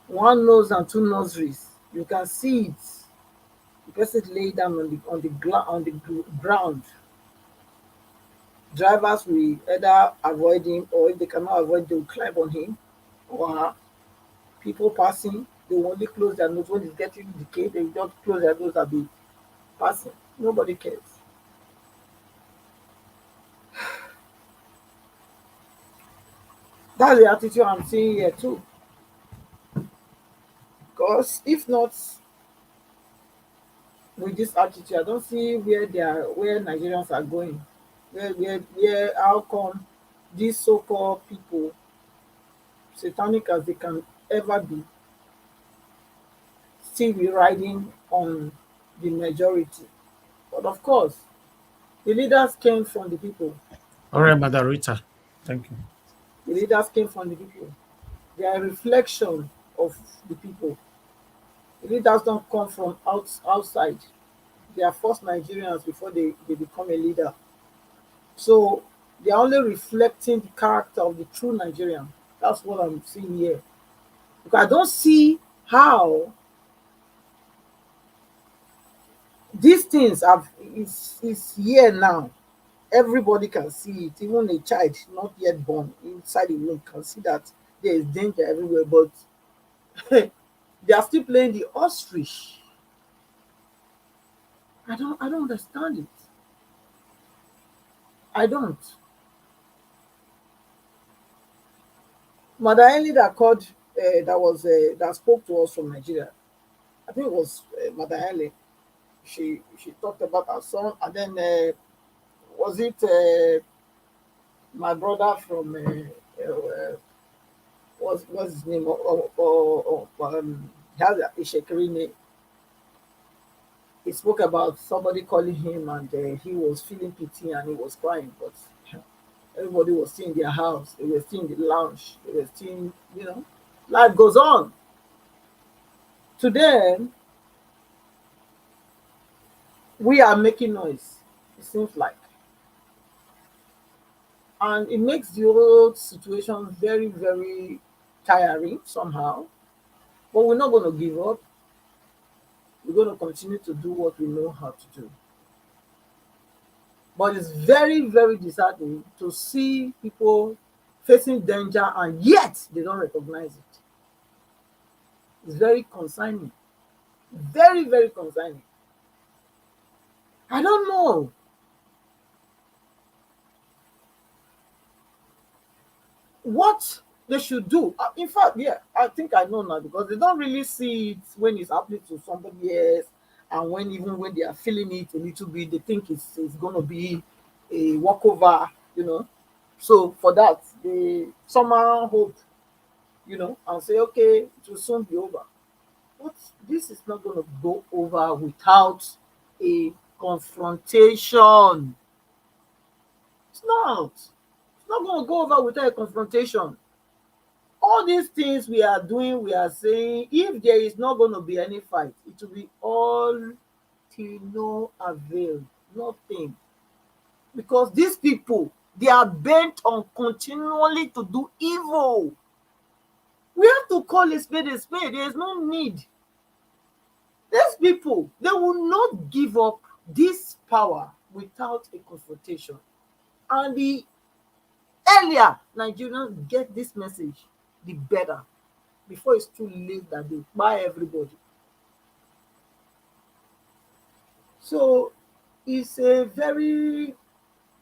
one nose and two nostrils. You can see it. The person lay down on the ground. Drivers will either avoid him, or if they cannot avoid, they will climb on him or her. People passing, they will only close their nose when it's getting decayed. They will just close their nose and be passing. Nobody cares. That's the attitude I'm seeing here too. Because if not with this attitude, I don't see where Nigerians are going. How come these so-called people, satanic as they can ever be, still be riding on the majority? But of course, the leaders came from the people. All right, Madam Rita. Thank you. The leaders came from the people. They are a reflection of the people. The leaders don't come from outside. They are first Nigerians before they become a leader. So they are only reflecting the character of the true Nigerian. That's what I'm seeing here. Because I don't see how these things is here now. Everybody can see it. Even a child not yet born inside the womb can see that there is danger everywhere. But they are still playing the ostrich. I don't understand it. I don't. Madaeli that called that spoke to us from Nigeria. I think it was Madaeli. She talked about her son, and then was it my brother from what's his name? He has a Shekiri name. He spoke about somebody calling him, and he was feeling pity and he was crying, but everybody was still in their house. They were still in the lounge. They were still, life goes on. To them, we are making noise, it seems like. And it makes the whole situation very, very tiring somehow. But we're not going to give up. We're going to continue to do what we know how to do. But it's very, very disheartening to see people facing danger and yet they don't recognize it. It's very concerning. Very, very concerning. I don't know. What they should do. In fact, yeah, I think I know now, because they don't really see it when it's happening to somebody else, and even when they are feeling it a little bit, they think it's going to be a walkover, So for that, they somehow hope, and say, okay, it will soon be over. But this is not going to go over without a confrontation. It's not. It's not going to go over without a confrontation. All these things we are doing, we are saying, if there is not going to be any fight, it will be all to no avail, nothing. Because these people, they are bent on continually to do evil. We have to call a spade a spade. There is no need. These people, they will not give up this power without a confrontation. And the earlier Nigerians get this message, the better. Before it's too late that they buy everybody. So it's a very,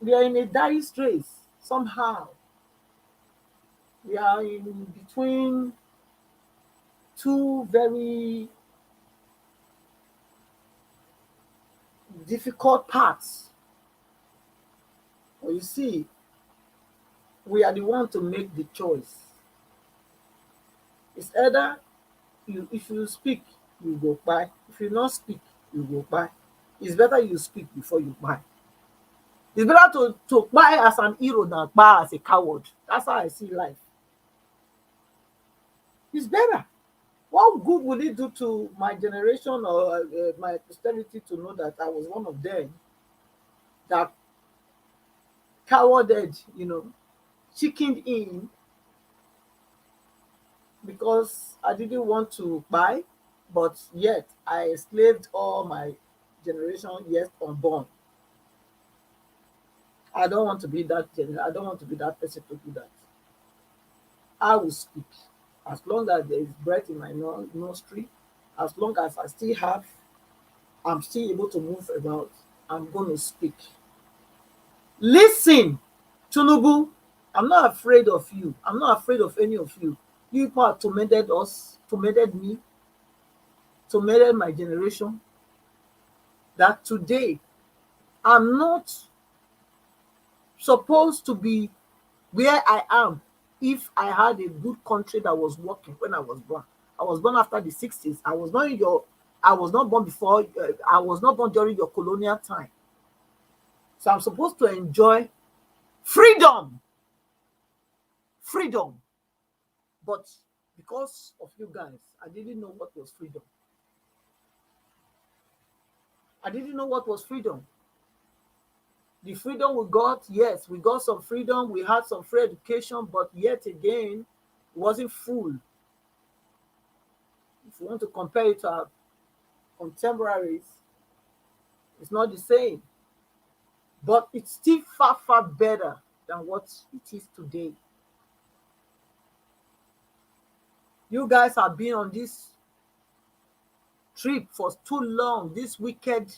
we are in a dire straits somehow. We are in between two very difficult paths. Well, you see, we are the one to make the choice. It's either if you speak, you go buy. If you not speak, you go buy. It's better you speak before you buy. It's better to buy as an hero than buy as a coward. That's how I see life. It's better. What good will it do to my generation or my posterity to know that I was one of them that cowarded, chickened in because I didn't want to buy, but yet I enslaved all my generation yet unborn. I don't want to be that I don't want to be that person to do that. I will speak. As long as there is breath in my nostril, as long as I'm still able to move about, I'm going to speak. Listen, Tinubu, I'm not afraid of you. I'm not afraid of any of you. You people have tormented us, tormented me, tormented my generation. That today, I'm not supposed to be where I am if I had a good country that was working when I was born. I was born after the 60s. I was not born before, I was not born during your colonial time. So I'm supposed to enjoy freedom. Freedom. But because of you guys, I didn't know what was freedom. I didn't know what was freedom. The freedom we got, yes, we got some freedom. We had some free education, but yet again, it wasn't full. If you want to compare it to our contemporaries, it's not the same. But it's still far, far better than what it is today. You guys have been on this trip for too long, these wicked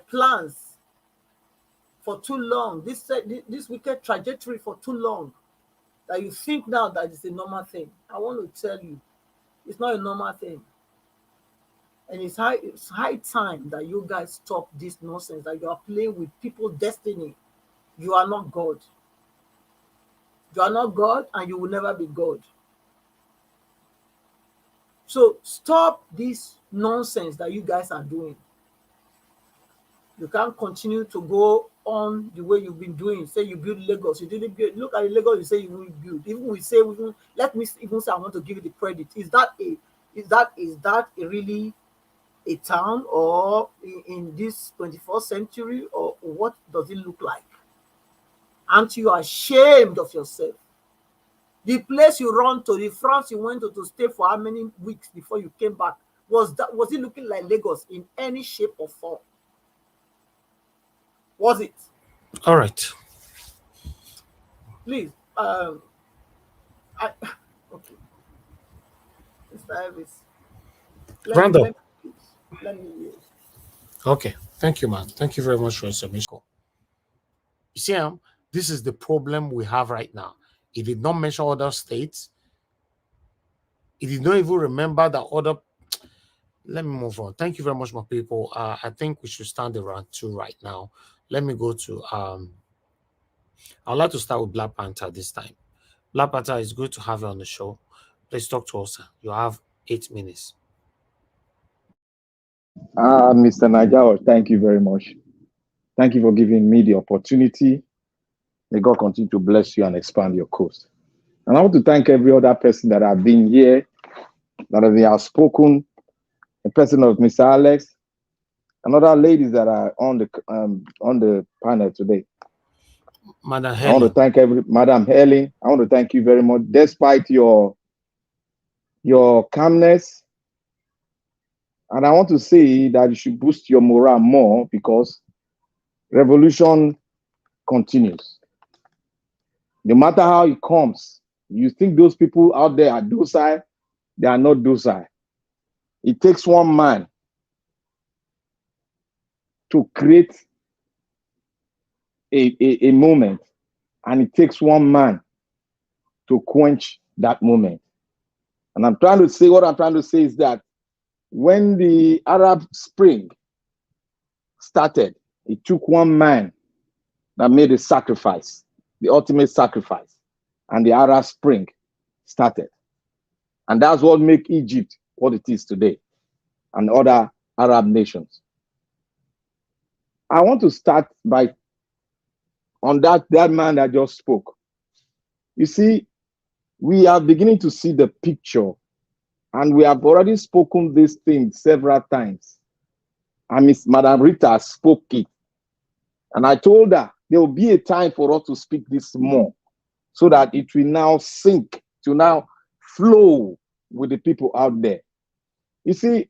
plans for too long, this wicked trajectory for too long, that you think now that it's a normal thing. I want to tell you, it's not a normal thing. And it's high time that you guys stop this nonsense, that you are playing with people's destiny. You are not God. You are not God, and you will never be God. So stop this nonsense that you guys are doing. You can't continue to go on the way you've been doing. Say you build Lagos, you didn't build. Look at the Lagos you say you will build. Even we say, let me even say I want to give you the credit. Is that really a town, or in this 21st century, or what does it look like? Aren't you ashamed of yourself? The place you run to, the France you went to stay for how many weeks before you came back, was it looking like Lagos in any shape or form? Was it? All right. Please, okay. Mr. Elvis, let me use. Okay. Thank you, man. Thank you very much for your submission. You see, this is the problem we have right now. He did not mention other states. He did not even remember that other. Let me move on. Thank you very much, my people. I think we should stand around 2 right now. Let me go to I'd like to start with Black Panther this time. Black Panther, is good to have you on the show. Please talk to us, sir. You have 8 minutes. Mr. Najao, thank you very much. Thank you for giving me the opportunity. May God continue to bless you and expand your coast. And I want to thank every other person that have been here, that have been outspoken, the person of Mr. Alex, and other ladies that are on the panel today. Madam I want to thank Madam Helen. I want to thank you very much, despite your calmness. And I want to say that you should boost your morale more, because revolution continues. No matter how it comes, you think those people out there are docile, they are not docile. It takes one man to create a moment, and it takes one man to quench that moment. And what I'm trying to say is that when the Arab Spring started, it took one man that made a sacrifice, the ultimate sacrifice, and the Arab Spring started. And that's what makes Egypt what it is today, and other Arab nations. I want to start by on that man that just spoke. You see, we are beginning to see the picture, and we have already spoken this thing several times. And Miss Madam Rita spoke it. And I told her there will be a time for us to speak this more, so that it will now sink, to now flow with the people out there. You see,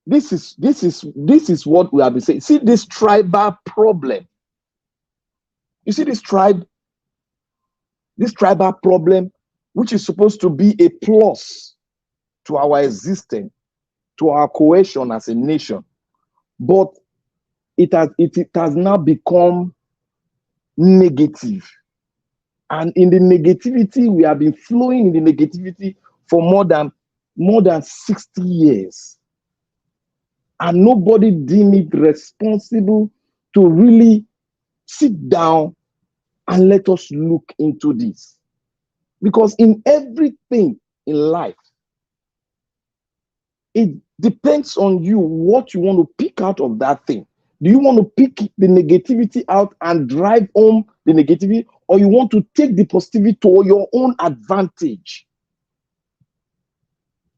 this is what we have been saying. See this tribal problem. You see this tribal problem, which is supposed to be a plus to our existence, to our cohesion as a nation, but it has now become negative. And in the negativity, we have been flowing in the negativity for more than 60 years. And nobody deemed it responsible to really sit down and let us look into this. Because in everything in life, it depends on you what you want to pick out of that thing. Do you want to pick the negativity out and drive home the negativity, or you want to take the positivity to your own advantage?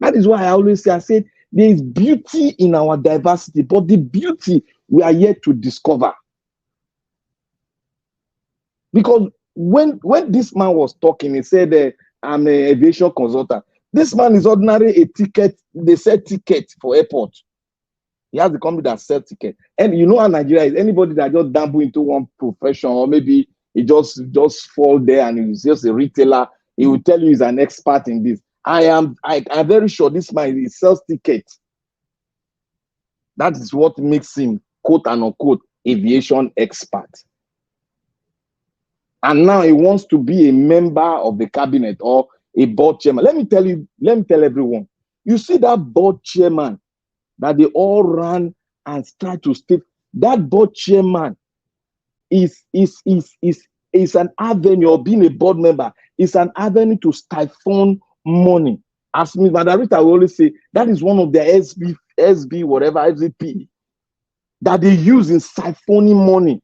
That is why I always say, I said, there is beauty in our diversity, but the beauty we are yet to discover. Because when this man was talking, he said, I'm an aviation consultant. This man is ordinary a ticket. They sell ticket for airport. He has the company that sells ticket. And you know how Nigeria is. Anybody that just dabble into one profession, or maybe he just fall there and he's just a retailer, he will tell you he's an expert in this. I'm very sure this man, he sells tickets. That is what makes him, quote and unquote, aviation expert. And now he wants to be a member of the cabinet or a board chairman. Let me tell everyone. You see that board chairman that they all ran and tried to state, that board chairman is an avenue, or being a board member is an avenue to stifle money. As Ms. Madarita will always say, that is one of the SB, whatever, SVP, that they use in siphoning money.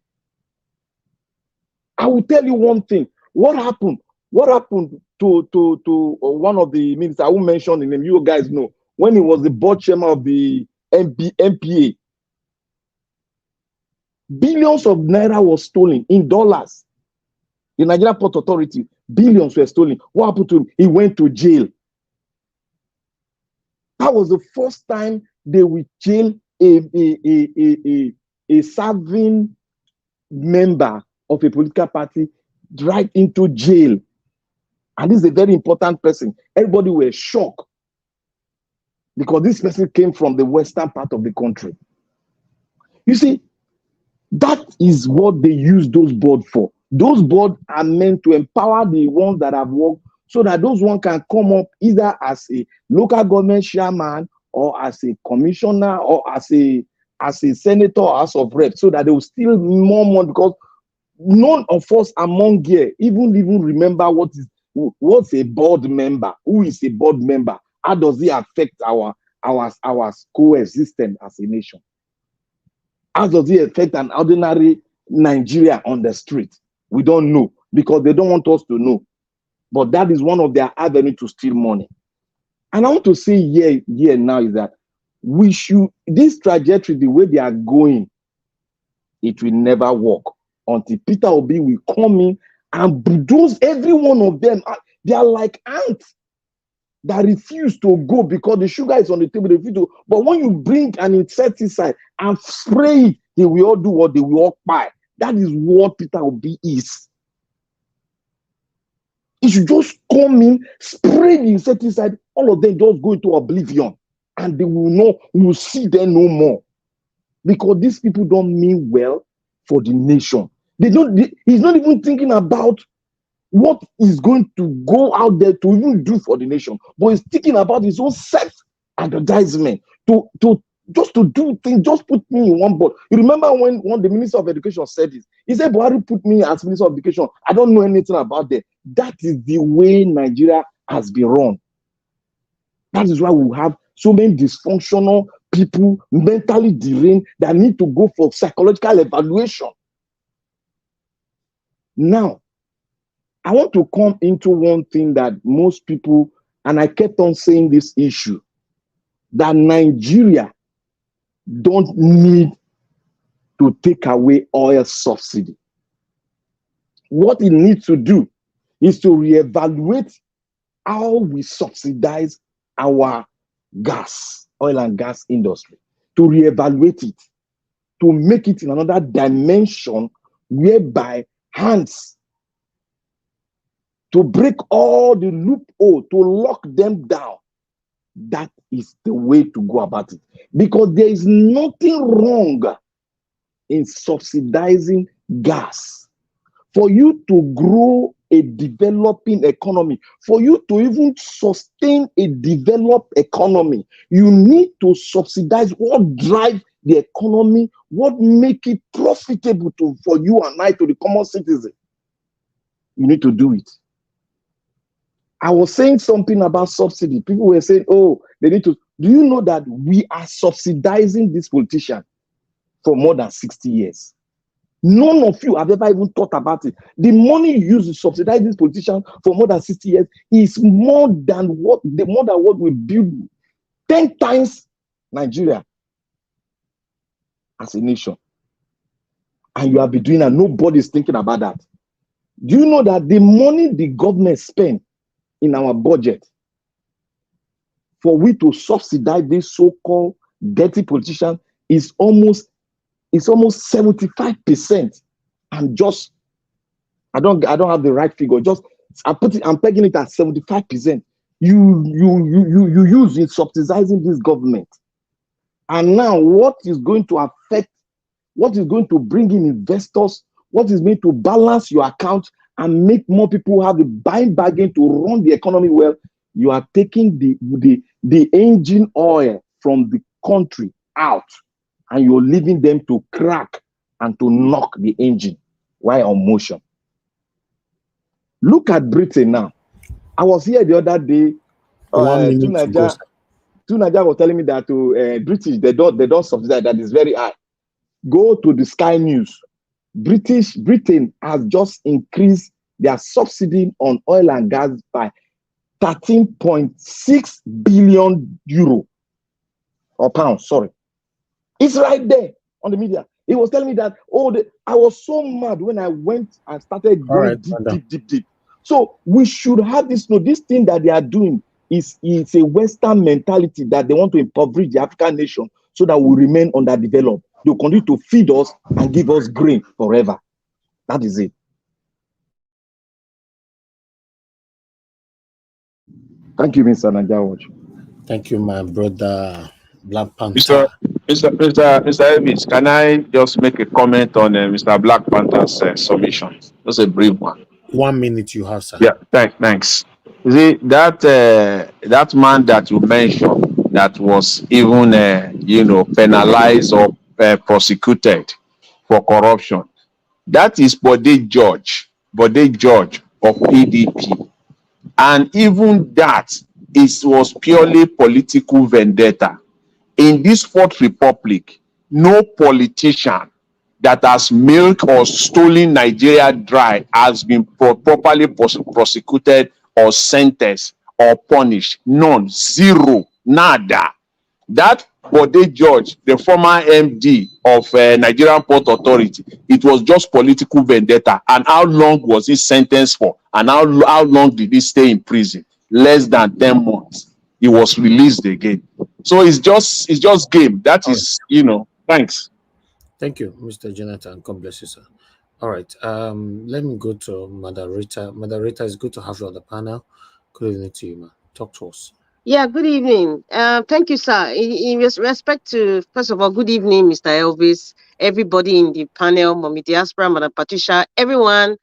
I will tell you one thing. What happened to one of the ministers? I won't mention the name. You guys know. When he was the board chairman of the MPA, billions of naira was stolen in dollars. The Nigeria Port Authority, billions were stolen. What happened to him? He went to jail. That was the first time they would jail a serving member of a political party right into jail. And this is a very important person. Everybody were shocked because this person came from the western part of the country. You see, that is what they use those boards for. Those boards are meant to empower the ones that have worked, so that those ones can come up either as a local government chairman, or as a commissioner, or as a senator or House of Reps, so that they will steal more money, because none of us among here even remember what is what's a board member? Who is a board member? How does it affect our coexistence as a nation? How does it affect an ordinary Nigeria on the street? We don't know because they don't want us to know. But that is one of their avenues to steal money. And I want to say here now is that we should, this trajectory, the way they are going, it will never work until Peter Obi will come in and bulldoze every one of them. They are like ants that refuse to go because the sugar is on the table. They refuse to. But when you bring an insecticide and spray it, they will all do what they will all buy. That is what Peter Obi is. He should just come in, spray the insecticide, all of them just go into oblivion, and they will know, we will see them no more. Because these people don't mean well for the nation. He's not even thinking about what is going to go out there to even do for the nation, but he's thinking about his own self-advertisement just to do things, just put me in one board. You remember when the Minister of Education said this? He said, Buhari put me as Minister of Education. I don't know anything about that. That is the way Nigeria has been run. That is why we have so many dysfunctional people, mentally deranged, that need to go for psychological evaluation. Now, I want to come into one thing that most people, and I kept on saying this issue, that Nigeria don't need to take away oil subsidy. What it needs to do is to reevaluate how we subsidize our gas, oil and gas industry, to reevaluate it, to make it in another dimension whereby hands, to break all the loopholes, to lock them down. That is the way to go about it. Because there is nothing wrong in subsidizing gas. For you to grow a developing economy, for you to even sustain a developed economy, you need to subsidize what drives the economy, what make it profitable for you and I, to the common citizen. You need to do it. I was saying something about subsidy. People were saying, oh, they need to. Do you know that we are subsidizing this politician for more than 60 years? None of you have ever even thought about it. The money you use to subsidize this politician for more than 60 years is more than what we build 10 times Nigeria as a nation. And you have been doing that. Nobody is thinking about that. Do you know that the money the government spends in our budget for we to subsidize this so-called dirty politician is almost 75%? And just I don't have the right figure. Just I'm pegging it at 75%. You use in subsidizing this government. And now what is going to affect, what is going to bring in investors, what is going to balance your account and make more people have the buying bargain to run the economy well? You are taking the engine oil from the country out, and you're leaving them to crack and to knock the engine while on motion. Look at Britain now. I was here the other day. Tunaja was telling me that to British, they don't subsidize. That is very high. Go to the Sky News. Britain has just increased their subsidy on oil and gas by 13.6 billion euro or pounds. Sorry, it's right there on the media. He was telling me that I was so mad when I went and started going deep. So we should have this. No, this thing that they are doing is a Western mentality that they want to impoverish the African nation so that we remain underdeveloped. They'll continue to feed us and give us grain forever. That is it. Thank you, Mr. Najawaj. Thank you, my brother Black Panther. Mr. Elvis, can I just make a comment on Mr. Black Panther's submission? Just a brief one. 1 minute you have, sir. Yeah, thanks. You see, that man that you mentioned that was even, penalized or prosecuted for corruption, that is Bode George of PDP. And even that was purely political vendetta. In this Fourth Republic, no politician that has milked or stolen Nigeria dry has been properly prosecuted or sentenced or punished. None. Zero. Nada. That Bode George, the former MD of Nigerian Port Authority, it was just political vendetta. And how long was he sentenced for? And how long did he stay in prison? Less than 10 months. He was released again. So it's just game. That is, thanks. Thank you, Mr. Jonathan. God bless you, sir. All right. Let me go to Moderator. Moderator, it's good to have you on the panel. Good evening to you, man. Talk to us. Yeah, good evening. Thank you, sir. In respect to, first of all, good evening, Mr. Elvis, everybody in the panel, Mommy Diaspora, Madam Patricia, everyone,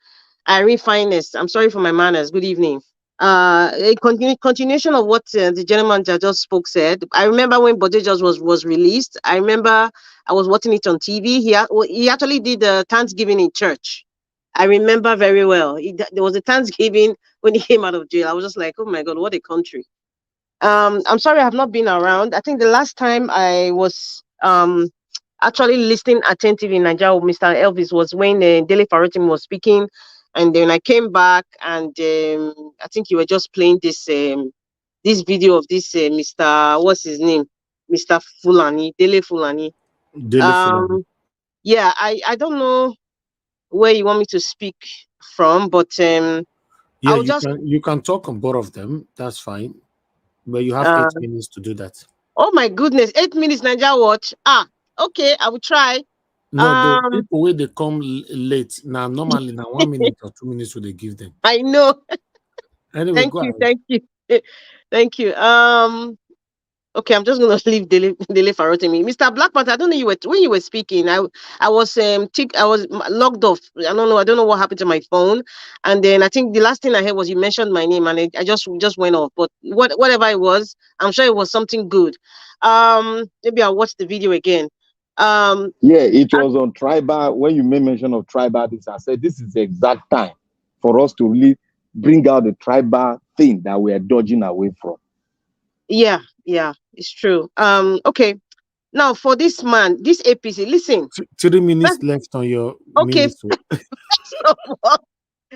Irene Finest. I'm sorry for my manners. Good evening. A continuation of what the gentleman that just spoke said. I remember when Bode George was released. I remember I was watching it on TV. He actually did Thanksgiving in church. I remember very well. There was a Thanksgiving when he came out of jail. I was just like, oh my God, what a country. I'm sorry I have not been around. I think the last time I was actually listening attentively in Nigeria with Mr. Elvis was when Dele Farotimi was speaking. And then I came back and I think you were just playing this this video of this Mr. What's his name? Mr. Fulani, Dele Fulani. Fulani. Yeah, I don't know where you want me to speak from, but yeah, you can talk on both of them. That's fine. But you have 8 minutes to do that. Oh my goodness, 8 minutes Nigeria watch. Okay, I will try. No, the people where they come late now, normally now 1 minute or 2 minutes would they give them. I know. Anyway, thank you. Okay, I'm just gonna leave Dele Farotimi. Mr. Black Panther, I don't know when you were speaking. I was logged off. I don't know what happened to my phone. And then I think the last thing I heard was you mentioned my name, and I just went off. But whatever it was, I'm sure it was something good. Maybe I'll watch the video again. Yeah, it was on tribal. When you made mention of tribal, I said this is the exact time for us to really bring out the tribal thing that we are dodging away from. Yeah, it's true. Okay. Now for this man, this APC, listen. 3 minutes left on your minute.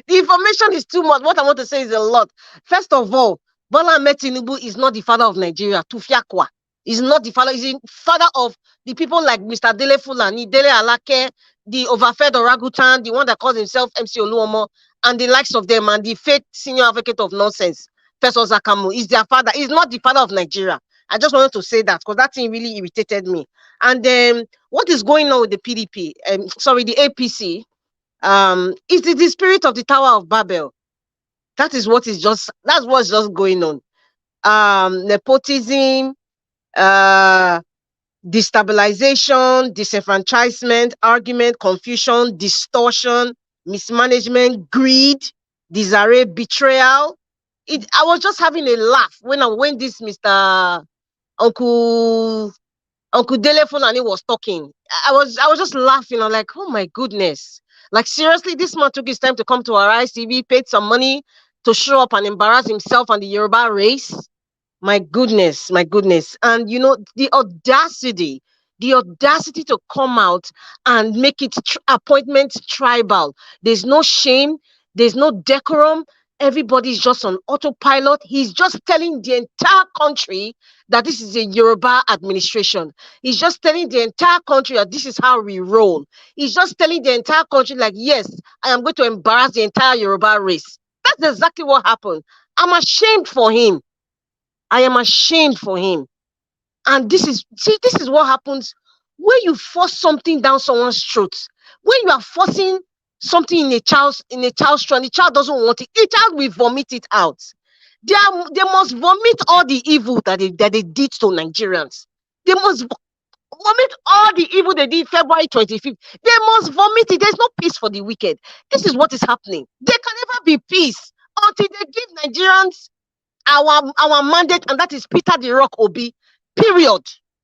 The information is too much. What I want to say is a lot. First of all, Bola Ahmed Tinubu is not the father of Nigeria. Tufiakwa is not the father. He's the father of the people like Mr. Dele Fulani, Dele Alake, the overfed Oragutan, the one that calls himself MC Oluomo, and the likes of them, and the fake senior advocate of nonsense, Fesor Zakamu, is their father. He's not the father of Nigeria. I just wanted to say that because that thing really irritated me. And then what is going on with the PDP? The APC. It is the spirit of the Tower of Babel. That's what's just going on. Nepotism, destabilization, disenfranchisement, argument, confusion, distortion, mismanagement, greed, disarray, betrayal. I was just having a laugh when this Mr. Uncle Dele Fulani was talking. I was just laughing. I'm like, oh my goodness. Like seriously, this man took his time to come to our ICV, paid some money to show up and embarrass himself and the Yoruba race. My goodness. And the audacity to come out and make it appointment tribal. There's no shame. There's no decorum. Everybody's just on autopilot. He's just telling the entire country that this is a Yoruba administration. He's just telling the entire country that this is how we roll. He's just telling the entire country like, yes, I am going to embarrass the entire Yoruba race. That's exactly what happened. I'm ashamed for him. I am ashamed for him. And this is what happens when you force something down someone's throat. When you are forcing something in a child's throat, and the child doesn't want it, the child will vomit it out. They must vomit all the evil that they did to Nigerians. They must vomit all the evil they did February 25th. They must vomit it. There's no peace for the wicked. This is what is happening. There can never be peace until they give Nigerians our mandate, and that is Peter the Rock Obi, period,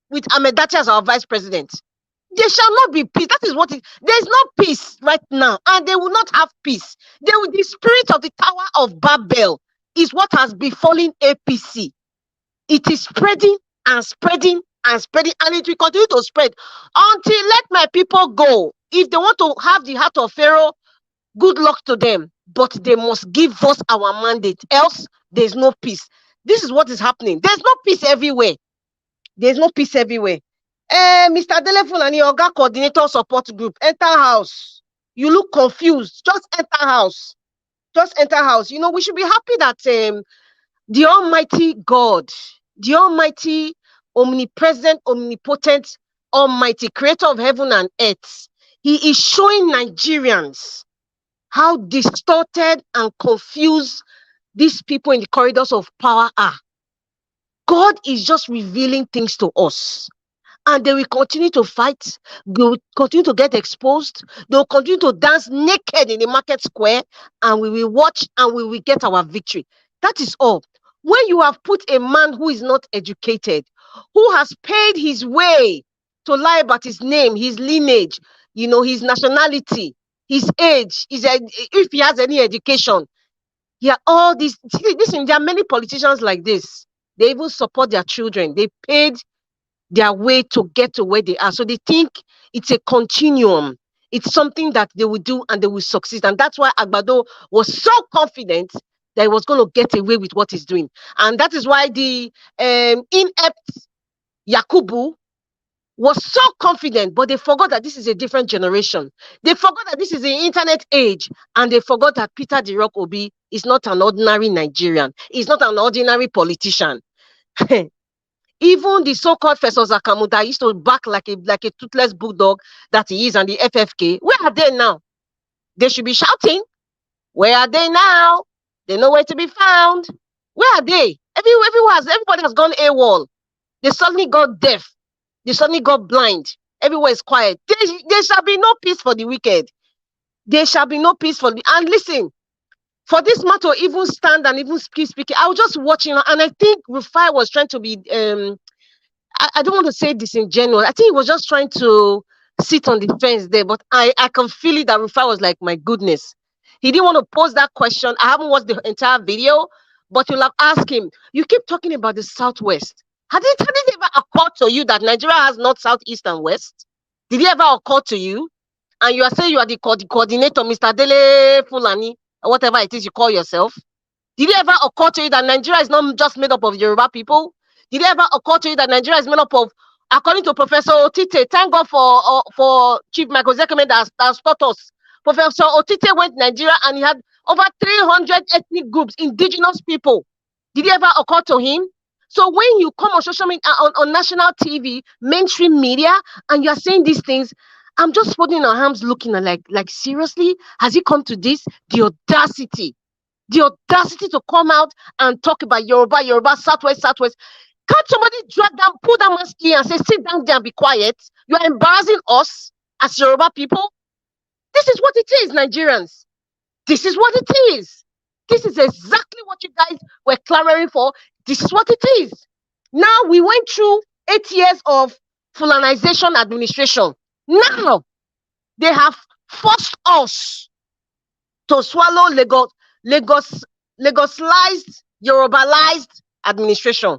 with Ahmedati as our vice president. There shall not be peace. That is what it. There's no peace right now, and they will not have peace. The spirit of the Tower of Babel is what has befallen APC. It is spreading and spreading and spreading, and it will continue to spread until let my people go. If they want to have the heart of Pharaoh, good luck to them. But they must give us our mandate, else there's no peace. This is what is happening. There's no peace everywhere. There's no peace everywhere. Mr. Delefun and your Oga coordinator support group, enter house. You look confused. Just enter house. Just enter house. You know, we should be happy that the Almighty God, the Almighty, omnipresent, omnipotent, Almighty, creator of heaven and earth, he is showing Nigerians how distorted and confused these people in the corridors of power are. God is just revealing things to us. And they will continue to fight. They will continue to get exposed. They will continue to dance naked in the market square. And we will watch and we will get our victory. That is all. When you have put a man who is not educated, who has paid his way to lie about his name, his lineage, you know, his nationality, his age, if he has any education, yeah, all these. Listen, there are many politicians like this. They even support their children. They paid their way to get to where they are. So they think it's a continuum. It's something that they will do and they will succeed. And that's why Agbado was so confident that he was going to get away with what he's doing. And that is why the inept Yakubu was so confident, but they forgot that this is a different generation. They forgot that this is the internet age, and they forgot that Peter Obi is not an ordinary Nigerian. He's not an ordinary politician. Even the so-called Festus Akamu that used to back like a toothless bulldog that he is, and the FFK, where are they now? They should be shouting. Where are they now? They know where to be found. Where are they? Everybody has gone AWOL. They suddenly got deaf. They suddenly got blind. Everywhere is quiet. There shall be no peace for the wicked. There shall be no peace for the... And listen, for this man to even stand and even speaking, I was just watching, and I think Rufai was trying to be... I don't want to say disingenuous. I think he was just trying to sit on the fence there, but I can feel it that Rufai was like, my goodness. He didn't want to pose that question. I haven't watched the entire video, but you'll have asked him, you keep talking about the Southwest. Had it ever occurred to you that Nigeria has north, south, east, and west? Did it ever occur to you? And you are saying you are the coordinator, Mr. Dele Fulani, or whatever it is you call yourself. Did it ever occur to you that Nigeria is not just made up of Yoruba people? Did it ever occur to you that Nigeria is made up of, according to Professor Otite, thank God for Chief Michael Zekeme that has taught us. Professor Otite went to Nigeria and he had over 300 ethnic groups, indigenous people. Did it ever occur to him? So when you come on social media, on national TV, mainstream media, and you're saying these things, I'm just putting our hands looking at like seriously, has it come to this? The audacity to come out and talk about Yoruba, Southwest. Can't somebody drag down, pull that man's ear and say, sit down there and be quiet? You're embarrassing us as Yoruba people. This is what it is, Nigerians. This is what it is. This is exactly what you guys were clamoring for. This is what it is. Now we went through 8 years of Fulanization administration. Now they have forced us to swallow Lagosized, Yorubalized administration.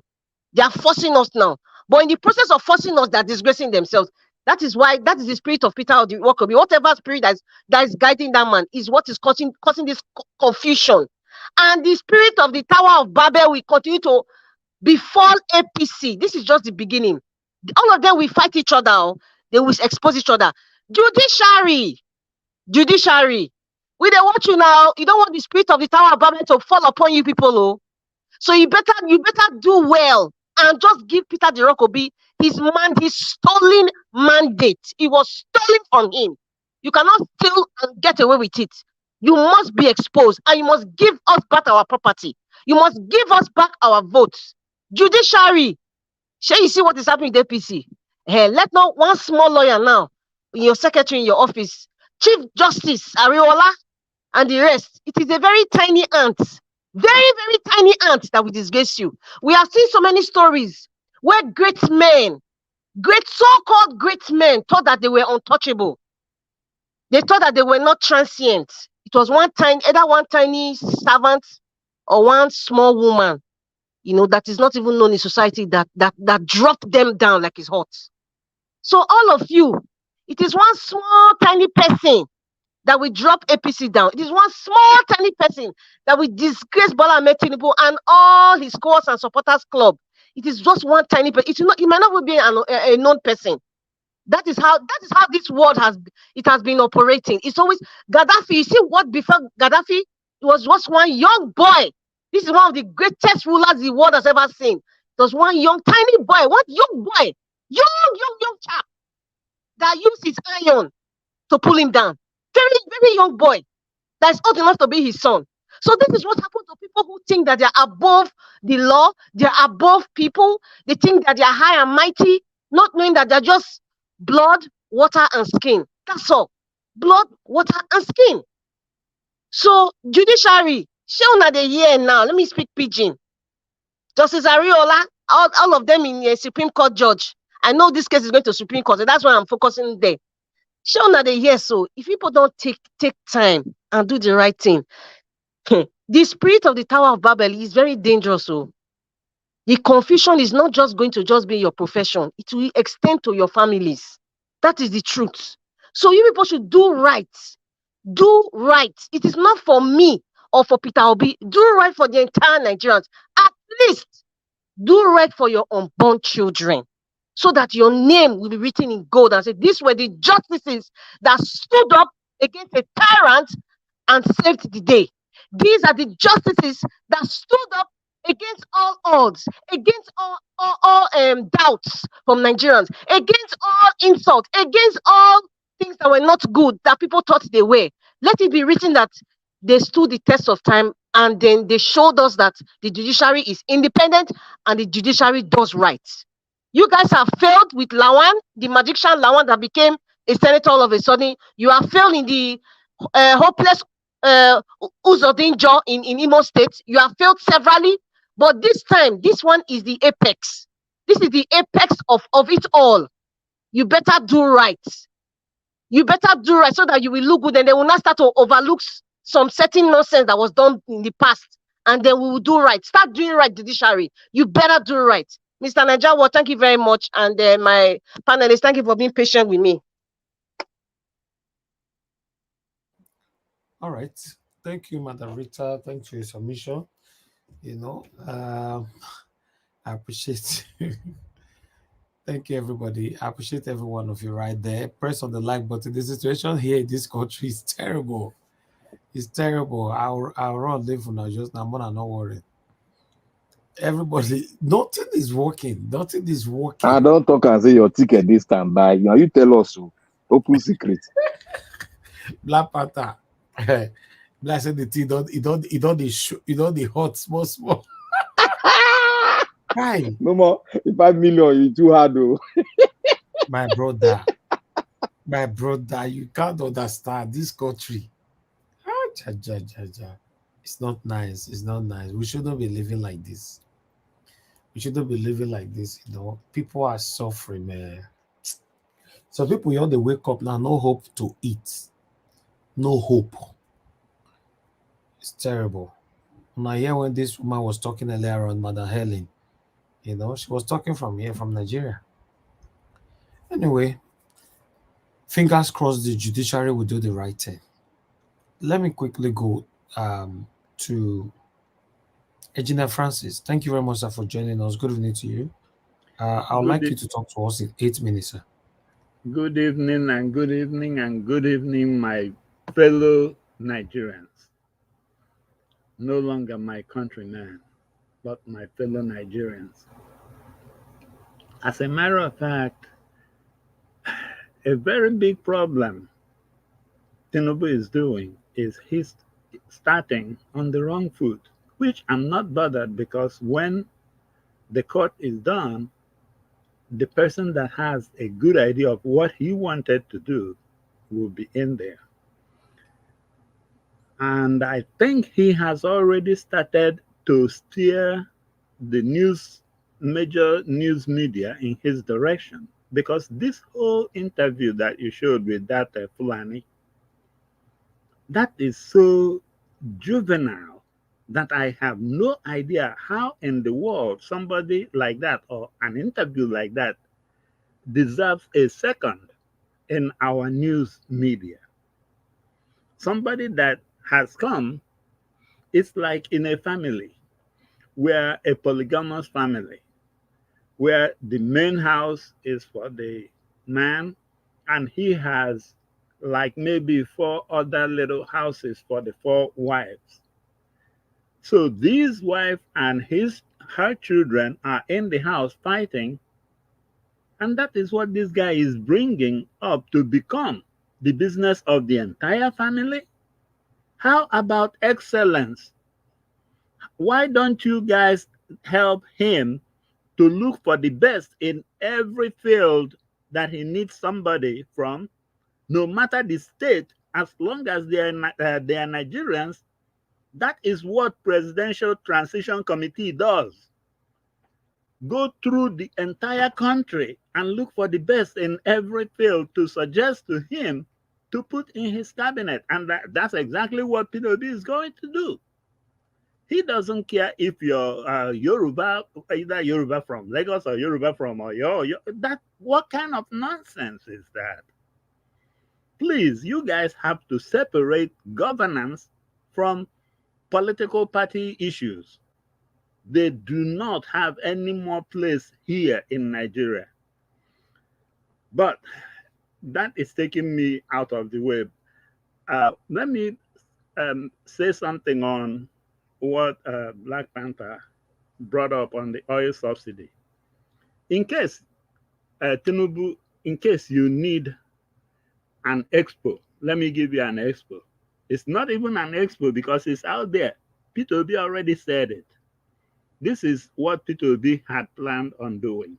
They are forcing us now. But in the process of forcing us, they're disgracing themselves. That is the spirit of Peter Obi. Whatever spirit that is guiding that man is what is causing this confusion. And the spirit of the Tower of Babel will continue to befall APC. This is just the beginning. All of them will fight each other. They will expose each other. Judiciary. We don't want you now. You don't want the spirit of the Tower of Babel to fall upon you people. Oh. So you better do well and just give Peter Obi his stolen mandate. It was stolen from him. You cannot steal and get away with it. You must be exposed and you must give us back our property. You must give us back our votes. Judiciary. Shall you see what is happening with APC? Hey, let not one small lawyer now in your secretary in your office, Chief Justice Ariola and the rest. It is a very tiny ant. Very, very tiny ant that will disgrace you. We have seen so many stories where so-called great men thought that they were untouchable. They thought that they were not transient. It was one tiny servant or one small woman, you know, that is not even known in society that dropped them down like it's hot. So all of you, it is one small tiny person that will drop APC down. It is one small tiny person that will disgrace Bola Ahmed Tinubu and all his cohorts and supporters club. It is just one tiny person. It might not be a known person. That is how this world has been operating. It's always Gaddafi. You see what before Gaddafi? It was just one young boy. This is one of the greatest rulers the world has ever seen. It was one young tiny boy, young chap that used his iron to pull him down. Very, very young boy that is old enough to be his son. So this is what happened to people who think that they are above the law, they are above people. They think that they are high and mighty, not knowing that they're just blood, water, and skin. That's all. Blood, water, and skin. So judiciary, shown at the year now. Let me speak pidgin. Justice Ariola, all of them in a Supreme Court judge. I know this case is going to Supreme Court, so that's why I'm focusing there. Shown at the year, so if people don't take time and do the right thing, the spirit of the Tower of Babel is very dangerous. So the confusion is not just going to just be your profession, it will extend to your families. That is the truth. So you people should do right. Do right. It is not for me or for Peter Obi. Do right for the entire Nigerians. At least do right for your unborn children, so that your name will be written in gold and say, these were the justices that stood up against a tyrant and saved the day. These are the justices that stood up against all odds, against all doubts from Nigerians, against all insults, against all things that were not good that people thought they were. Let it be written that they stood the test of time, and then they showed us that the judiciary is independent and the judiciary does right. You guys have failed with Lawan, the magician Lawan that became a senator all of a sudden. You have failed in the hopeless Uzodinjo in Imo State. You have failed severally. But this time, this one is the apex. This is the apex of it all. You better do right. You better do right so that you will look good, and they will not start to overlook some certain nonsense that was done in the past. And then we will do right. Start doing right, judiciary. You better do right. Mr. Najawa, thank you very much. And my panelists, thank you for being patient with me. All right. Thank you, Madam Rita. Thanks for your submission. You know, I appreciate Thank you, everybody. I appreciate every one of you right there. Press on the like button. The situation here in this country is terrible. It's terrible. I'll run live for now. Just now, but I'm not worried. Everybody, nothing is working. Nothing is working. I don't talk and say your ticket this time by. You know, you tell us so. Open secret. Black Panther. Black said the tea don't the hot small. Right. No more. 5 million is too hard though. My brother, you can't understand this country. It's not nice. It's not nice. We shouldn't be living like this. We shouldn't be living like this. You know, people are suffering, man. So people, they wake up now, no hope to eat. No hope. It's terrible. When I hear when this woman was talking earlier on, Madam Helen, you know, she was talking from here, from Nigeria. Anyway, fingers crossed the judiciary will do the right thing. Let me quickly go to Engineer Francis. Thank you very much, sir, for joining us. Good evening to you. I would like you to talk to us in 8 minutes, sir. Good evening and good evening and good evening, my fellow Nigerians. No longer my countrymen, but my fellow Nigerians. As a matter of fact, a very big problem Tinubu is doing is he's starting on the wrong foot, which I'm not bothered, because when the court is done, the person that has a good idea of what he wanted to do will be in there. And I think he has already started to steer the major news media in his direction, because this whole interview that you showed with that Fulani, that is so juvenile that I have no idea how in the world somebody like that or an interview like that deserves a second in our news media. Somebody that has come, it's like in a family. We're a polygamous family where the main house is for the man and he has like maybe 4 other little houses for the 4 wives. So this wife and her children are in the house fighting, and that is what this guy is bringing up to become the business of the entire family. How about excellence? Why don't you guys help him to look for the best in every field that he needs somebody from, no matter the state, as long as they are Nigerians? That is what Presidential Transition Committee does. Go through the entire country and look for the best in every field to suggest to him to put in his cabinet. And that's exactly what Peter Obi is going to do. He doesn't care if you're Yoruba, either Yoruba from Lagos or Yoruba from Oyo. What kind of nonsense is that? Please, you guys have to separate governance from political party issues. They do not have any more place here in Nigeria. But that is taking me out of the way. Let me say something on what Black Panther brought up on the oil subsidy. In case, Tinubu, in case you need an expo, let me give you an expo. It's not even an expo because it's out there. Peter Obi already said it. This is what Peter Obi had planned on doing.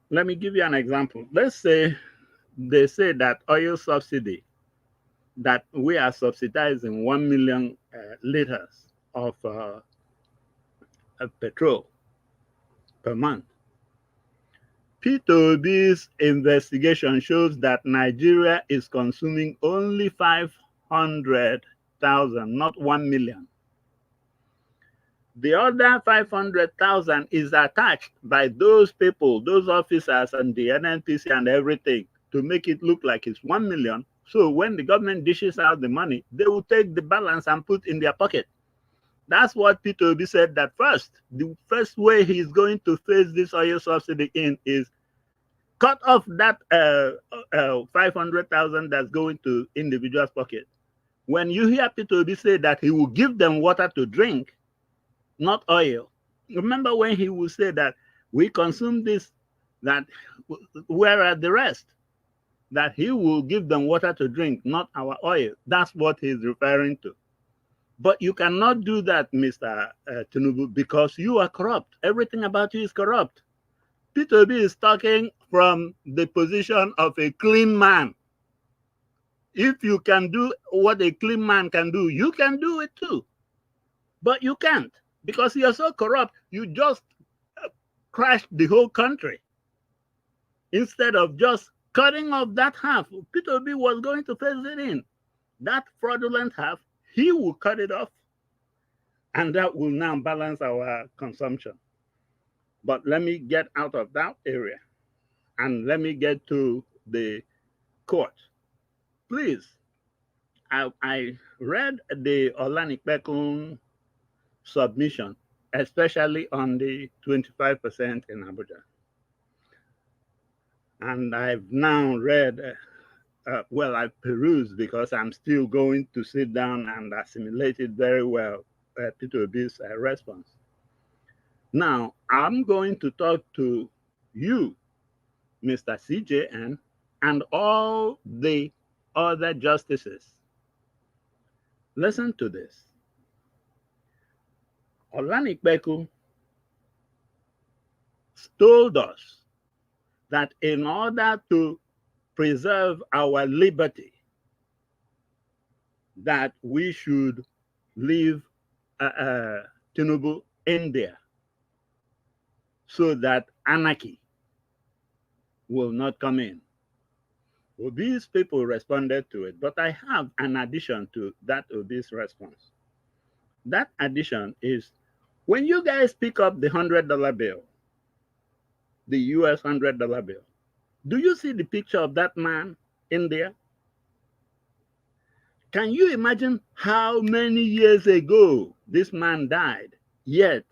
Let me give you an example. Let's say they say that oil subsidy, that we are subsidizing 1 million liters of petrol per month. Peter Obi's investigation shows that Nigeria is consuming only 500,000, not 1 million. The other 500,000 is attached by those people, those officers and the NNPC and everything to make it look like it's 1 million. So when the government dishes out the money, they will take the balance and put in their pocket. That's what Peter Obi said that first. The first way he's going to face this oil subsidy in is cut off that 500,000 that's going to individuals' pocket. When you hear Peter Obi say that he will give them water to drink, not oil. Remember when he will say that we consume this, that where are the rest? That he will give them water to drink, not our oil. That's what he's referring to. But you cannot do that, Mr. Tinubu, because you are corrupt. Everything about you is corrupt. Peter Obi is talking from the position of a clean man. If you can do what a clean man can do, you can do it too. But you can't, because you're so corrupt, you just crashed the whole country. Instead of just cutting off that half, Peter Obi was going to phase it in. That fraudulent half, he will cut it off, and that will now balance our consumption. But let me get out of that area, and let me get to the court. Please, I read the Olanipekun submission, especially on the 25% in Abuja. And I've now read, I've perused because I'm still going to sit down and assimilate it very well, Peter Obi's response. Now, I'm going to talk to you, Mr. CJN, and all the other justices. Listen to this. Olanipekun told us that in order to preserve our liberty, that we should leave Tinubu in there so that anarchy will not come in. Obi's people responded to it, but I have an addition to that Obi's response. That addition is when you guys pick up the $100 bill, the US $100 bill, do you see the picture of that man in there? Can you imagine how many years ago this man died, yet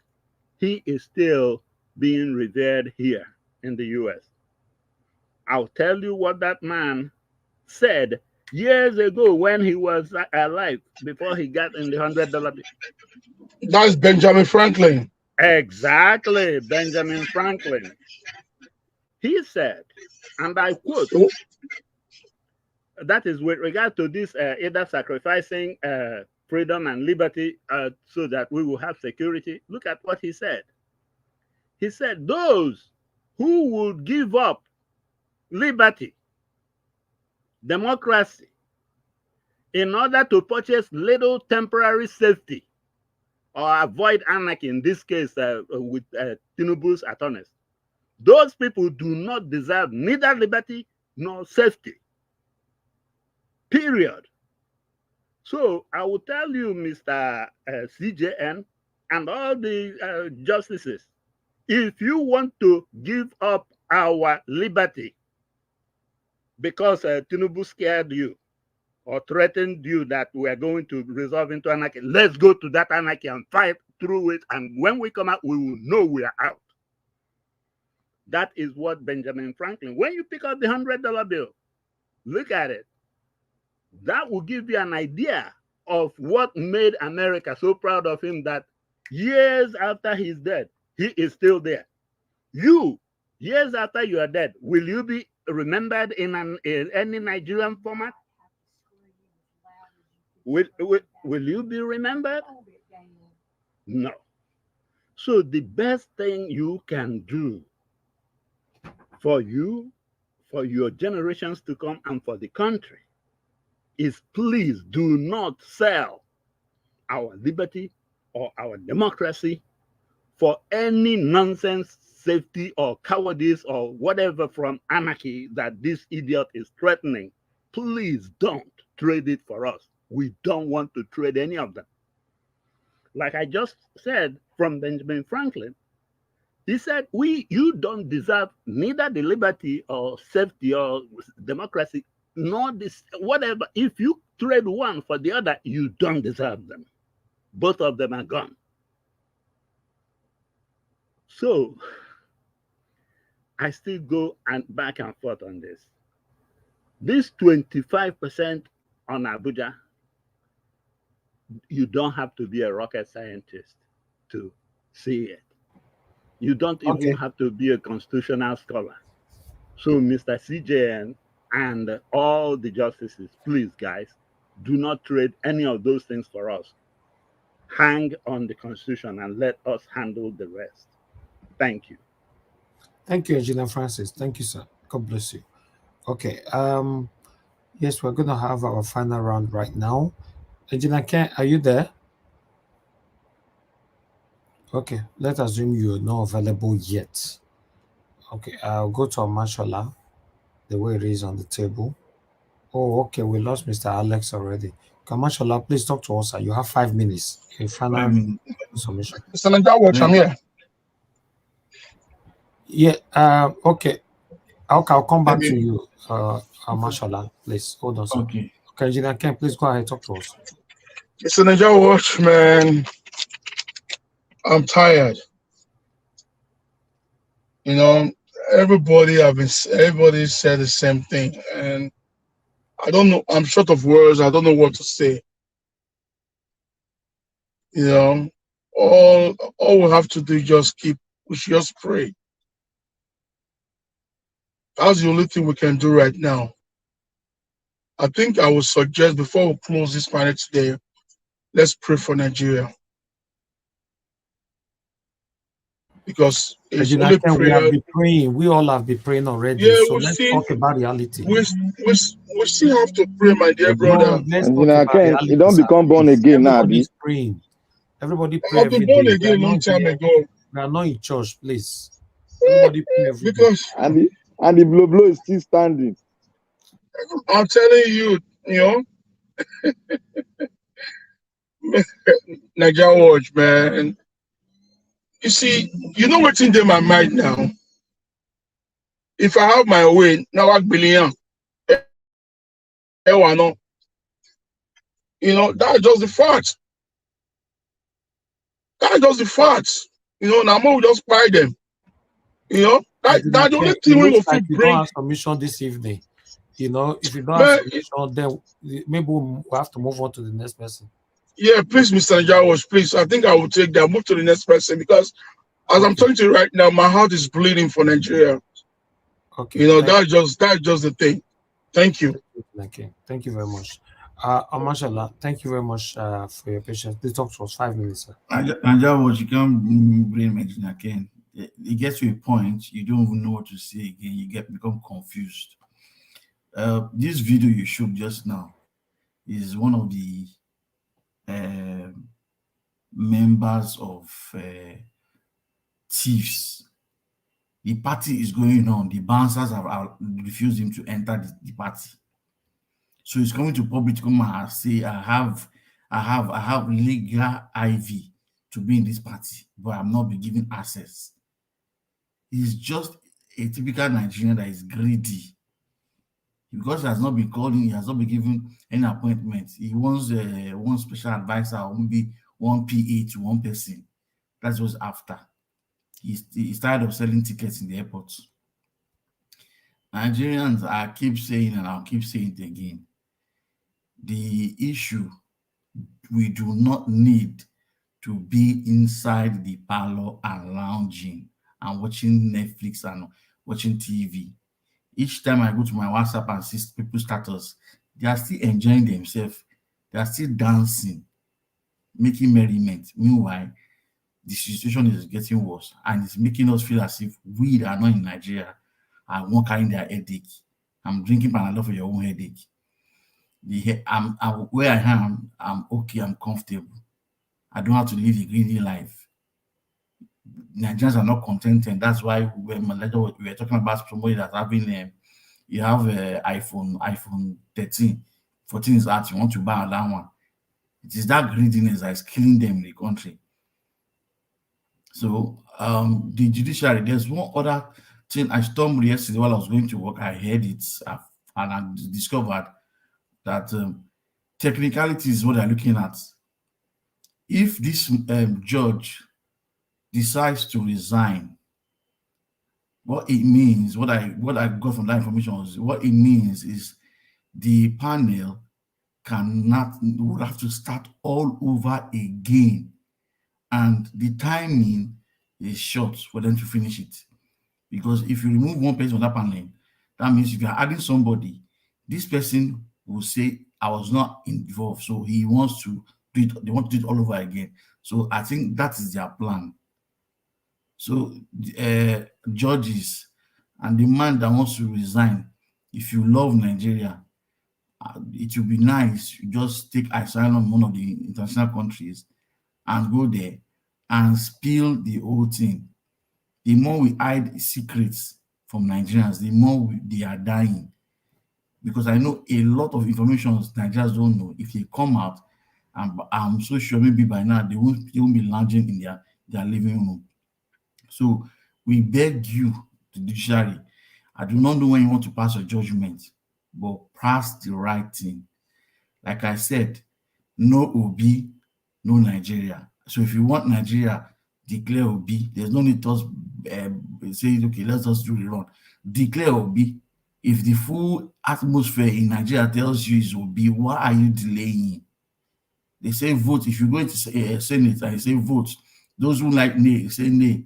he is still being revered here in the US? I'll tell you what that man said years ago when he was alive, before he got in the $100 bill. That's Benjamin Franklin. Exactly, Benjamin Franklin. He said, and I quote, that is with regard to this either sacrificing freedom and liberty so that we will have security. Look at what he said. He said, those who would give up liberty, democracy, in order to purchase little temporary safety or avoid anarchy, in this case with Tinubu's attorneys, those people do not deserve neither liberty nor safety. Period. So I will tell you, Mr. CJN and all the justices, if you want to give up our liberty because Tinubu scared you or threatened you that we are going to resolve into anarchy, let's go to that anarchy and fight through it. And when we come out, we will know we are out. That is what Benjamin Franklin, when you pick up the $100 bill, look at it. That will give you an idea of what made America so proud of him that years after he's dead, he is still there. You, years after you are dead, will you be remembered in any Nigerian format? Will you be remembered? No. So the best thing you can do for you, for your generations to come, and for the country is please do not sell our liberty or our democracy for any nonsense, safety, or cowardice, or whatever from anarchy that this idiot is threatening. Please don't trade it for us. We don't want to trade any of them. Like I just said from Benjamin Franklin, he said, you don't deserve neither the liberty or safety or democracy, nor this, whatever. If you trade one for the other, you don't deserve them. Both of them are gone. So I still go back and forth on this. This 25% on Abuja, you don't have to be a rocket scientist to see it. You don't even have to be a constitutional scholar. So Mr. CJN and all the justices, please guys, do not trade any of those things for us. Hang on the Constitution and let us handle the rest. Thank you. Thank you, Engineer Francis. Thank you, sir. God bless you. Okay. Yes, we're going to have our final round right now. Engineer Ken, are you there? Okay, let's assume you're not available yet. Okay, I'll go to Mashallah, the way it is on the table. Oh, okay, we lost Mr. Alex already. Mashallah, please talk to us, sir. You have 5 minutes. A final submission. Mr. Najawatch, I'm here. Yeah, okay. I'll come back to you, Mashallah, please. Hold on, sir. Okay, Engineer Ken, please go ahead, talk to us. Mr. Najawatch, man, I'm tired. You know, everybody said the same thing, and I don't know. I'm short of words. I don't know what to say. You know, all we have to do is we should just pray. That's the only thing we can do right now. I think I would suggest before we close this panel today, let's pray for Nigeria. Because it's only prayer. We have been praying. We all have been praying already. Yeah, so let's talk about reality. We still have to pray, my dear brother. You don't become born again now. Everybody's praying. Everybody pray I've been born again a long time ago. We are not in church, please. Everybody pray every day. And the blow is still standing. I'm telling you, Niger Watch, man. You see, you know what's in my mind now. If I have my way, now I billion. That's just the fact. That's just the facts. Now we just buy them. That's the only thing we will like you don't bring. have submission this evening. If you don't have submission, then maybe we'll have to move on to the next person. Yeah, please, Mr. Jawas, please. I think I will take that. Move to the next person because as I'm talking to you right now, my heart is bleeding for Nigeria. Okay. That's just the thing. Thank you. Thank you very much. Mashallah, thank you very much for your patience. The talk was 5 minutes, sir. What you can't blame it again. It gets to a point you don't even know what to say again. You become confused. This video you showed just now is one of the members of thieves. The party is going on. The bouncers have refused him to enter the party. So he's coming to public to come and say, I have legal IV to be in this party, but I'm not be given access. He's just a typical Nigerian that is greedy. Because he has not been called in, he has not been given any appointment. He wants one special advisor or maybe one PA to one person. That's what's after. He's tired of selling tickets in the airport. Nigerians, I keep saying and I'll keep saying it again. The issue, we do not need to be inside the parlor and lounging and watching Netflix and watching TV. Each time I go to my WhatsApp and see people's status, they are still enjoying themselves. They are still dancing, making merriment. Meanwhile, the situation is getting worse and it's making us feel as if we are not in Nigeria and won't carry their headache. I'm drinking Panadol for your own headache. Where I am, I'm okay, I'm comfortable. I don't have to live a greedy life. Nigerians are not contented. That's why when we were talking about somebody that's having you have an iPhone 13, 14 is out, you want to buy another one. It is that greediness that is killing them in the country. So the judiciary, there's one other thing I stumbled yesterday while I was going to work. I heard it and I discovered that technicality is what they're looking at. If this judge decides to resign, what it means, what I got from that information was what it means is the panel would have to start all over again, and the timing is short for them to finish it. Because if you remove one person from that panel, that means if you're adding somebody, this person will say, I was not involved, so he wants to do it, they want to do it all over again. So I think that is their plan. So judges and the man that wants to resign, if you love Nigeria, it would be nice you just take asylum in one of the international countries and go there and spill the whole thing. The more we hide secrets from Nigerians, the more they are dying. Because I know a lot of information Nigerians don't know. If they come out, I'm so sure maybe by now they won't be lounging in their living room. So we beg you, the judiciary, I do not know when you want to pass your judgment, but pass the right thing. Like I said, no Obi, no Nigeria. So if you want Nigeria, declare Obi. There's no need to say, okay, let's just do the run. Declare Obi. If the full atmosphere in Nigeria tells you is Obi, why are you delaying? They say vote. If you go into Senate and you say vote, those who like nay say nay.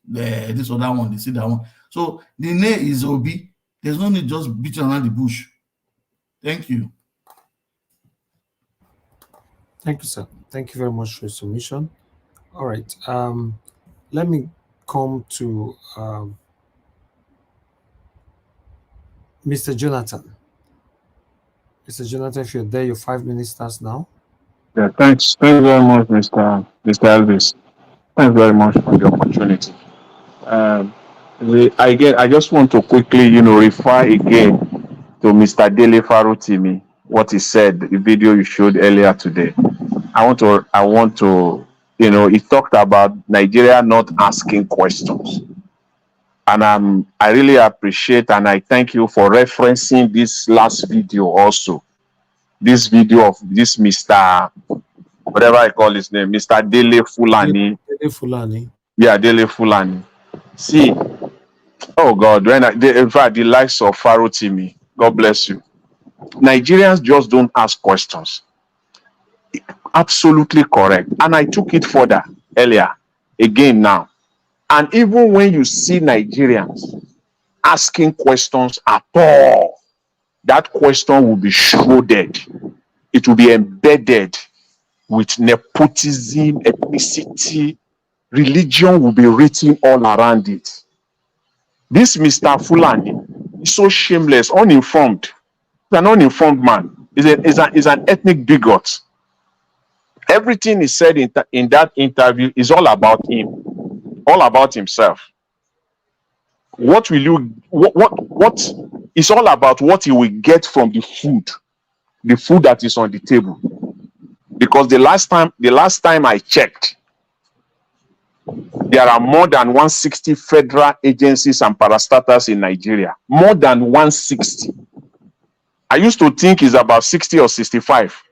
This or that one, they say that one. So the nay is Obi. There's no need just beating around the bush. Thank you. Thank you, sir. Thank you very much for your submission. All right. Let me come to Mr. Jonathan. Mr. Jonathan, if you're there, your 5 minutes starts now. Yeah, thanks. Thanks very much, Mr. Elvis. Thanks very much for the opportunity. I just want to quickly, refer again to Mr. Dele Farutimi, what he said, the video you showed earlier today. I want to, he talked about Nigeria not asking questions. And I really appreciate and I thank you for referencing this last video also. This video of this Mr. whatever I call his name, Mr. Dele Fulani. Dele Fulani. Yeah, Dele Fulani. See, oh God, in fact, the likes of Farutimi, God bless you. Nigerians just don't ask questions. Absolutely correct. And I took it further earlier, again now. And even when you see Nigerians asking questions at all, that question will be shrouded. It will be embedded with nepotism, ethnicity, religion will be written all around it. This Mr. Fulani is so shameless, uninformed. He's an uninformed man. He's an ethnic bigot. Everything he said in that interview is all about him, all about himself. What will you? What is all about? What he will get from the food that is on the table. Because the last time I checked, there are more than 160 federal agencies and parastatals in Nigeria. More than 160. I used to think it's about 60 or 65.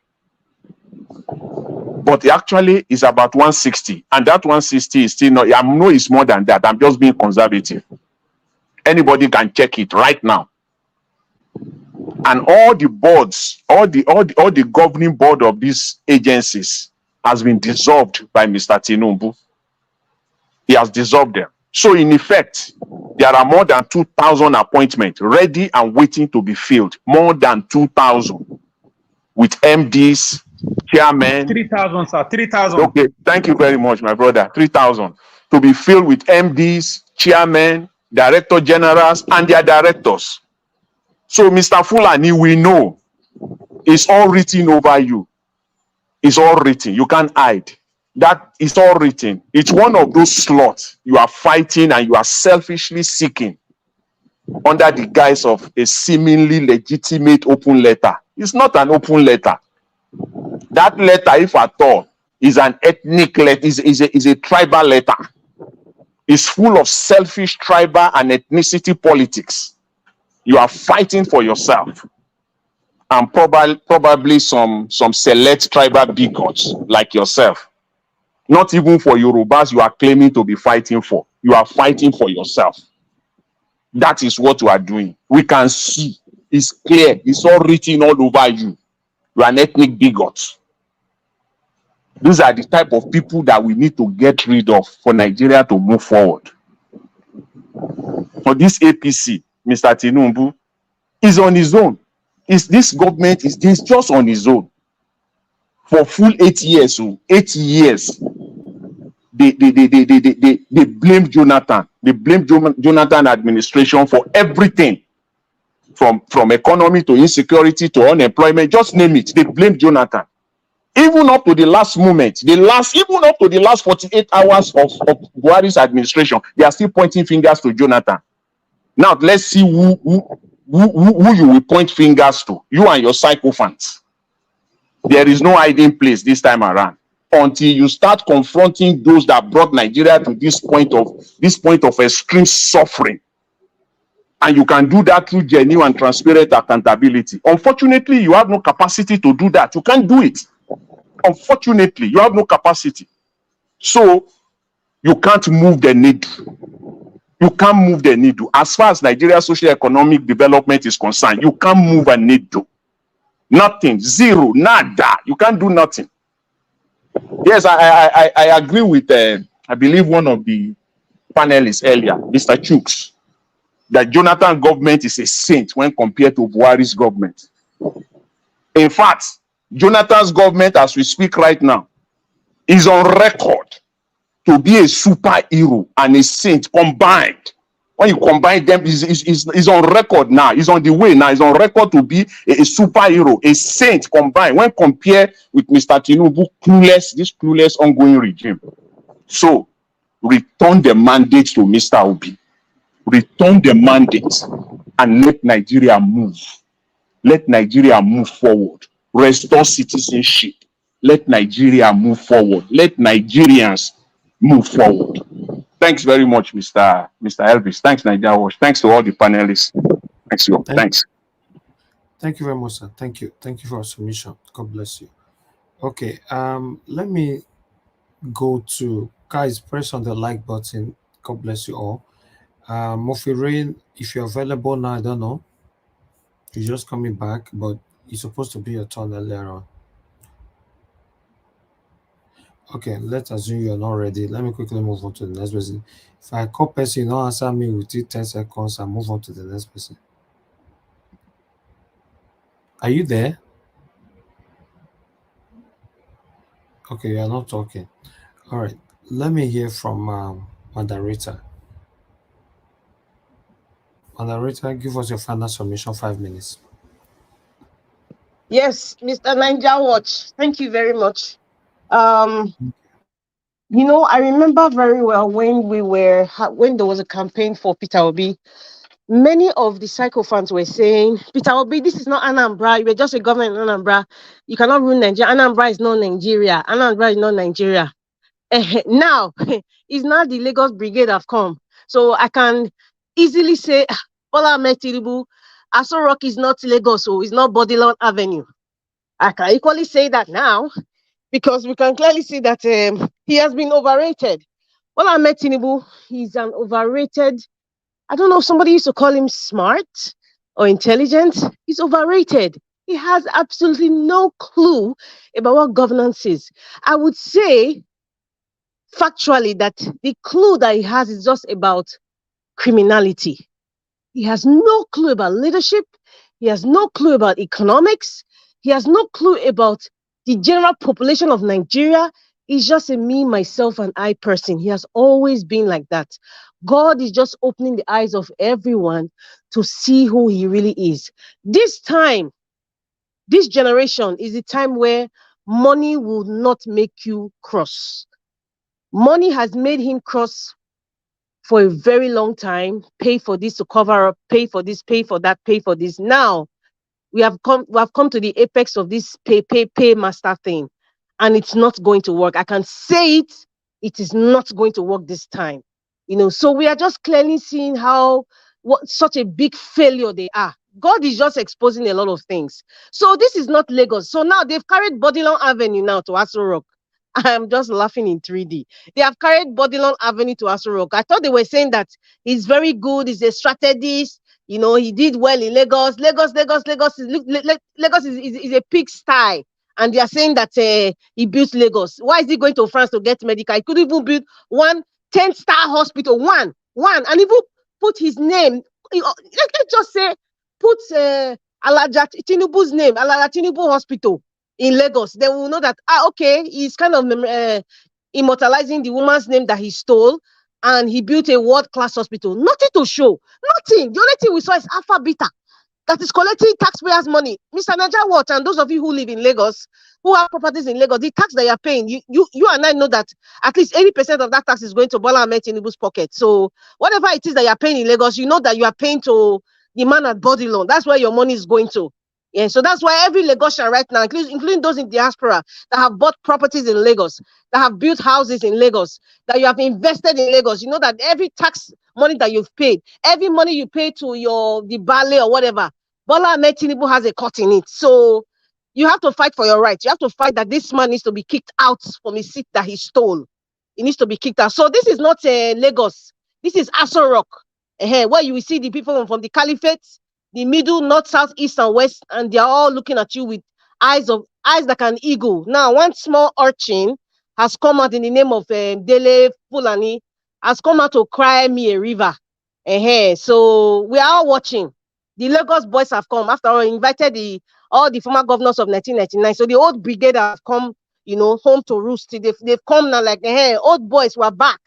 But actually it's about 160. And that 160 is still not, I know it's more than that. I'm just being conservative. Anybody can check it right now. And all the boards, all the governing board of these agencies has been dissolved by Mr. Tinubu. He has dissolved them. So in effect, there are more than 2,000 appointments ready and waiting to be filled. More than 2,000 with MDs, chairmen. 3,000, sir. 3,000. Okay, thank you very much, my brother. 3,000 to be filled with MDs, chairmen, director generals, and their directors. So, Mr. Fulani, we know it's all written over you. It's all written. You can't hide. That is all written. It's one of those slots you are fighting and you are selfishly seeking under the guise of a seemingly legitimate open letter. It's not an open letter. That letter, if at all, is an ethnic letter, is a tribal letter. It's full of selfish tribal and ethnicity politics. You are fighting for yourself. And probably some select tribal bigots like yourself. Not even for Yorubas you are claiming to be fighting for. You are fighting for yourself. That is what you are doing. We can see. It's clear. It's all written all over you. You are an ethnic bigot. These are the type of people that we need to get rid of for Nigeria to move forward. For this APC, Mr. Tinubu is on his own. This government is just on his own. For full 8 years, 8 years, they blame Jonathan. They blame Jonathan administration for everything, from economy to insecurity to unemployment. Just name it. They blame Jonathan. Even up to the last moment, even up to the last 48 hours of Buhari's administration, they are still pointing fingers to Jonathan. Now let's see who you will point fingers to. You and your sycophants. There is no hiding place this time around until you start confronting those that brought Nigeria to this point of extreme suffering. And you can do that through genuine and transparent accountability. Unfortunately, you have no capacity to do that. You can't do it. Unfortunately, you have no capacity. So you can't move the needle. You can't move the needle. As far as Nigeria's socio-economic development is concerned, you can't move a needle. Nothing. Zero. Nada. You can't do nothing. Yes, I agree with, I believe one of the panelists earlier, Mr. Chooks, that Jonathan government is a saint when compared to Buhari's government. In fact, Jonathan's government, as we speak right now, is on record to be a superhero and a saint combined. When you combine them, is on record now. He's on the way now. He's on record to be a superhero, a saint combined. When compared with Mr. Tinubu, this clueless ongoing regime. So, return the mandate to Mr. Obi. Return the mandate and let Nigeria move. Let Nigeria move forward. Restore citizenship. Let Nigeria move forward. Let Nigerians move forward. Thanks very much, Mr. Elvis. Thanks, Nigeria Watch. Thanks to all the panelists. Thanks, you. Thanks. Thank you very much, sir. Thank you. Thank you for your submission. God bless you. Okay. Let me go to guys. Press on the like button. God bless you all. Murphy Rain, if you're available now, I don't know. You're just coming back, but it's supposed to be your turn earlier on. Okay, let's assume you're not ready. Let me quickly move on to the next person. If I call person, you don't answer me within 10 seconds, I'll move on to the next person. Are you there? Okay, you're not talking. All right, let me hear from moderator. Moderator, give us your final submission, 5 minutes. Yes, Mr. Ninja Watch, thank you very much. You know, I remember very well when there was a campaign for Peter Obi. Many of the sycophants were saying, Peter Obi, this is not Anambra. You were just a government in Anambra. You cannot rule Nigeria. Anambra is not Nigeria. Anambra is not Nigeria. Now, it's not the Lagos Brigade have come. So I can easily say, Bola Ahmed Tinubu, Aso Rock is not Lagos, so it's not Bodilon Avenue. I can equally say that now, because we can clearly see that he has been overrated. Bola Ahmed Tinubu, he's an overrated. I don't know if somebody used to call him smart or intelligent. He's overrated. He has absolutely no clue about what governance is. I would say factually that the clue that he has is just about criminality. He has no clue about leadership. He has no clue about economics. He has no clue about the general population of Nigeria. He's just a me, myself, and I person. He has always been like that. God is just opening the eyes of everyone to see who he really is. This time, this generation is the time where money will not make you cross. Money has made him cross for a very long time. Pay for this to cover up, pay for this, pay for that, pay for this. Now, we have come to the apex of this pay master thing, and it's not going to work. I can say it is not going to work this time. You know, so we are just clearly seeing what such a big failure they are. God is just exposing a lot of things. So this is not Lagos. So now they've carried Bodilon Avenue now to Aso Rock. I'm just laughing in 3D. They have carried Bodilon Avenue to Aso Rock. I thought they were saying that he's very good, he's a strategist. You know, he did well in Lagos. Lagos is a pigsty. And they are saying that he built Lagos. Why is he going to France to get medical? He could even build 1 10-star hospital, one, and even put his name. Let's just say, put Alaja Tinubu's name, Alaja Tinubu Hospital in Lagos. They will know that, okay, he's kind of immortalizing the woman's name that he stole, and he built a world-class hospital. Nothing to show. Nothing. The only thing we saw is Alpha Beta that is collecting taxpayers' money. Mr. Naija Watch, and those of you who live in Lagos, who have properties in Lagos, the tax that you're paying, you and I know that at least 80% of that tax is going to Bola Ahmed Tinubu's pocket. So whatever it is that you're paying in Lagos, you know that you are paying to the man at Bodilon. That's where your money is going to. Yeah, so that's why every Lagosian right now, including those in diaspora that have bought properties in Lagos, that have built houses in Lagos, that you have invested in Lagos, you know that every tax money that you've paid, every money you pay to the ballet or whatever, Bola Ahmed Tinubu has a cut in it. So you have to fight for your rights. You have to fight that this man needs to be kicked out from his seat that he stole. He needs to be kicked out. So this is not Lagos. This is Aso Rock, where you will see the people from the Caliphate, the middle, north, south, east, and west, and they are all looking at you with eyes like an eagle. Now, one small urchin has come out in the name of Dele Fulani, has come out to cry me a river. So we are all watching. The Lagos boys have come. After all, invited all the former governors of 1999. So the old brigade have come, you know, home to roost. They've come now like, old boys, we're back.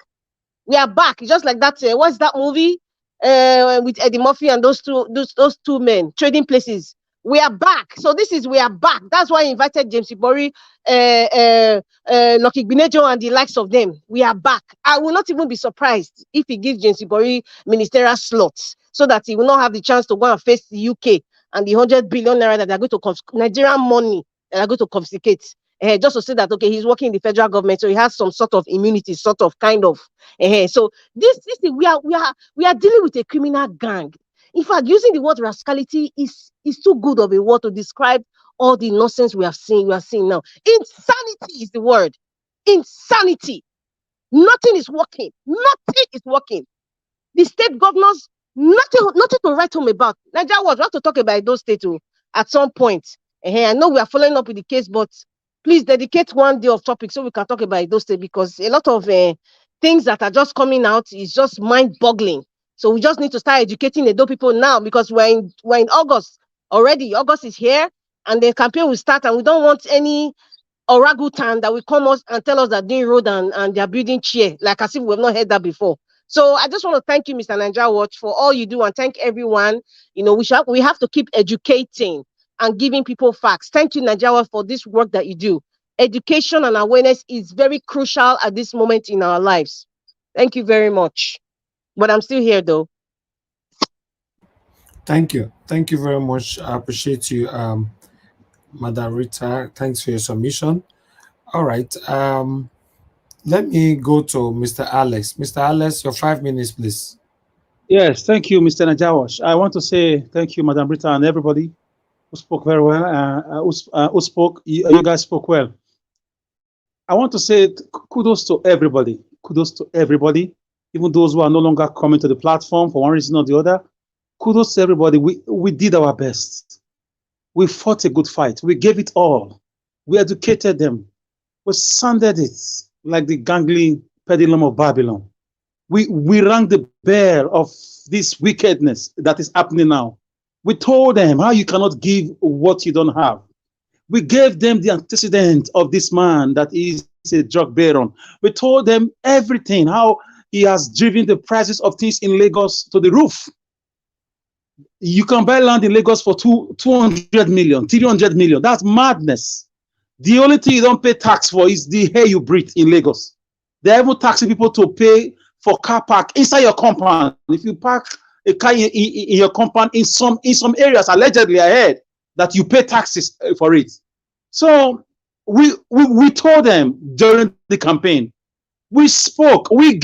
We are back. It's just like that. What's that movie? With Eddie Murphy and those two men, Trading Places. We are back. So we are back. That's why I invited James Ibori, Lucky Gbinejo, and the likes of them. We are back. I will not even be surprised if he gives James Ibori ministerial slots so that he will not have the chance to go and face the UK and the 100 billion naira that they're going to Nigerian money that are going to confiscate. Just to say that, okay, he's working in the federal government, so he has some sort of immunity, sort of, kind of. So this thing, we are dealing with a criminal gang. In fact, using the word rascality is too good of a word to describe all the nonsense we are seeing now. Insanity is the word. Insanity. Nothing is working. Nothing is working. The state governors, nothing to write home about. Nigeria, we have to talk about those states at some point. I know we are following up with the case, but please dedicate one day of topic so we can talk about those states, because a lot of things that are just coming out is just mind-boggling. So we just need to start educating the people now, because we're in August already. August is here, and the campaign will start, and we don't want any orangutan that will come us and tell us that they road and they're building chair, like as if we've not heard that before. So I just want to thank you, Mr. Nigeria Watch, for all you do, and thank everyone. We have to keep educating and giving people facts. Thank you, Nigeria Watch, for this work that you do. Education and awareness is very crucial at this moment in our lives. Thank you very much. But I'm still here, though. Thank you. Thank you very much. I appreciate you, Madam Rita. Thanks for your submission. All right. Let me go to Mr. Alex. Mr. Alex, your 5 minutes, please. Yes, thank you, Mr. Najawash. I want to say thank you, Madam Rita, and everybody who spoke very well. Who spoke? You guys spoke well. I want to say kudos to everybody. Kudos to everybody, even those who are no longer coming to the platform for one reason or the other. Kudos to everybody. We did our best. We fought a good fight. We gave it all. We educated them. We sounded it like the gangly pendulum of Babylon. We rang the bell of this wickedness that is happening now. We told them how you cannot give what you don't have. We gave them the antecedent of this man that is a drug baron. We told them everything, how he has driven the prices of things in Lagos to the roof. You can buy land in Lagos for 200 million, 300 million. That's madness. The only thing you don't pay tax for is the air you breathe in Lagos. They're even taxing people to pay for car park inside your compound. If you park a car in your compound in some areas, allegedly I heard that you pay taxes for it. So we told them during the campaign. We spoke, we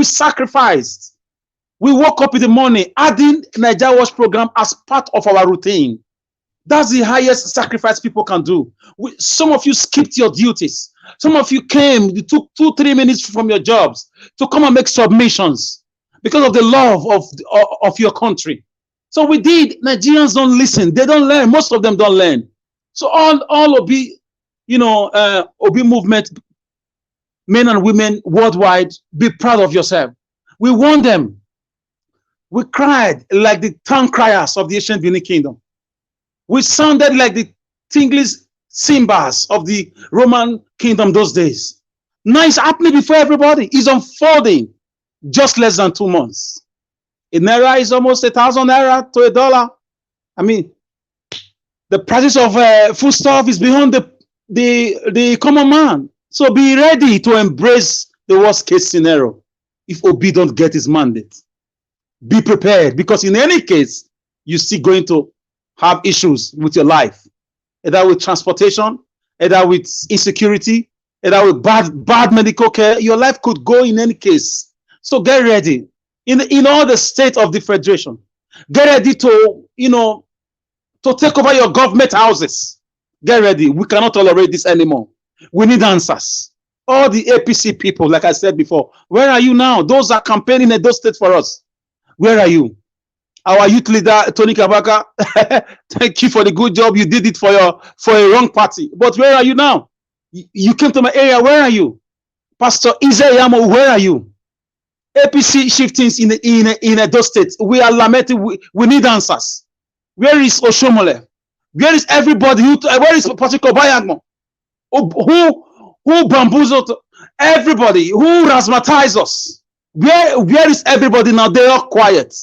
sacrificed. We woke up in the morning adding Nigeria Watch program as part of our routine. That's the highest sacrifice people can do. Some of you skipped your duties. Some of you came, you took 2-3 minutes from your jobs to come and make submissions because of the love of your country. So we did. Nigerians don't listen. They don't learn. Most of them don't learn. So all Obi, Obi movement, men and women worldwide, be proud of yourself. We won them. We cried like the town criers of the ancient Benin Kingdom. We sounded like the tinglish cymbals of the Roman kingdom those days. Now it's happening before everybody. It's unfolding just less than 2 months. A naira is almost 1,000 naira to $1. I mean, the prices of foodstuff is beyond the common man. So be ready to embrace the worst case scenario if Obi don't get his mandate. Be prepared, because in any case, you're still going to have issues with your life, either with transportation, either with insecurity, either with bad medical care. Your life could go in any case. So get ready. In all the states of the federation, get ready to take over your government houses. Get ready. We cannot tolerate this anymore. We need answers. All the APC people, like I said before, where are you now? Those are campaigning in those states for us. Where are you? Our youth leader, Tony Kabaka, thank you for the good job you did it for a wrong party. But where are you now? You came to my area. Where are you? Pastor Izeyamo, where are you? APC shiftings in those states. We are lamenting. We need answers. Where is Oshomole? Where is everybody? Where is Patrick Obayagmo? Who bamboozled everybody? Who razzmatized us? Where is everybody now? They're all quiet.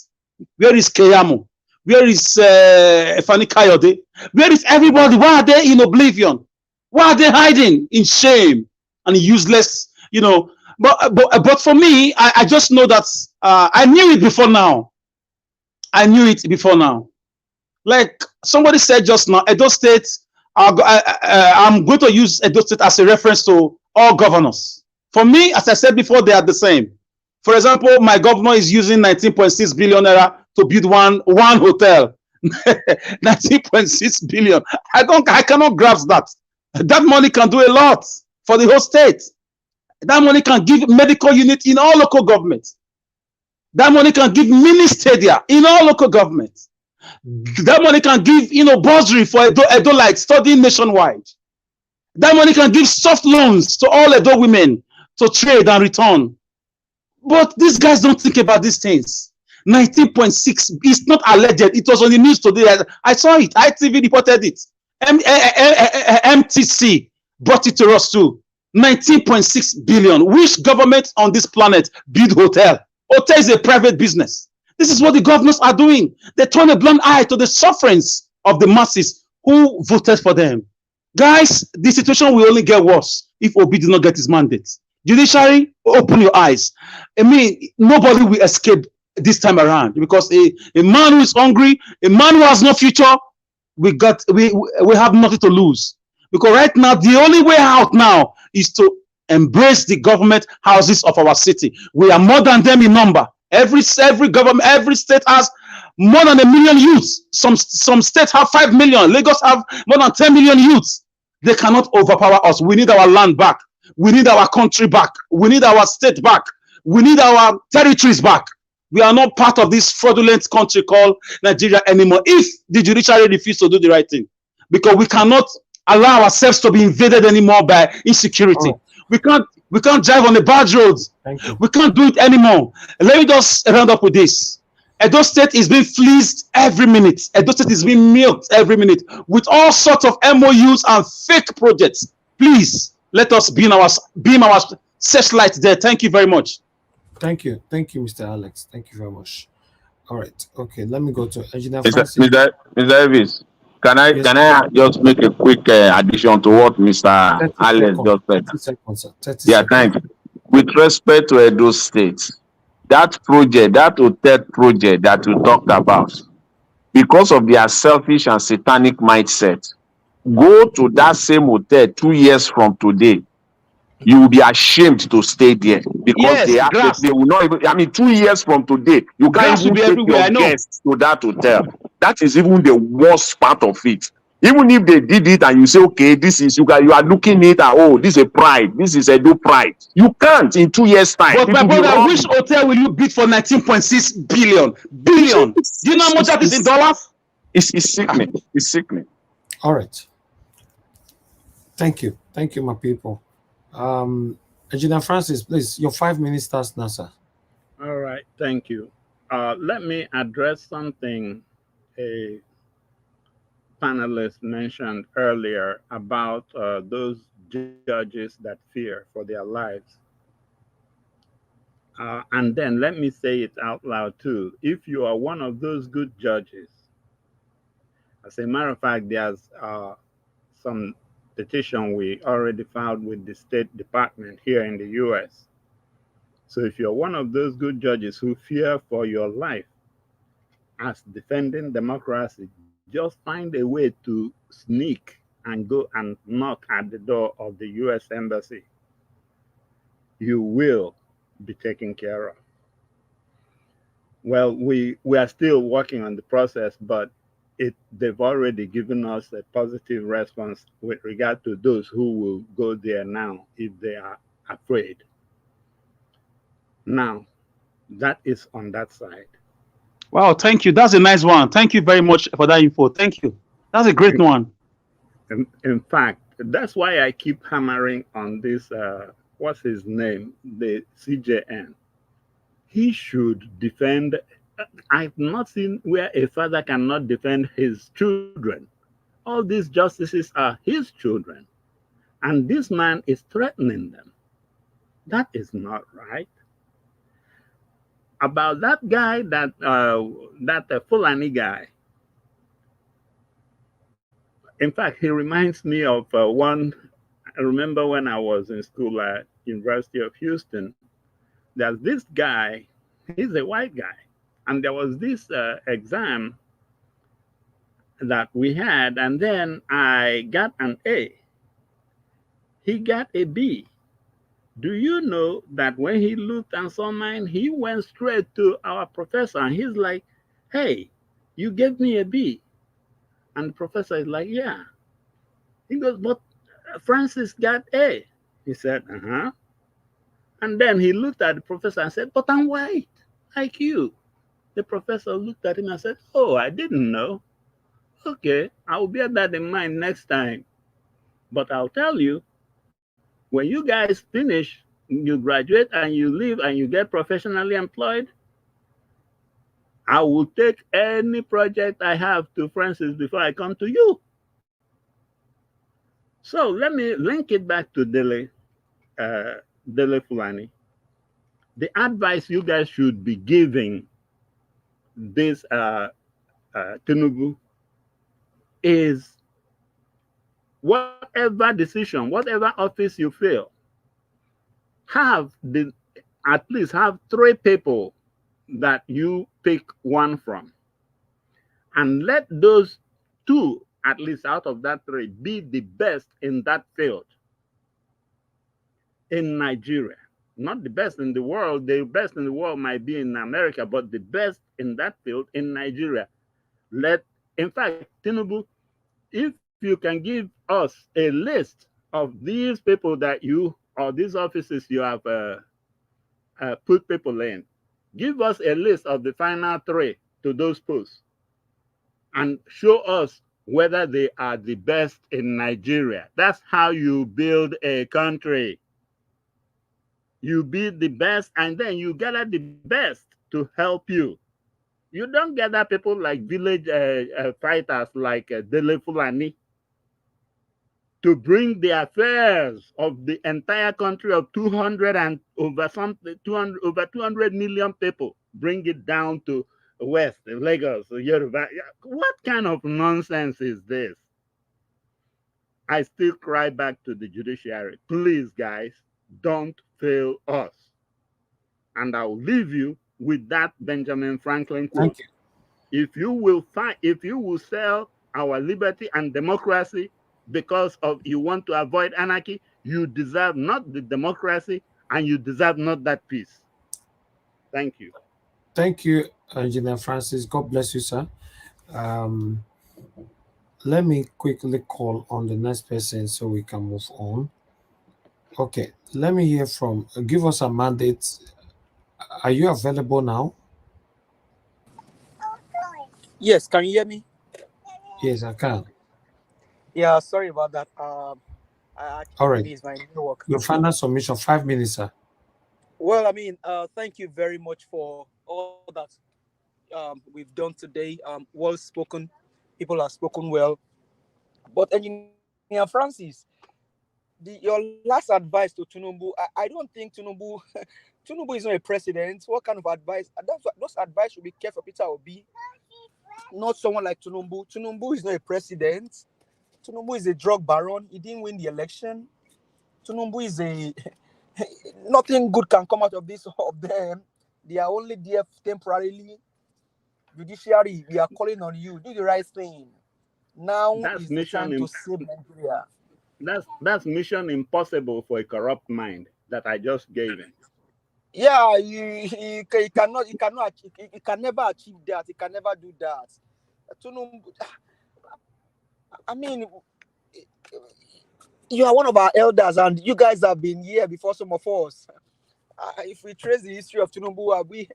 Where is Keyamo? Where is Fani Kayode? Where is everybody? Why are they in oblivion? Why are they hiding in shame and useless? But for me, I just know that I knew it before now. I knew it before now. Like somebody said just now, Edo State, I'm going to use Edo State as a reference to all governors. For me, as I said before, they are the same. For example, my governor is using 19.6 billion naira to build one hotel. 19.6 billion. I cannot grasp that. That money can do a lot for the whole state. That money can give medical unit in all local governments. That money can give mini stadia in all local governments. That money can give, bursary for Edo like studying nationwide. That money can give soft loans to all Edo women to trade and return. But these guys don't think about these things. 19.6 is not alleged. It was on the news today. I saw it. ITV reported it. MTC brought it to us too. 19.6 billion. Which government on this planet build hotel? Hotel is a private business. This is what the governors are doing. They turn a blind eye to the sufferings of the masses who voted for them. Guys, the situation will only get worse if Obi did not get his mandate. Judiciary, open your eyes. I mean, nobody will escape this time around because a man who is hungry, a man who has no future, we have nothing to lose. Because right now, the only way out now is to embrace the government houses of our city. We are more than them in number. Every government, every state has more than 1 million youths. Some states have 5 million. Lagos have more than 10 million youths. They cannot overpower us. We need our land back. We need our country back. We need our state back. We need our territories back. We are not part of this fraudulent country called Nigeria anymore if the judiciary refuses to do the right thing. Because we cannot allow ourselves to be invaded anymore by insecurity. Oh. We can't drive on the bad roads. We can't do it anymore. Let me just round up with this. Edo State is being fleeced every minute. Edo State is being milked every minute with all sorts of MOUs and fake projects. Please let us beam our searchlight there. Thank you very much. Thank you, Mr. Alex. Thank you very much. All right. Okay, let me go to Engineer Mr. Francis. Mr. Davis, can I just make a quick addition to what Mr. Alex just said? 30 seconds, sir. 30 yeah, seconds. thanks. With respect to Edo State, that project, that hotel project that we talked about, because of their selfish and satanic mindset, go to that same hotel 2 years from today. You will be ashamed to stay there because they will not even. I mean, 2 years from today, you can't even take your guests to that hotel. That is even the worst part of it. Even if they did it and you say, okay, this is you are looking at it, oh, this is a pride, this is a do pride. You can't in 2 years' time. But my brother, which hotel will you bid for 19.6 billion? Billion. Do you know how much that is in dollars? It's sickening. It's sickening. All right. Thank you, my people. Engineer Francis, please, your 5 minutes starts now, sir. All right, thank you. Let me address something a panelist mentioned earlier about those judges that fear for their lives. And then let me say it out loud too. If you are one of those good judges, as a matter of fact, there's some petition we already filed with the State Department here in the US. So if you're one of those good judges who fear for your life as defending democracy, just find a way to sneak and go and knock at the door of the US Embassy. You will be taken care of. Well, we are still working on the process, but they've already given us a positive response with regard to those who will go there now if they are afraid. Now, that is on that side. Wow, thank you. That's a nice one. Thank you very much for that info. Thank you. That's a great one. In fact, that's why I keep hammering on this, what's his name? The CJN. He should defend. I've not seen where a father cannot defend his children. All these justices are his children. And this man is threatening them. That is not right. About that guy, that Fulani guy. In fact, he reminds me of one. I remember when I was in school at University of Houston, there's this guy, he's a white guy. And there was this exam, that we had, and then I got an A. He got a B. Do you know that when he looked and saw mine, he went straight to our professor and he's like, "Hey, you gave me a B." And the professor is like, "Yeah." He goes, "But Francis got A." He said, "Uh-huh." And then he looked at the professor and said, "But I'm white, like you." The professor looked at him and said, "Oh, I didn't know. Okay, I'll bear that in mind next time. But I'll tell you, when you guys finish, you graduate and you leave and you get professionally employed, I will take any project I have to Francis before I come to you." So let me link it back to Dele Fulani. The advice you guys should be giving this Tinubu is whatever decision, whatever office you fill, at least have 3 people that you pick one from, and let those 2, at least out of that 3, be the best in that field in Nigeria. Not the best in the world. The best in the world might be in America, but the best in that field in Nigeria. In fact, Tinubu, if you can give us a list of these people that or these offices you have put people in, give us a list of the final 3 to those posts and show us whether they are the best in Nigeria. That's how you build a country. You build the best, and then you gather the best to help you. You don't gather people like village fighters like Dele Fulani to bring the affairs of the entire country of 200 million people, bring it down to West, Lagos, Yoruba. What kind of nonsense is this? I still cry back to the judiciary. Please, guys, don't fail us. And I'll leave you with that Benjamin Franklin quote. Thank you. If you will sell our liberty and democracy because you want to avoid anarchy, you deserve not the democracy and you deserve not that peace. Thank you. Thank you, Engineer Francis. God bless you, sir. Let me quickly call on the next person so we can move on. Okay, let me hear from, give us a mandate. Are you available now? Yes, can you hear me? Yes, I can. Yeah, sorry about that. All right. Maybe it's my network. Your final submission, 5 minutes, sir. Well, I mean, thank you very much for all that we've done today. Well spoken, people have spoken well. But Engineer Francis, your last advice to Tinubu, I don't think Tinubu is not a president. What kind of advice? Those advice should be kept for Peter Obi, not someone like Tinubu. Tinubu is not a president. Tinubu is a drug baron. He didn't win the election. Tinubu is nothing good can come out of this of them. They are only there temporarily. Judiciary, we are calling on you. Do the right thing. Now is the time to save Nigeria. That's mission impossible for a corrupt mind that I just gave him. Yeah, he can never achieve that. He can never do that. I mean, you are one of our elders, and you guys have been here before some of us. If we trace the history of Tinubu,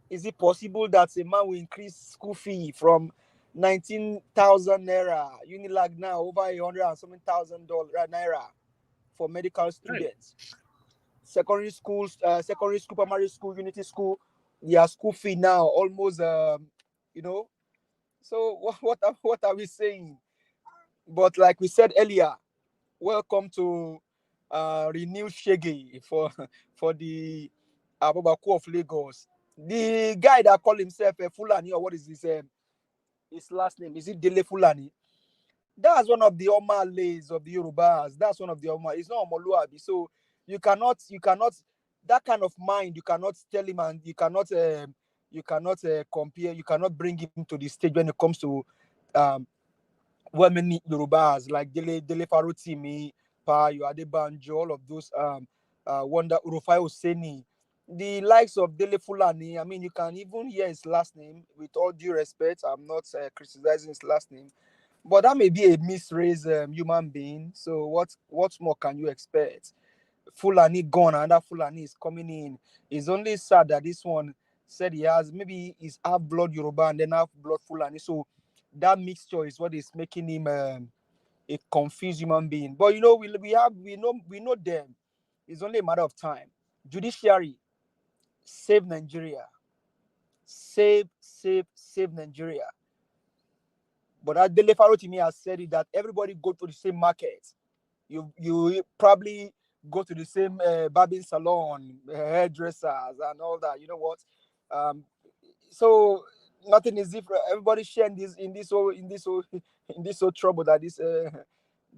is it possible that a man will increase school fee from 19,000 naira Unilag now over 100 and something thousand naira for medical students? Right. Secondary school, primary school, unity school, their school fee now almost So what are we saying? But like we said earlier, welcome to renewed Shege for the Abuja of Lagos. The guy that called himself a Fulani, or what is his last name? Is it Dele Fulani? That's one of the Omalays of the Yorubas. That's one of the Oma. It's not Omoluabi. So you cannot that kind of mind. You cannot tell him, and you cannot you cannot compare. You cannot bring him to the stage when it comes to women Yorubas like Dele Farutimi, Pa Adebanjo, all of those Wonder Urufai Oseni, the likes of Dele Fulani. I mean, you can even hear his last name. With all due respect, I'm not criticizing his last name, but that may be a misraised human being. So what more can you expect? Fulani gone, another Fulani is coming in. It's only sad that this one said he has maybe he's half blood Yoruba and then half blood Fulani. So that mixture is what is making him a confused human being. But you know, we know them. It's only a matter of time. Judiciary, save Nigeria. Save Nigeria. But Adele Farotimi has said it that everybody go to the same market. You probably go to the same barbing salon, hairdressers, and all that. You know what? So nothing is different. Everybody sharing this in this whole trouble that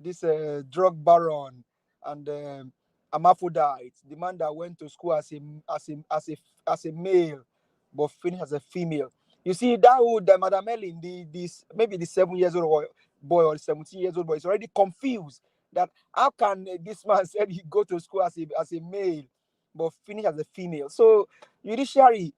this drug baron and hermaphrodite, the man that went to school as a male but finished as a female. You see that old Madam Ellen, this maybe the 7 years old boy or 17 years old boy is already confused that how can this man said he go to school as a male but finish as a female. So judiciary,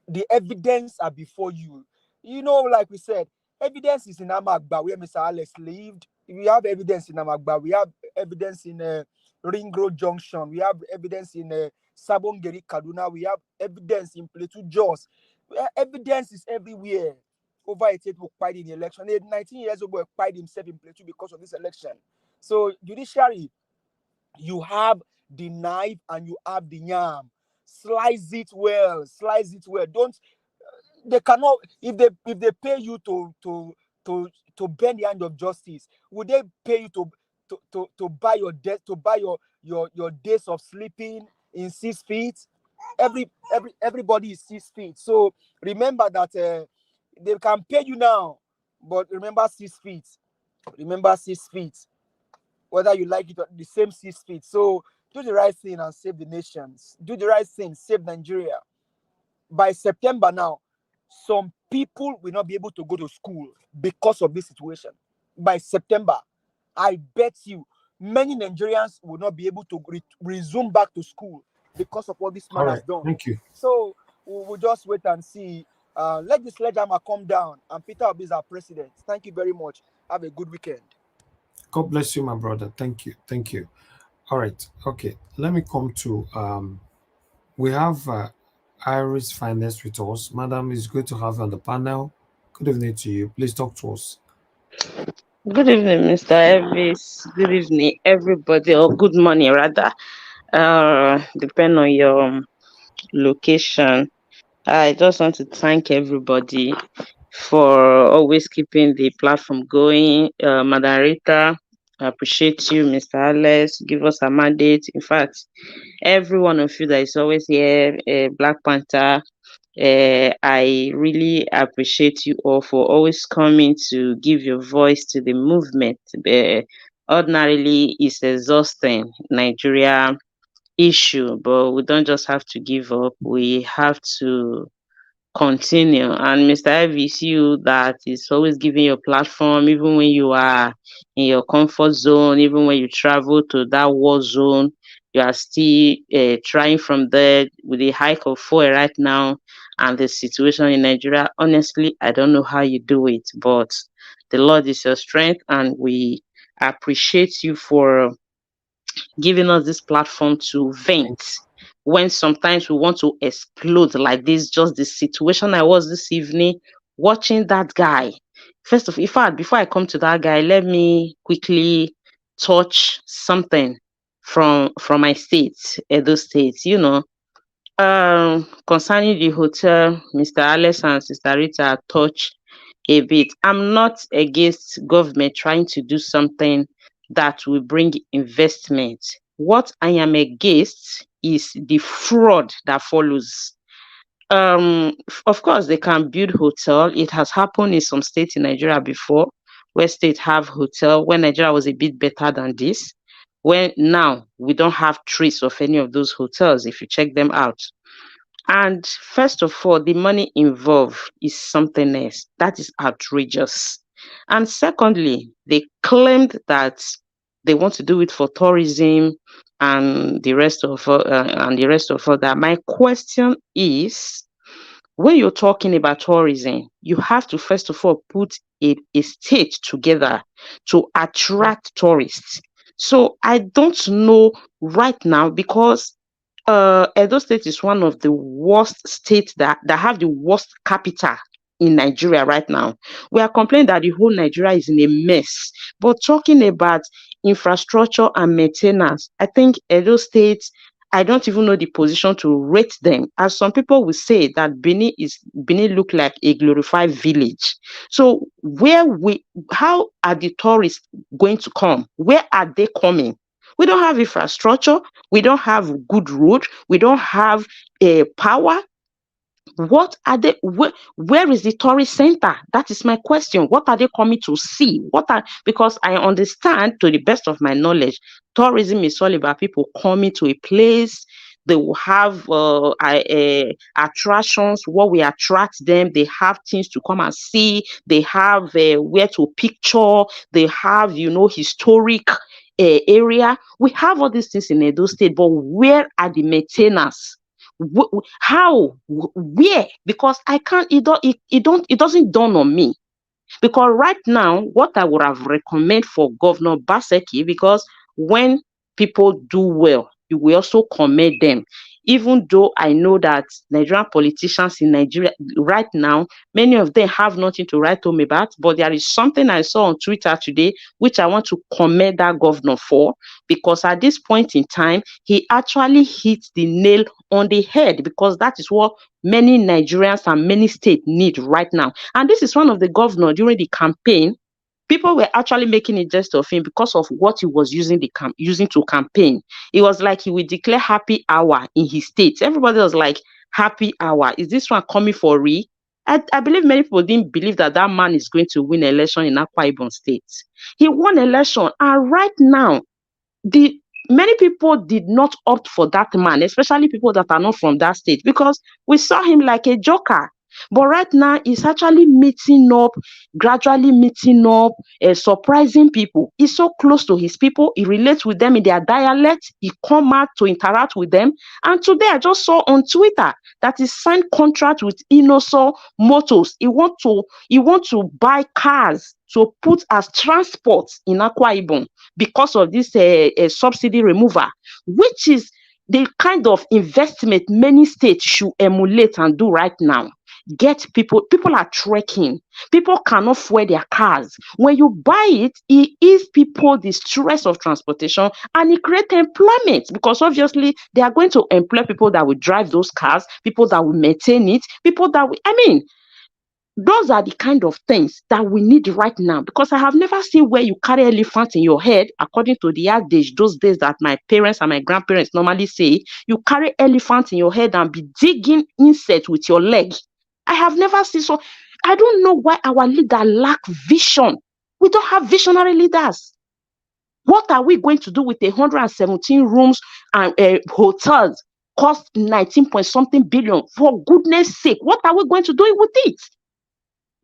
the evidence are before you. You know, like we said, evidence is in Amagba where Mr. Alex lived. We have evidence in Amagba. We have evidence in Ring Road Junction. We have evidence in Sabongeri, Kaduna. We have evidence in Plateau Jos. Evidence is everywhere. Over 88 who quiet in the election. A 19 years old boy quiet himself in Plateau because of this election. So judiciary, you have the knife and you have the yam. Slice it well. Don't they cannot if they pay you to bend the hand of justice, would they pay you to buy your death, to buy your days of sleeping in 6 feet? Everybody is 6 feet. So remember that they can pay you now, but remember 6 feet. Remember 6 feet. Whether you like it or the same 6 feet. So do the right thing and save the nations. Do the right thing, save Nigeria. By September now, some people will not be able to go to school because of this situation. By September, I bet you many Nigerians will not be able to resume back to school because of what this man has done. Thank you. So we'll just wait and see. Let this sledgehammer come down and Peter Obi is our president. Thank you very much. Have a good weekend. God bless you, my brother. Thank you. All right. Okay. Let me come to we have Iris Finest with us. Madam, it's good to have you on the panel. Good evening to you. Please talk to us. Good evening, Mr. Elvis. Good evening, everybody, or good morning, rather. Depending on your location. I just want to thank everybody for always keeping the platform going. Madam Rita, I appreciate you, Mr. Alex. Give us a mandate. In fact, every one of you that is always here, Black Panther, I really appreciate you all for always coming to give your voice to the movement. Ordinarily, it's exhausting, Nigeria issue, but we don't just have to give up. We have to continue. And Mr. Ivy, it's you that is always giving your platform, even when you are in your comfort zone, even when you travel to that war zone, you are still trying from there with the hike of fuel right now and the situation in Nigeria. Honestly, I don't know how you do it, but the Lord is your strength, and we appreciate you for giving us this platform to vent when sometimes we want to explode like this. Just the situation I was this evening watching that guy. First of all, in fact, before I come to that guy, let me quickly touch something from my state, Edo State. Concerning the hotel, Mr. Alex and Sister Rita touch a bit. I'm not against government trying to do something that will bring investment. What I am against is the fraud that follows. Of course, they can build hotel. It has happened in some states in Nigeria before, where states have hotel, when Nigeria was a bit better than this. When now we don't have trace of any of those hotels, if you check them out. And first of all, the money involved is something else. That is outrageous. And secondly, they claimed that they want to do it for tourism and the rest of that. My question is, when you're talking about tourism, you have to first of all put a state together to attract tourists. So I don't know right now, because Edo State is one of the worst states that have the worst capital in Nigeria right now. We are complaining that the whole Nigeria is in a mess. But talking about infrastructure and maintenance, I think Edo State, I don't even know the position to rate them. As some people will say that Benin look like a glorified village. So how are the tourists going to come? Where are they coming? We don't have infrastructure. We don't have good road. We don't have power. What are they? Where is the tourist center? That is my question. What are they coming to see? Because I understand, to the best of my knowledge, tourism is all about people coming to a place. They will have attractions. What will attract them? They have things to come and see. They have where to picture. They have, historic area. We have all these things in Edo State, but where are the maintainers? How? Where? Because I can't. It doesn't dawn on me. Because right now, what I would have recommended for Governor Baseki, because when people do well, you will also commend them. Even though I know that Nigerian politicians in Nigeria right now, many of them have nothing to write home about, but there is something I saw on Twitter today, which I want to commend that governor for, because at this point in time, he actually hit the nail on the head, because that is what many Nigerians and many states need right now. And this is one of the governors during the campaign. People were actually making a jest of him because of what he was using to campaign. It was like he would declare happy hour in his state. Everybody was like, happy hour. Is this one coming for real? I believe many people didn't believe that man is going to win election in Akwa Ibom State. He won election, and right now, many people did not opt for that man, especially people that are not from that state, because we saw him like a joker. But right now, he's actually gradually meeting up, surprising people. He's so close to his people. He relates with them in their dialect. He come out to interact with them. And today, I just saw on Twitter that he signed contract with Inoso Motors. He want to buy cars to put as transport in Akwa Ibom because of this subsidy removal, which is the kind of investment many states should emulate and do right now. People are trekking. People cannot fuel their cars. When you buy it, it eases people the stress of transportation, and it creates employment, because obviously they are going to employ people that will drive those cars, people that will maintain it, those are the kind of things that we need right now, because I have never seen where you carry elephant in your head, according to the adage, those days that my parents and my grandparents normally say, you carry elephant in your head and be digging insect with your leg. I have never seen so. I don't know why our leader lack vision. We don't have visionary leaders. What are we going to do with 117 rooms and hotels cost 19 point something billion? For goodness sake, what are we going to do with it?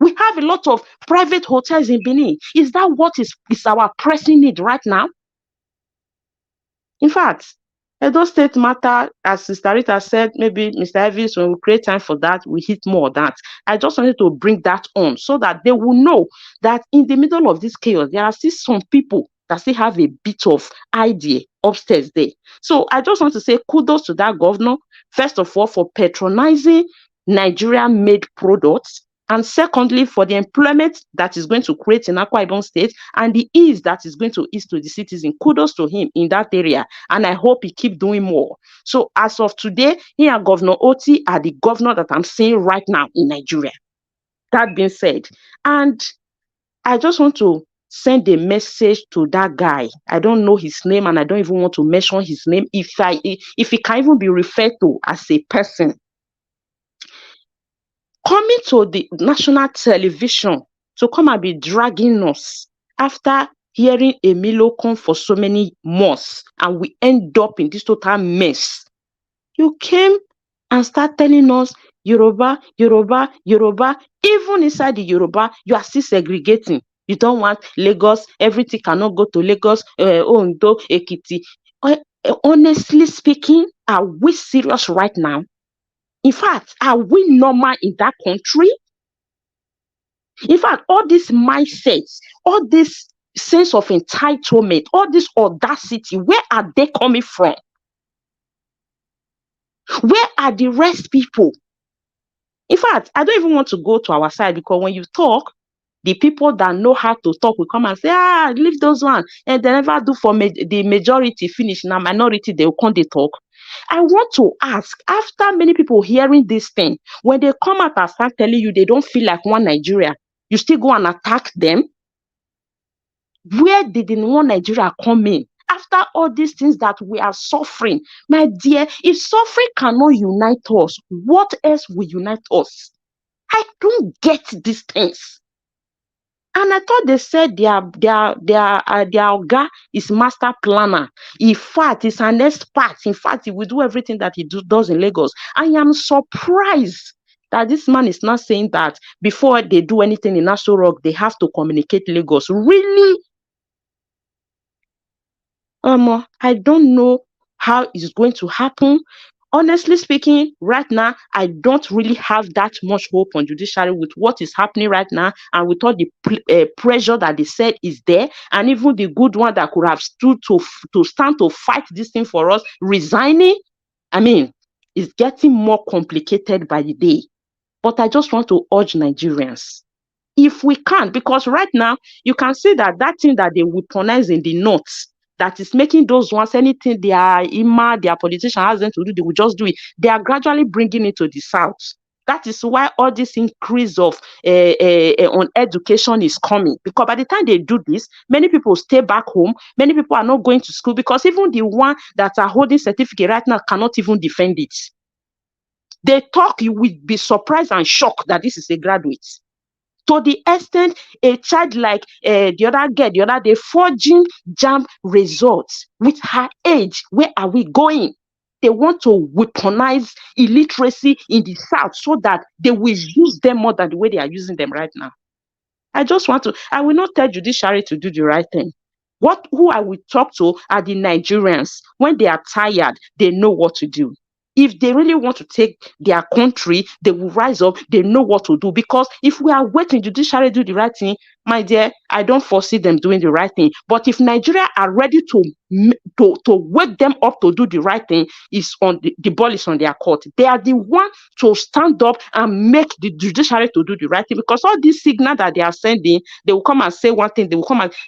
We have a lot of private hotels in Benin. Is that what is our pressing need right now? In fact, Edo State matter, as Sister Rita said, maybe Mr. Elvis, when we create time for that, we hit more of that. I just wanted to bring that on so that they will know that in the middle of this chaos, there are still some people that still have a bit of idea upstairs there. So I just want to say kudos to that governor, first of all, for patronizing Nigerian-made products, and secondly, for the employment that is going to create in Akwa Ibom State and the ease that is going to ease to the citizen. Kudos to him in that area, and I hope he keep doing more. So as of today, he and Governor Oti are the governor that I'm seeing right now in Nigeria. That being said, and I just want to send a message to that guy. I don't know his name, and I don't even want to mention his name if he can even be referred to as a person. Coming to the national television to come and be dragging us after hearing Emilio come for so many months, and we end up in this total mess. You came and start telling us Yoruba, Yoruba, Yoruba. Even inside the Yoruba, you are still segregating. You don't want Lagos, everything cannot go to Lagos, Ondo, Ekiti. Honestly speaking, are we serious right now? In fact, are we normal in that country? In fact, all these mindsets, all this sense of entitlement, all this audacity, where are they coming from? Where are the rest people? In fact, I don't even want to go to our side, because when you talk, the people that know how to talk will come and say, leave those ones. And they never do for the majority finish. Now, minority, they will come, they talk. I want to ask, after many people hearing this thing, when they come out and start telling you they don't feel like one Nigeria, you still go and attack them? Where did the one Nigeria come in? After all these things that we are suffering, my dear, if suffering cannot unite us, what else will unite us? I don't get these things. And I thought they said their Oga is master planner. In fact, he's an expert. In fact, he will do everything that he does in Lagos. I am surprised that this man is not saying that before they do anything in Aso Rock, they have to communicate Lagos. Really? I don't know how it's going to happen. Honestly speaking, right now, I don't really have that much hope on judiciary with what is happening right now, and with all the pressure that they said is there, and even the good one that could have stood to stand to fight this thing for us, resigning. I mean, it's getting more complicated by the day. But I just want to urge Nigerians, if we can, because right now, you can see that thing that they weaponize in the north, that is making those ones, anything their politician has them to do, they will just do it. They are gradually bringing it to the south. That is why all this increase of on education is coming. Because by the time they do this, many people stay back home. Many people are not going to school, because even the one that are holding certificate right now cannot even defend it. They talk, you will be surprised and shocked that this is a graduate. To the extent a child like the other girl, the other day, forging JAMB results with her age. Where are we going? They want to weaponize illiteracy in the South so that they will use them more than the way they are using them right now. I will not tell judiciary to do the right thing. Who I will talk to are the Nigerians. When they are tired, they know what to do. If they really want to take their country, they will rise up. They know what to do. Because if we are waiting judiciary to do the right thing, my dear, I don't foresee them doing the right thing. But if Nigeria are ready to wake them up to do the right thing, is on the ball is on their court. They are the one to stand up and make the judiciary to do the right thing. Because all these signals that they are sending, they will come and say one thing.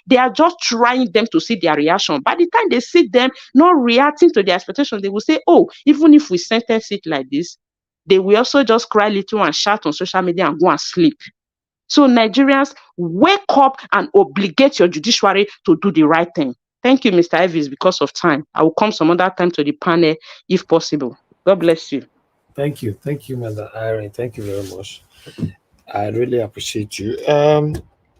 They are just trying them to see their reaction. By the time they see them not reacting to their expectations, they will say, oh, even if we sentence it like this, they will also just cry little and shout on social media and go and sleep. So Nigerians, wake up and obligate your judiciary to do the right thing. Thank you, Mr. Evis, because of time. I will come some other time to the panel if possible. God bless you. Thank you, Madam Irene. Thank you very much. I really appreciate you.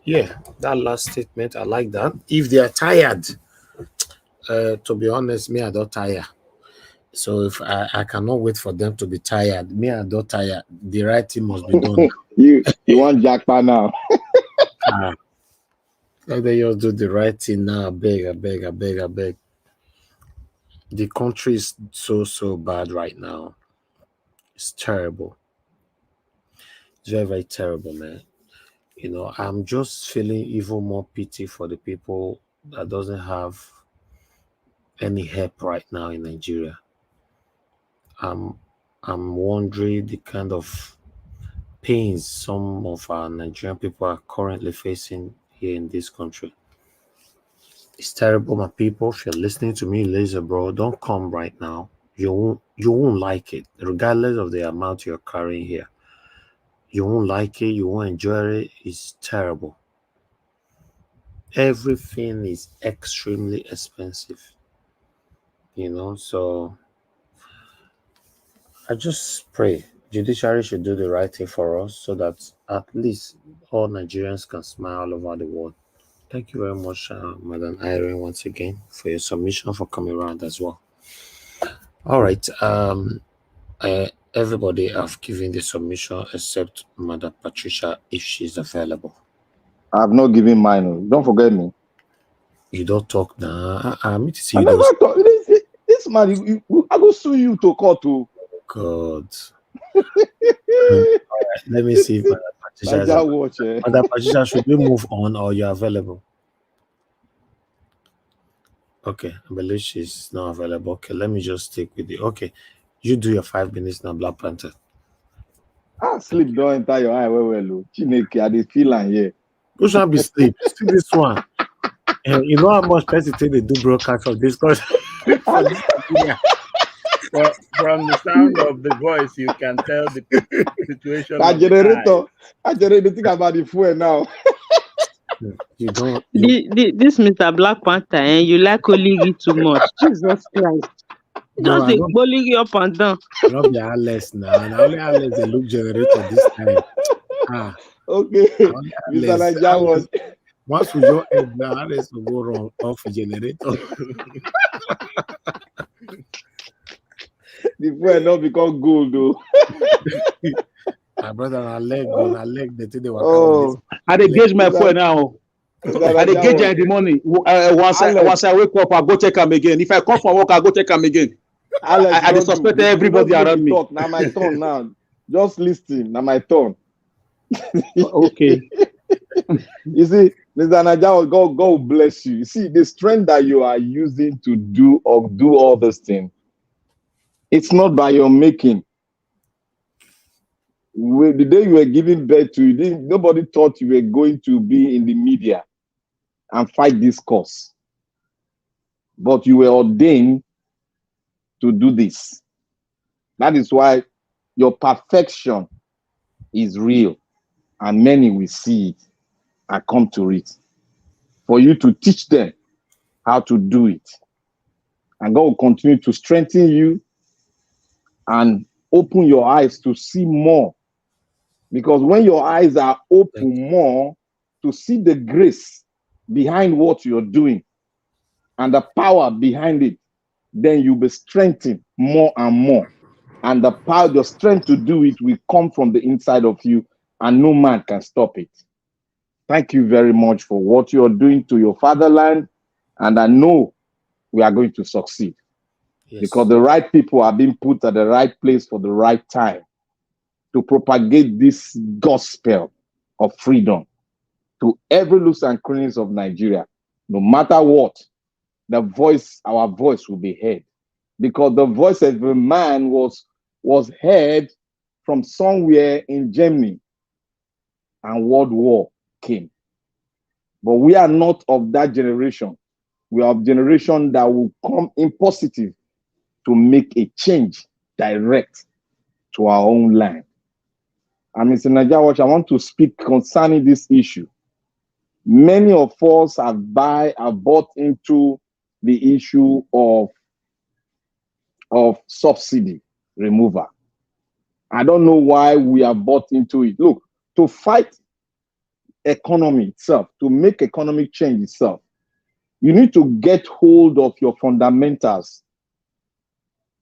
Yeah, that last statement, I like that. If they are tired, to be honest, me, I don't tire. So if I cannot wait for them to be tired, me, I don't tire. The right thing must be done. you want jackpot now? Let them just do the right thing now. I beg. The country is so bad right now. It's terrible. It's very, very terrible, man. You know, I'm just feeling even more pity for the people that doesn't have any help right now in Nigeria. I'm wondering the kind of pains some of our Nigerian people are currently facing here in this country. It's terrible, my people. If you're listening to me, laser bro, don't come right now. You won't like it, regardless of the amount you're carrying here. You won't like it. You won't enjoy it. It's terrible. Everything is extremely expensive. You know, so I just pray judiciary should do the right thing for us so that at least all Nigerians can smile all over the world. Thank you very much, Madam Irene, once again, for your submission, for coming around as well. All right. Everybody have given the submission except Mother Patricia if she's available. I have not given mine. Don't forget me. You don't talk now. I mean to see I you never don't talk. This man, I go sue you to court too. God. All right, let me see if Mother Patricia is available. Watch, eh? Mother Patricia, should we move on or you're available? Okay, I believe she's not available. Okay, let me just stick with you. Okay, you do your 5 minutes now, Black Panther. Sleep don't enter your eye well. Chineke, I dey feel am here. Who shall be sleep? See this one. You know how much person they do broadcast for this country? From the sound of the voice, you can tell the situation. I generator think about the fuel now. You don't. This Mr. Black Panther, you like Oligi too much. Jesus Christ. No, just a bullying up and down. Not be Alice now. Now only Alice they look generator this time. Okay. Mr. Naija was. Once we go end now, Alice will go wrong off generator. The fuel not become gold though. My brother, I leg the thing they were. Oh, I dey gauge my fuel now. I dey gauge in the morning. Once I wake up, I go check them again. If I come from work, I go check them again. I dey suspect everybody around me. Now my turn now. Just listen. Now my turn. Okay. You see, Mr. Naija, God bless you. You see, the strength that you are using to do all this thing, it's not by your making. The day you were giving birth to, nobody thought you were going to be in the media and fight this cause. But you were ordained to do this. That is why your perfection is real, and many will see it and come to it. For you to teach them how to do it. And God will continue to strengthen you and open your eyes to see more. Because when your eyes are open more to see the grace behind what you're doing and the power behind it, then you'll be strengthened more and more. And the power, the strength to do it will come from the inside of you, and no man can stop it. Thank you very much for what you're doing to your fatherland. And I know we are going to succeed. Yes. Because the right people are being put at the right place for the right time to propagate this gospel of freedom to every looks and crannies of Nigeria. No matter what, our voice will be heard. Because the voice of a man was heard from somewhere in Germany, and World War came. But we are not of that generation. We are of generation that will come in positive to make a change direct to our own land. And Mr. Naija, I want to speak concerning this issue. Many of us have bought into the issue of subsidy removal. I don't know why we are bought into it. Look, to fight economy itself, to make economic change itself, you need to get hold of your fundamentals.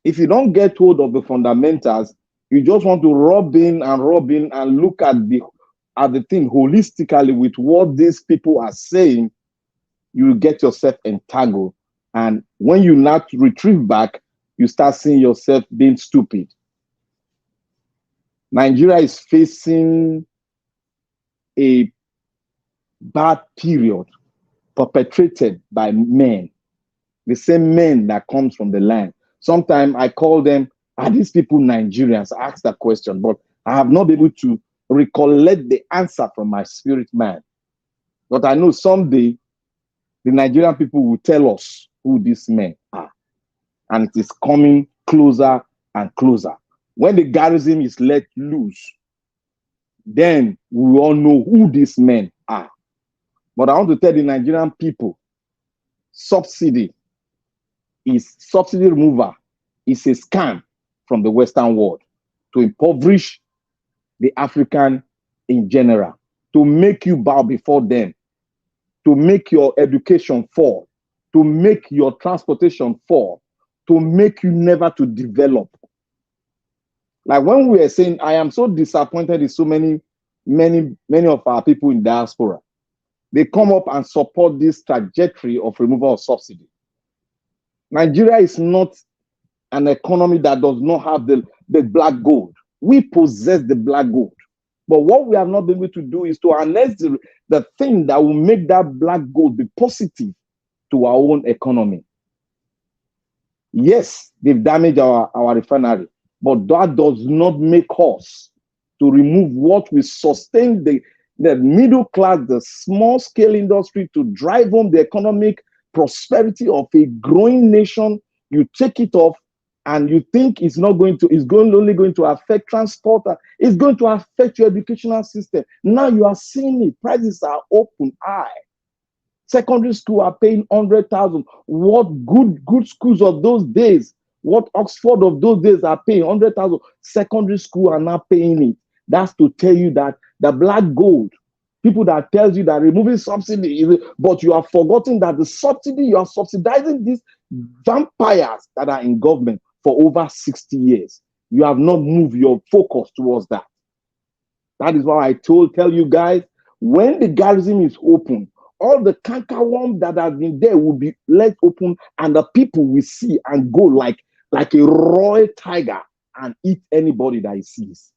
If you don't get hold of the fundamentals, you just want to rub in and look at the thing holistically with what these people are saying, you get yourself entangled. And when you not retrieve back, you start seeing yourself being stupid. Nigeria is facing a bad period perpetrated by men, the same men that comes from the land. Sometimes I call them, are these people Nigerians? I ask that question, but I have not been able to recollect the answer from my spirit man. But I know someday the Nigerian people will tell us who these men are. And it is coming closer and closer. When the garrison is let loose, then we all know who these men are. But I want to tell the Nigerian people, subsidy removal is a scam from the Western world to impoverish the African in general, to make you bow before them, to make your education fall, to make your transportation fall, to make you never to develop. Like when we are saying, I am so disappointed in so many of our people in diaspora. They come up and support this trajectory of removal of subsidy. Nigeria is not an economy that does not have the black gold. We possess the black gold. But what we have not been able to do is to harness the thing that will make that black gold be positive to our own economy. Yes, they've damaged our refinery, but that does not make us to remove what will sustain the middle class, the small scale industry, to drive home the economic prosperity of a growing nation. You take it off and you think it's only going to affect transport. It's going to affect your educational system. Now you are seeing it. Prices are open high. Secondary school are paying 100,000. What good schools of those days, what Oxford of those days are paying 100,000. Secondary school are not paying it. That's to tell you that the black gold, people that tells you that removing subsidy, but you are forgetting that the subsidy, you are subsidizing these vampires that are in government for over 60 years. You have not moved your focus towards that. That is why I tell you guys, when the garrison is open, all the cankerworms that have been there will be let open, and the people will see and go like a royal tiger and eat anybody that he sees.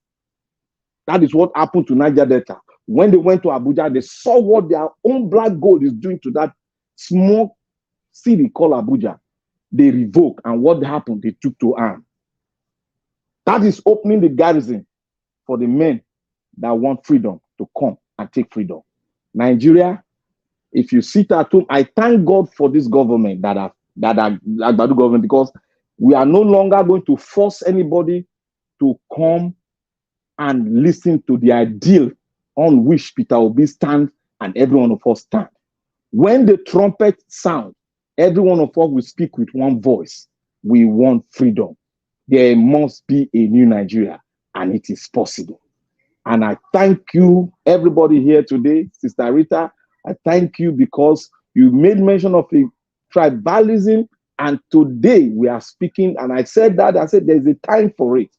That is what happened to Niger Delta. When they went to Abuja, they saw what their own black gold is doing to that small city called Abuja. They revoked, and what happened? They took to arm. That is opening the garrison for the men that want freedom to come and take freedom. Nigeria, if you sit at home, I thank God for this government that are Agbadu government, because we are no longer going to force anybody to come and listen to the ideal on which Peter Obi stands and every one of us stand. When the trumpet sounds, every one of us will speak with one voice. We want freedom. There must be a new Nigeria, and it is possible. And I thank you, everybody here today, Sister Rita. I thank you because you made mention of a tribalism, and today we are speaking, and I said there's a time for it,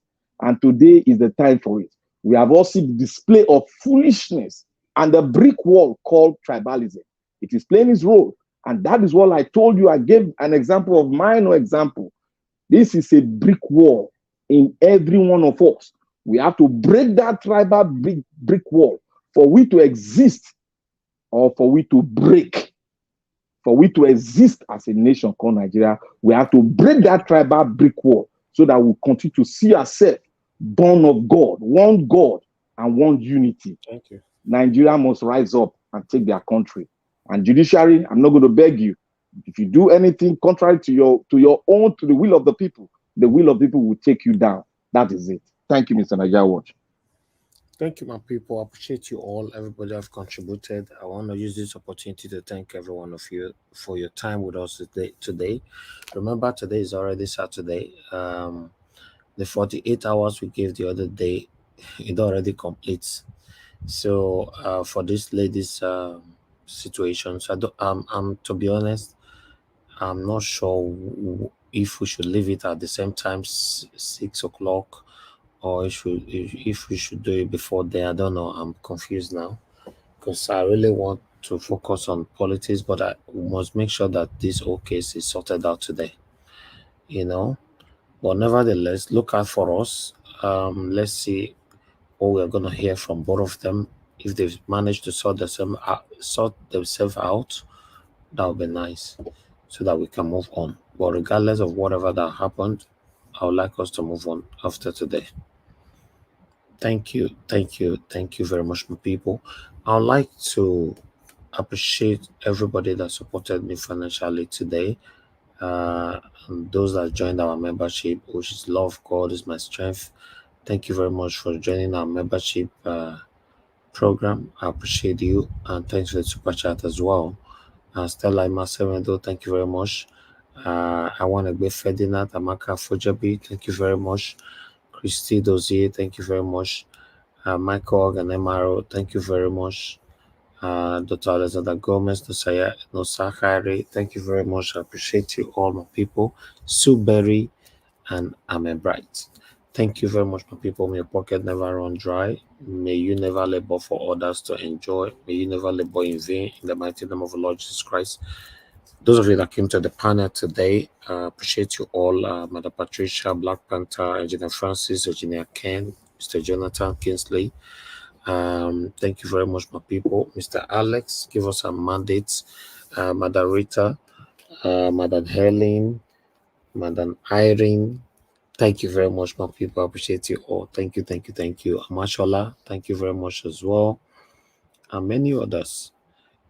and today is the time for it. We have also the display of foolishness and the brick wall called tribalism. It is playing its role, and that is what I told you. I gave an example of minor example. This is a brick wall in every one of us. We have to break that tribal brick wall for we to exist, or for we to break. For we to exist as a nation called Nigeria, we have to break that tribal brick wall so that we continue to see ourselves born of God, and one unity. Thank you. Nigeria must rise up and take their country. And judiciary, I'm not going to beg you. If you do anything contrary to your own, to the will of the people will take you down. That is it. Thank you, Mr. Nigeria Watch. Thank you, my people. I appreciate you all. Everybody have contributed. I want to use this opportunity to thank every one of you for your time with us today. Remember, today is already Saturday. The 48 hours we gave the other day, it already completes. So for this lady's situation, so I'm to be honest, I'm not sure if we should leave it at the same time, 6 o'clock, or if we should do it before then. I don't know. I'm confused now because I really want to focus on politics, but I must make sure that this whole case is sorted out today. But nevertheless, look out for us. Let's see what we're going to hear from both of them. If they've managed to sort themselves out, that would be nice, so that we can move on. But regardless of whatever that happened, I would like us to move on after today. Thank you very much, my people. I would like to appreciate everybody that supported me financially today. And those that joined our membership, which is Love God is My Strength. Thank you very much for joining our membership program. I appreciate you, and thanks for the super chat as well. Stella Masemendo, thank you very much. I want to be Ferdinand Amaka Fujabi, thank you very much. Christy Dozier, thank you very much. Michael and MRO, thank you very much. Dr. Alexander Gomez, Nosakari, thank you very much. I appreciate you all, my people. Sue Berry and Amen Bright. Thank you very much, my people. May your pocket never run dry. May you never labor for others to enjoy. May you never labor in vain. In the mighty name of the Lord Jesus Christ. Those of you that came to the panel today, appreciate you all. Mother Patricia, Black Panther, Engineer Francis, Engineer Ken, Mr. Jonathan Kingsley. Thank you very much, my people. Mr. Alex, give us some mandates. Madam Rita, Madam Helen, Madam Irene. Thank you very much, my people. I appreciate you all. Thank you, thank you, thank you. Amashola, thank you very much as well. And many others,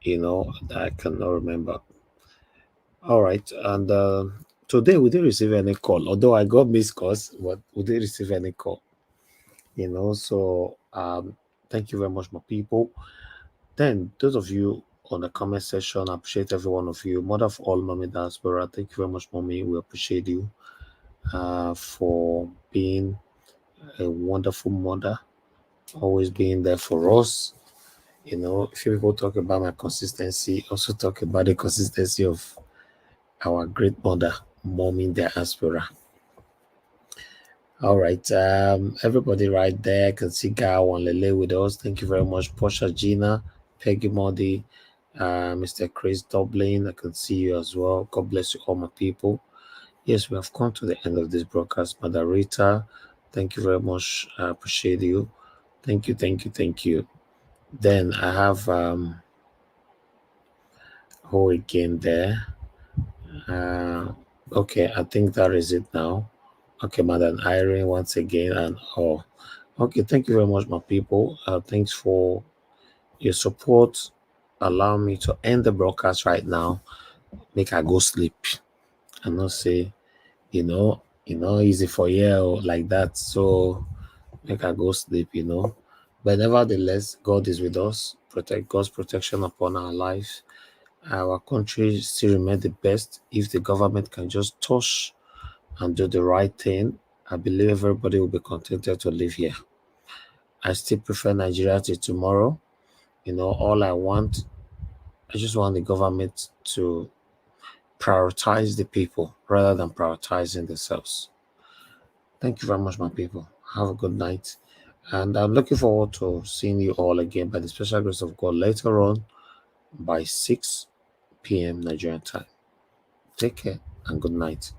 that I cannot remember. All right. And today we didn't receive any call, although I got missed calls, but we didn't receive any call. So thank you very much, my people. Then those of you on the comment section, I appreciate every one of you. Mother of all, Mommy Diaspora, thank you very much, Mommy. We appreciate you for being a wonderful mother, always being there for us. A few people talk about my consistency, also talk about the consistency of our great mother, Mommy Diaspora. All right, everybody right there, I can see Gao and Lele with us. Thank you very much, Portia Gina, Peggy Modi, Mr. Chris Dublin. I can see you as well. God bless you all, my people. Yes, we have come to the end of this broadcast. Mother Rita, thank you very much. I appreciate you. Thank you, thank you, thank you. Then I have who again there? Okay, I think that is it now. Okay, Madam Irene once again, and okay, thank you very much, my people. Thanks for your support. Allow me to end the broadcast right now. Make I go sleep and not say, easy for you like that. So make I go sleep, But nevertheless, God is with us. Protect God's protection upon our lives. Our country still remains the best if the government can just touch and do the right thing. I believe everybody will be contented to live here. I still prefer Nigeria to tomorrow. All I just want the government to prioritize the people rather than prioritizing themselves. Thank you very much, my people. Have a good night. And I'm looking forward to seeing you all again by the special grace of God later on by 6 p.m. Nigerian time. Take care and good night.